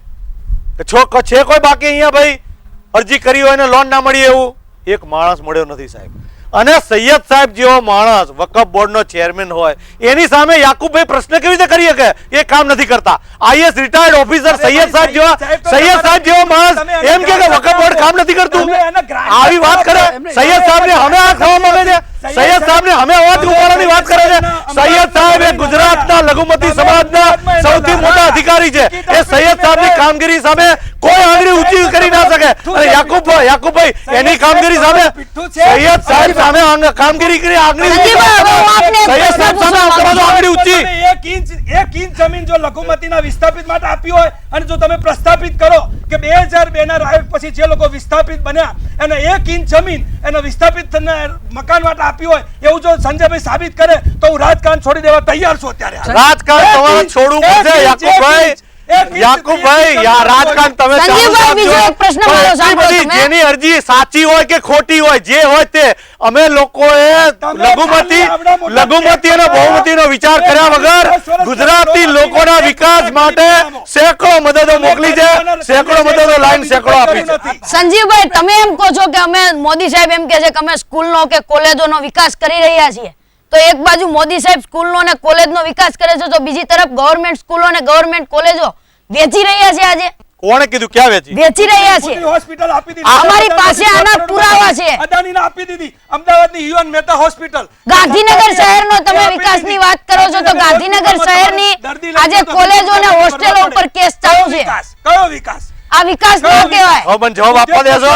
કે છે કોઈ બાકી અહીંયા ભાઈ અરજી કરી હોય ને લોન ના મળી? એવું એક માણસ મળ્યો નથી સાહેબ. અને સૈયદ સાહેબ જેવો માણસ વકફ બોર્ડનો ચેરમેન હોય એની સામે યાકુબભાઈ પ્રશ્ન કેવી રીતે કરી શકે? એ કામ નથી કરતા. આઈએસ રિટાયર્ડ ઓફિસર સૈયદ સાહેબ જેવો માણસ એમ કે વકફ બોર્ડ કામ નથી કરતું, આવી વાત કરે? સૈયદ સાહેબને અમે આ ખાવા માંગે છે? સૈયદ સાહેબને અમે અવાજ ઉપાડવાની વાત કરે છે? સૈયદ સાહેબ એ ગુજરાતના લઘુમતી સમાજના સૌથી મોટા અધિકારી છે. એ સૈયદ સાહેબની કામગીરી સામે કોઈ આંગળી ઊંચી કરી ના શકે. અને યાકુબભાઈ એની કામગીરી સામે સૈયદ સાહેબ સામે કામગીરી કરી આંગળી સૈયદ સાહેબ સામે આંગળી ઊંચી. 1 ઇંચ જમીન જો લઘુમતીના વિસ્થાપિત માટે આપી હોય અને જો તમે પ્રસ્થાપિત કરો કે 2002 ના રાયોટ પછી જે લોકો વિસ્થાપિત બન્યા અને 1 ઇંચ જમીન એના વિસ્થાપિત મકાન માટે આપી હોય એવું જો સંજયભાઈ સાબિત કરે તો હું રાજકારણ છોડી દેવા તૈયાર છું. અત્યારે રાજકારણ તમારે છોડવું પડશે યાકુબભાઈ. રાજકારણ તમે જેની અરજી સાચી હોય કે ખોટી હોય જે હોય તે અમે લોકોએ લઘુમતી અને બહુમતીનો વિચાર કર્યા વગર ગુજરાતી લોકોના વિકાસ માટે સેંકડો મદદો મોકલી છે, સેંકડો મદદો લાઈન સેંકડો આપી છે. સંજીવભાઈ, તમે એમ કહો છો કે અમે મોદી સાહેબ એમ કહે છે કે અમે સ્કૂલનો કે કોલેજોનો વિકાસ કરી રહ્યા છીએ, તો એક બાજુ મોદી સાહેબ સ્કૂલનો અને કોલેજનો વિકાસ કરે છે તો બીજી તરફ ગવર્નમેન્ટ સ્કૂલો અને ગવર્નમેન્ટ કોલેજો વેચી રહ્યા છે. આજે કોણે કીધું? ક્યાં વેચી રહ્યા છે? હોસ્પિટલ આપી દીધી. અમારી પાસે આના પુરાવા છે. અદાણીને આપી દીધી. અમદાવાદની યુએન મહેતા હોસ્પિટલ. ગાંધીનગર શહેરનો તમે વિકાસની વાત કરો છો તો ગાંધીનગર શહેરની આજે કોલેજો અને હોસ્ટેલો ઉપર કેસ ચાલુ છે. કયો વિકાસ? આ વિકાસ ન કહેવાય. જવાબ આપવા દેજો.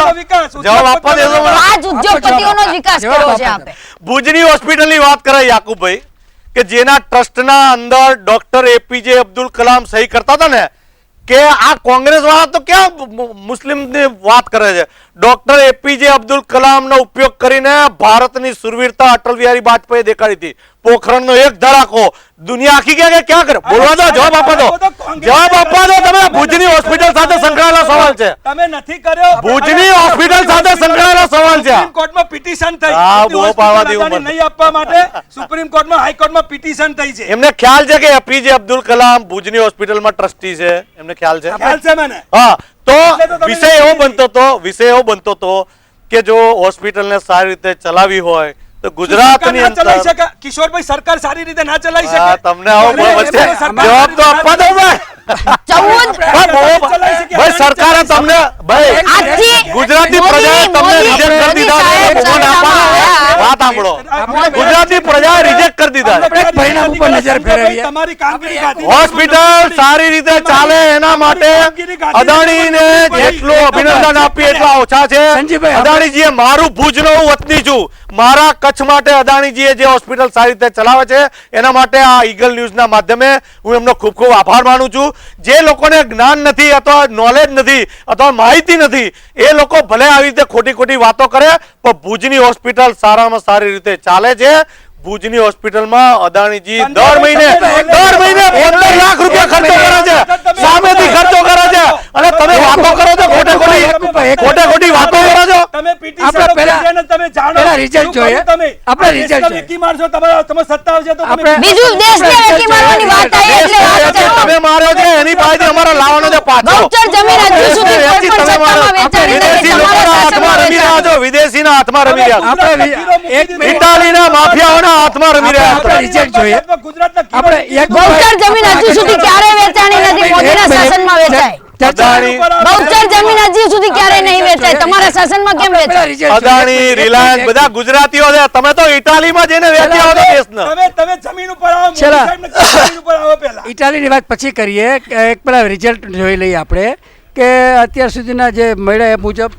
જવાબ આપવા દેજો. આજ ઉદ્યોગપતિઓનો વિકાસ કર્યો છે આપે. ભુજની હોસ્પિટલની વાત કરે યાકુબભાઈ કે જેના ટ્રસ્ટના અંદર ડોક્ટર એપીજે અબ્દુલ કલામ સહી કરતા હતા ને કે આ કોંગ્રેસ વાળા તો ક્યાં મુસ્લિમની વાત કરે છે? ડોક્ટર એપીજે અબ્દુલ કલામનો ઉપયોગ કરીને ભારતની સુરવીરતા અટલ બિહારી વાજપેયી દેખાડી હતી. પોખરણનો એક ધડાકો દુનિયા આખી ક્યાં કરે? બોલવા દો, જવાબ આપવા દો. જવાબ આપવા દો. તમે ભુજની હોસ્પિટલ સાથે સંકળાયેલો સવાલ છે. તમે નથી કર્યો. ભુજની હોસ્પિટલ સાથે સંકળાયેલો સવાલ છે. સુપ્રીમ કોર્ટમાં પિટિશન થઈ. નહીં આપવા માટે સુપ્રીમ કોર્ટમાં હાઈકોર્ટમાં પિટિશન થઈ છે. એમને ખ્યાલ છે કે એપીજે અબ્દુલ કલામ ભુજની હોસ્પિટલમાં ટ્રસ્ટી છે? એમને ખ્યાલ છે? ખ્યાલ છે મને. હા, તો એટલે તો તમે વિષય એવો બનતો હતો કે જો હોસ્પિટલને સારી રીતે ચલાવી હોય તો ગુજરાતની સરકાર ના ચલાવી અંદર શકે કિશોરભાઈ, સરકાર સારી રીતે ના ચલાવી હા, શકે. તમને આવો વચ્ચે જવાબ તો આપવા દો ભાઈ. ભાઈ સરકારે તમને ભાઈ ગુજરાતી પ્રજાએ તમને રિજેક્ટ કરી દીધા છે. ફોન આપવાનો વાત સાંભળો. ગુજરાતી પ્રજાએ રિજેક્ટ કરી દીધા છે. પરિણામ ઉપર નજર ફેરવીએ. તમારી કામગીરી ગાંધી હોસ્પિટલ સારી રીતે ચાલે એના માટે અદાણીને જેટલું અભિનંદન આપીએ એટલા ઓછા છે. સંજીવભાઈ, અદાણીજીએ મારું ભુજનો હું વતની છું, મારા કચ્છ માટે અદાણીજીએ જે હોસ્પિટલ સારી રીતે ચલાવે છે એના માટે આ ઈગલ ન્યૂઝના માધ્યમે હું એમનો ખૂબ ખૂબ આભાર માનું છું. જે લોકોને જ્ઞાન નથી અથવા નોલેજ નથી અથવા માહિતી નથી એ લોકો ભલે આવી રીતે ખોટી ખોટી વાતો કરે, પણ ભુજની હોસ્પિટલ સારામાં સારી રીતે ચાલે છે. ભુજની હોસ્પિટલમાં અદાણીજી દર મહિને 15 લાખ રૂપિયા ખર્ચો કરે છે, સામેથી ખર્ચો કરે છે, અને તમે વાતો કરો છો ખોટે ખોટી વાતો કરો છો. તમે પીટી આપણે સાહેબ પહેલા- કહીને તમે જાણો પહેલા result શું જોઈએ. કર્યું તમે? આપણે આ result દેશના જોઈએ. વેકી મારશો, તમે સત્તા આવશે તો તમે આપણે- બીજું દેશને વેકી મારવાની વાત આવી એટલે વાત કરો. તમે માર્યો છે એની પાસેથી અમારે લાવવાનો છે પાછો. ગૌચર જમીન હજુ સુધી કોઈ પણ સત્તામાં વેચાણી નથી. વિદેશી તમારા લોકોના હાથમાં શાસનમાં રમી રહ્યા છો, વિદેશીના હાથમાં રમી રહ્યા છો. આપણે એક મિનિટ ઇટાલીના માફિયાઓના હાથમાં રમી રહ્યા છો. આપણે result જોઈએ. ગુજરાતના આપણે એક ગૌચર જમીન હજુ સુધી ક્યારે વેચાણી નથી. મોદીના શાસનમાં વેચાય. અદાણી ગૌચર જમીન હજી સુધી ક્યારે નહીં વેચાય. તમારા શાસનમાં કેમ વેચાય? અદાણી રિલાયન્સ બધા ગુજરાતીઓ છે. તમે તો ઇટાલીમાં જઈને વેચ્યા હો દેશને. તમે જમીન ઉપર આવો, મોદી ચલો. સાહેબને જમીન ઉપર આવો પહેલા. ઇટાલીની વાત પછી કરીએ. એક પેલા રિઝલ્ટ જોઈ લઈએ આપણે કે અત્યાર સુધીના જે મળ્યા એ મુજબ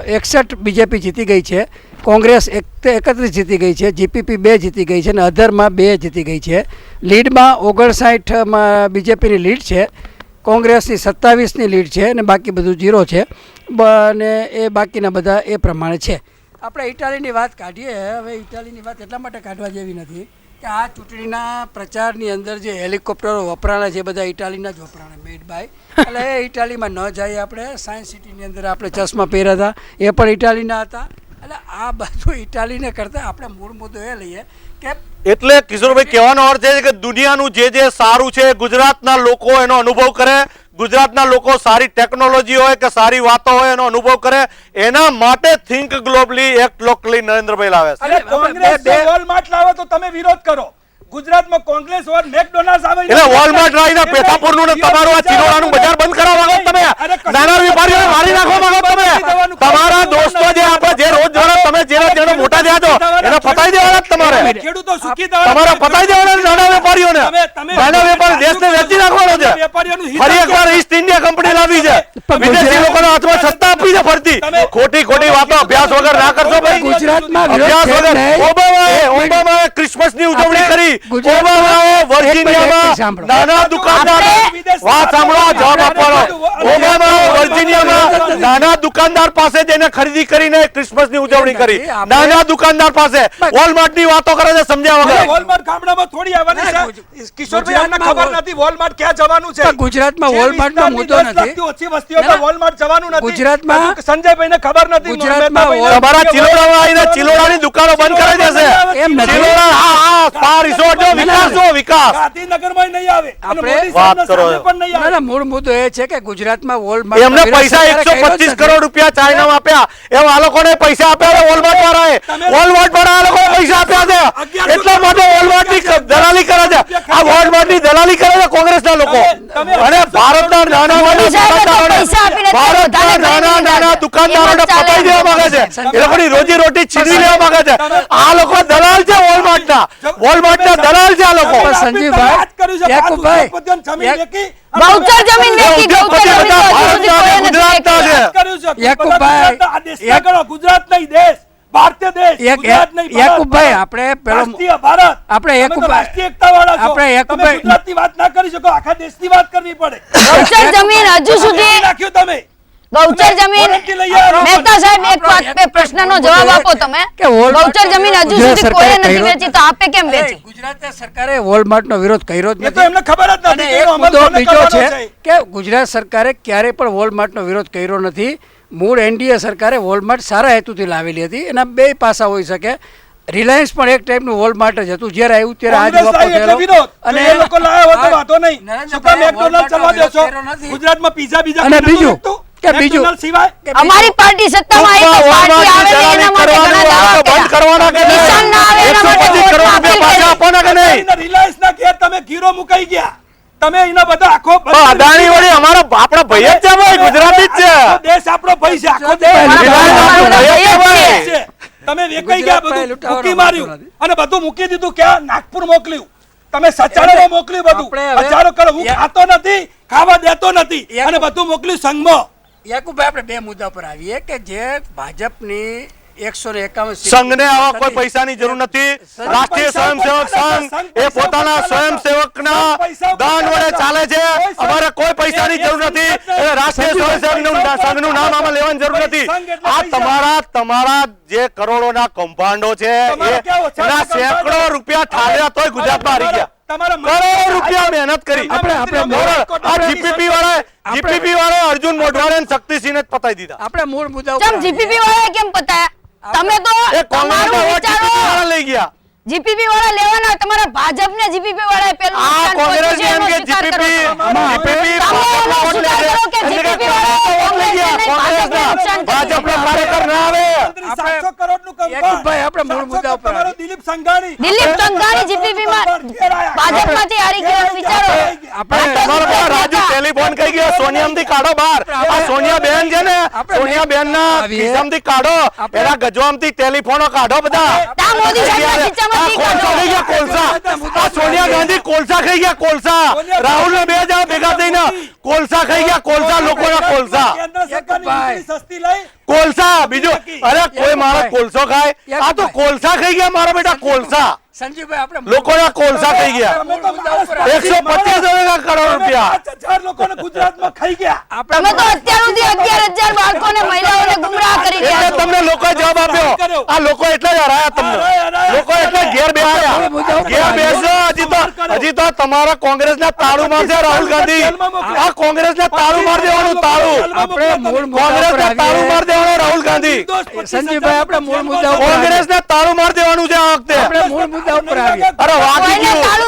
61 બીજેપી જીતી ગઈ છે, કોંગ્રેસ 31 જીતી ગઈ છે, જીપીપી 2 જીતી ગઈ છે અને અધરમાં 2 જીતી ગઈ છે. લીડમાં 59માં બીજેપીની લીડ છે, કોંગ્રેસની 27ની લીડ છે અને બાકી બધું 0 છે. અને એ બાકીના બધા એ પ્રમાણે છે. આપણે ઇટાલીની વાત કાઢીએ. હવે ઇટાલીની વાત એટલા માટે કાઢવા જેવી નથી કે આ ચૂંટણીના પ્રચારની અંદર જે હેલિકોપ્ટરો વપરાણા છે એ બધા ઇટાલીના જ વપરાણા, મેડ બાય. એટલે એ ઇટાલીમાં ન જાય. આપણે સાયન્સ સિટીની અંદર આપણે ચશ્મા પહેર્યા હતા એ પણ ઇટાલીના હતા. એટલે આ બધું ઇટાલીને કરતાં આપણે મૂળ મુદ્દો એ લઈએ કે એટલે કિશોરભાઈ કહેવાનો અર્થ છે કે દુનિયાનું જે સારું છે ગુજરાતના લોકો એનો અનુભવ કરે, ગુજરાતના લોકો સારી ટેકનોલોજી હોય કે સારી વાતો હોય એનો અનુભવ કરે, એના માટે think globally act locally Narendrabhai લાવે છે. અરે કોંગ્રેસ વોલમાર્ટ લાવે તો તમે વિરોધ કરો. ગુજરાતમાં કોંગ્રેસ ઓર મેકડોનાલ્ડ આવે એટલે વોલમાર્ટ લાવીને પેથાપુરનું ને તમારું આ ચિલોડાનું બજાર બંધ કરાવવા માંગો તમે, નાના વેપારીઓને મારી નાખવા માંગો તમે. તમારા દોસ્તો જે આપણે જે રોજગાર તમે જેનો મોટા થયા છો એને પતાઈ દેવાના જ તમારે. ખેડૂતો સુખી તમારે પતાઈ દેવાના નાના વેપારીઓને. નાના વેપારી દેશને વેચી નાખવાનો છે. ફરી એકવાર ઈસ્ટ ઇન્ડિયા કંપની લાવી છે, વિદેશી લોકોના હાથમાં સત્તા આપી છે ફરતી. ખોટી ખોટી વાતો અભ્યાસ વગર ના કરશો ભાઈ. ગુજરાતમાં અભ્યાસ વગર ઓબામાએ ક્રિસમસની ઉજવણી કરી. ઓબામાએ વર્જિનિયામાં નાના દુકાનદાર વાત સાંભળો, જવાબ આપવાનો. ઓબામાએ વર્જિનિયામાં નાના દુકાનદાર પાસે જઈને ખરીદી કરીને ક્રિસમસની ઉજવણી કરી. નાના દુકાનદાર પાસે વોલમાર્ટની વાતો કરે છે સમજ્યા વગર. વોલમાર્ટ ગામડામાં થોડી આવવાની છે. કિશોરભાઈ અમને ખબર નથી વોલમાર્ટ ક્યાં જવાનું છે. ગુજરાતમાં વોલમાર્ટનો મુદ્દો નથી. ઓછી વસ્તીઓ પર વોલમાર્ટ જવાનું નથી. ગુજરાતમાં સંજયભાઈને ખબર નથી. ગુજરાતમાં તમારા ચિલોડામાં આવીને ચિલોડાની દુકાનો બંધ કરી દેશે. એમ નથી. ચિલોડા હા સ્પા રિસોર્ટ જો વિકાસ જો વિકાસ. ગાંધીનગરમાં નહીં આવે. અને આપણે મોદી વાત સાહેબના કરો સામે પણ નહીં આવે. ના, મૂળ મુદ્દો એ છે કે ગુજરાતમાં વોલમાર્ટ એમને પૈસા 125 કરોડ રૂપિયા ચાઇનામાં આપ્યા, એમ આ લોકોને પૈસા આપ્યા વોલમાર્ટ વાળાએ. વોલમાર્ટ વાળા આ લોકોને પૈસા આપ્યા છે, એટલા માટે વોલમાર્ટની દલાલી કરે છે. આ વોલમાર્ટની દલાલી કરે છે કોંગ્રેસના લોકો. અને ભારતના નાના નાના દુકાનદારોને પતાઈ દેવા માંગે છે, એ લોકોની રોજી રોટી છીનવી લેવા માંગે છે. આ લોકો દલાલ છે વોલમાર્ટના. વોલમાર્ટના દલાલ છે આ લોકો. સંજીવભાઈ, યાકુબભાઈ, ગૌચર જમીન વેચી. ગૌચર જમીન તો હજુ સુધી કોઈએ નથી ગુજરાતના વેચી. છે. યાકુબભાઈ, આ દેશના ગણો. ગુજરાત નહીં દેશ, ભારતીય દેશ. ગુજરાત નહીં ભારત. યાકુબભાઈ, આપણે પેલો રાષ્ટ્રીય ભારત. આપણે તમે તો યાકુબભાઈ, રાષ્ટ્રીય એકતાવાળા છો. આપણે યાકુબભાઈ- તમે ગુજરાતની વાત ના કરી શકો, આખા દેશની વાત કરવી પડે. ગૌચર જમીન હજુ સુધી રાખ્યું તમે. ગૌચર જમીન મહેતા સાહેબ એક વાત બે પ્રશ્નનો જવાબ આપો તમે કે વોલમાર્ટ ગૌચર જમીન હજુ ગુજરાત સુધી કોઈએ સરકારે નથી કર્યો. વેચી તો આપે કેમ વેચી? ગુજરાત સરકારે વોલમાર્ટનો વિરોધ કર્યો જ એ તો નથી. એમને ખબર જ અને નથી એક કે અમલ મુદ્દો કોને બીજો કરવાનો છે કે ગુજરાત સરકારે ક્યારેય પણ વોલમાર્ટનો વિરોધ કર્યો નથી. મૂળ એનડીએ સરકારે વોલમાર્ટ સારા હેતુથી લાવેલી હતી. એના બે પાસા હોઈ શકે. રિલાયન્સ પણ એક ટાઈપનું વોલમાર્ટ જ હતું, જ્યારે આવ્યું ત્યારે આજ કોંગ્રેસ આવી એટલે વિરોધ. અને એ લોકો લાયા હોય તો વાંધો નહીં. નરેન્દ્રભાઈ શું કામ મેકડોનાલ્ડ ચલાવવા દો છો? કર્યો નથી. ગુજરાતમાં પીઝા બીજા અને કોઈ નથી બીજું વેચતું? કે બીજું McDonald સિવાય કે બીજું? અમારી પાર્ટી સત્તામાં આવી તો પાર્ટી આવે ને એના માટે ઘણા દાવા બંધ કરવાના કે નહીં? કિસાન ના આવે એના માટે 125 કરોડ વોટમાં રૂપિયા પાછા આપવાના કે નહીં? રિલાયન્સ ના ઘેર તમે ગીરો મુકાઈ ગયા, તમે એના બધા આખો અદાણી વળી અમારા આપણા ભાઈ જ છે ભાઈ, ગુજરાતી જ છે. આખો દેશ આપણો ભાઈ છે, આખો દેશ રિલાયન્સ આપણો ભાઈ જ છે ભાઈ. છે. તમે વેકાઈ ગયા, બધું મૂકી માર્યું અને બધું મૂકી દીધું. ક્યાં? નાગપુર મોકલ્યું, તમે સચારામાં મોકલ્યું, બધું આપણે હવે- હજારો કરોડ. હું ખાતો નથી, ખાવા દેતો નથી અને બધું મોકલ્યું સંઘમાં. યાકુબભાઈ આપણે બે મુદ્દા પર આવીએ કે જે ભાજપની 151 સંઘને આવા કોઈ પૈસાની જરૂર નથી. રાષ્ટ્રીય સ્વયંસેવક સંઘ એ પોતાના સ્વયંસેવકના દાન વડે ચાલે છે. અમારે કોઈ પૈસાની જરૂર નથી. એટલે રાષ્ટ્રીય સ્વયંસેવક સંઘનું નામ આમાં લેવાની જરૂર નથી. આ તમારા જે કરોડોના કૌભાંડો છે એના સેંકડો રૂપિયા ઠાલ્યા તોય ગુજરાતમાં હારી ગયા. કરોડો રૂપિયા મહેનત કરી. આ જીપીપી વાળા અર્જુન મોઢવાડે અને શક્તિસિંહને જ પતાવી દીધા. આપણે મૂળ મુદ્દા ચમ જીપીપી વાળા કેમ પતાયા? તમે તો એ કોંગ્રેસના તમારું વોટ વિચારો. જીપીપી વાળા લઈ ગયા. જીપીપી વાળા લેવાના, તમારા ભાજપને જીપીપી વાળાએ પેલું આ નુકસાન કોંગ્રેસ પહોંચ્યું છે, એમ એનો કે સ્વીકાર કરો જીપીપી છો. જીપીપી તમે એનો સ્વીકાર કરો કે જીપીપી વાળાએ કોંગ્રેસને નહીં, ભાજપને નુકસાન કર્યું. ભાજપના કાર્યકર ના આવે. 700 કરોડનું કૌભાંડ. યાકુબભાઈ, આપણે મૂળ મુદ્દા ઉપર તમારો આવીએ. દિલીપ સંઘાણી દિલીપ સંઘાણી જીપીપી માં ભાજપમાંથી હારી ગયા વિચારો. તમારો પેલો રાજુ ટેલિફોન કહી ગયો, સોનિયામાંથી કાઢો બહાર. આ સોનિયા બેન છે ને, સોનિયા બેન ના ખિસ્સામાંથી કાઢો, એના ગજવામથી ટેલિફોનો કાઢો બધા. તા મોદી સાહેબના ખીચામાંથી આ કોલસા ખાઈ ગયા, કોલસા. આ સોનિયા ગાંધી કોલસા ખાઈ ગયા, કોલસા. રાહુલ ને બે જણા ભેગા થઈને કોલસા ખાઈ ગયા, કોલસા, લોકોના કોલસા. કેન્દ્ર સરકારની વીજળી સસ્તી લઈ કોલસા બીજું, અરે કોઈ માણસ કોલસો ખાય? આ તો કોલસા ખાઈ ગયા મારા બેટા, કોલસા. સંજીવભાઈ આપણે લોકોના કોલસા ખાઈ ગયા. 125 કરોડ રૂપિયા. 5,000 લોકોને ગુજરાતમાં ખાઈ ગયા. તમે તો અત્યાર સુધી 11,000 બાળકોને મહિલાઓને ગુમરાહ કરી રહ્યા એટલે છો. તમને લોકોએ જવાબ આપ્યો. આ લોકો એટલે જ હરાયા તમને. લોકો એટલે ઘેર બેસ્યા. ઘેર બેસો. હજી તો તમારા કોંગ્રેસના તાળું મારશે રાહુલ ગાંધી. આ કોંગ્રેસને તાળું માર દેવાનું, તાળું. આપણે મૂળ મુદ્દા ઉપર કોંગ્રેસને તાળું આવીએ. માર દેવાનું રાહુલ ગાંધી. સંજીવભાઈ આપણે મૂળ મુદ્દા ઉપર આવીએ. કોંગ્રેસને તાળું માર દેવાનું છે આ વખતે. આપણે મૂળ મુદ્દા ઉપર આવીએ. અરે વાગી કોઈને ગયું. તાળું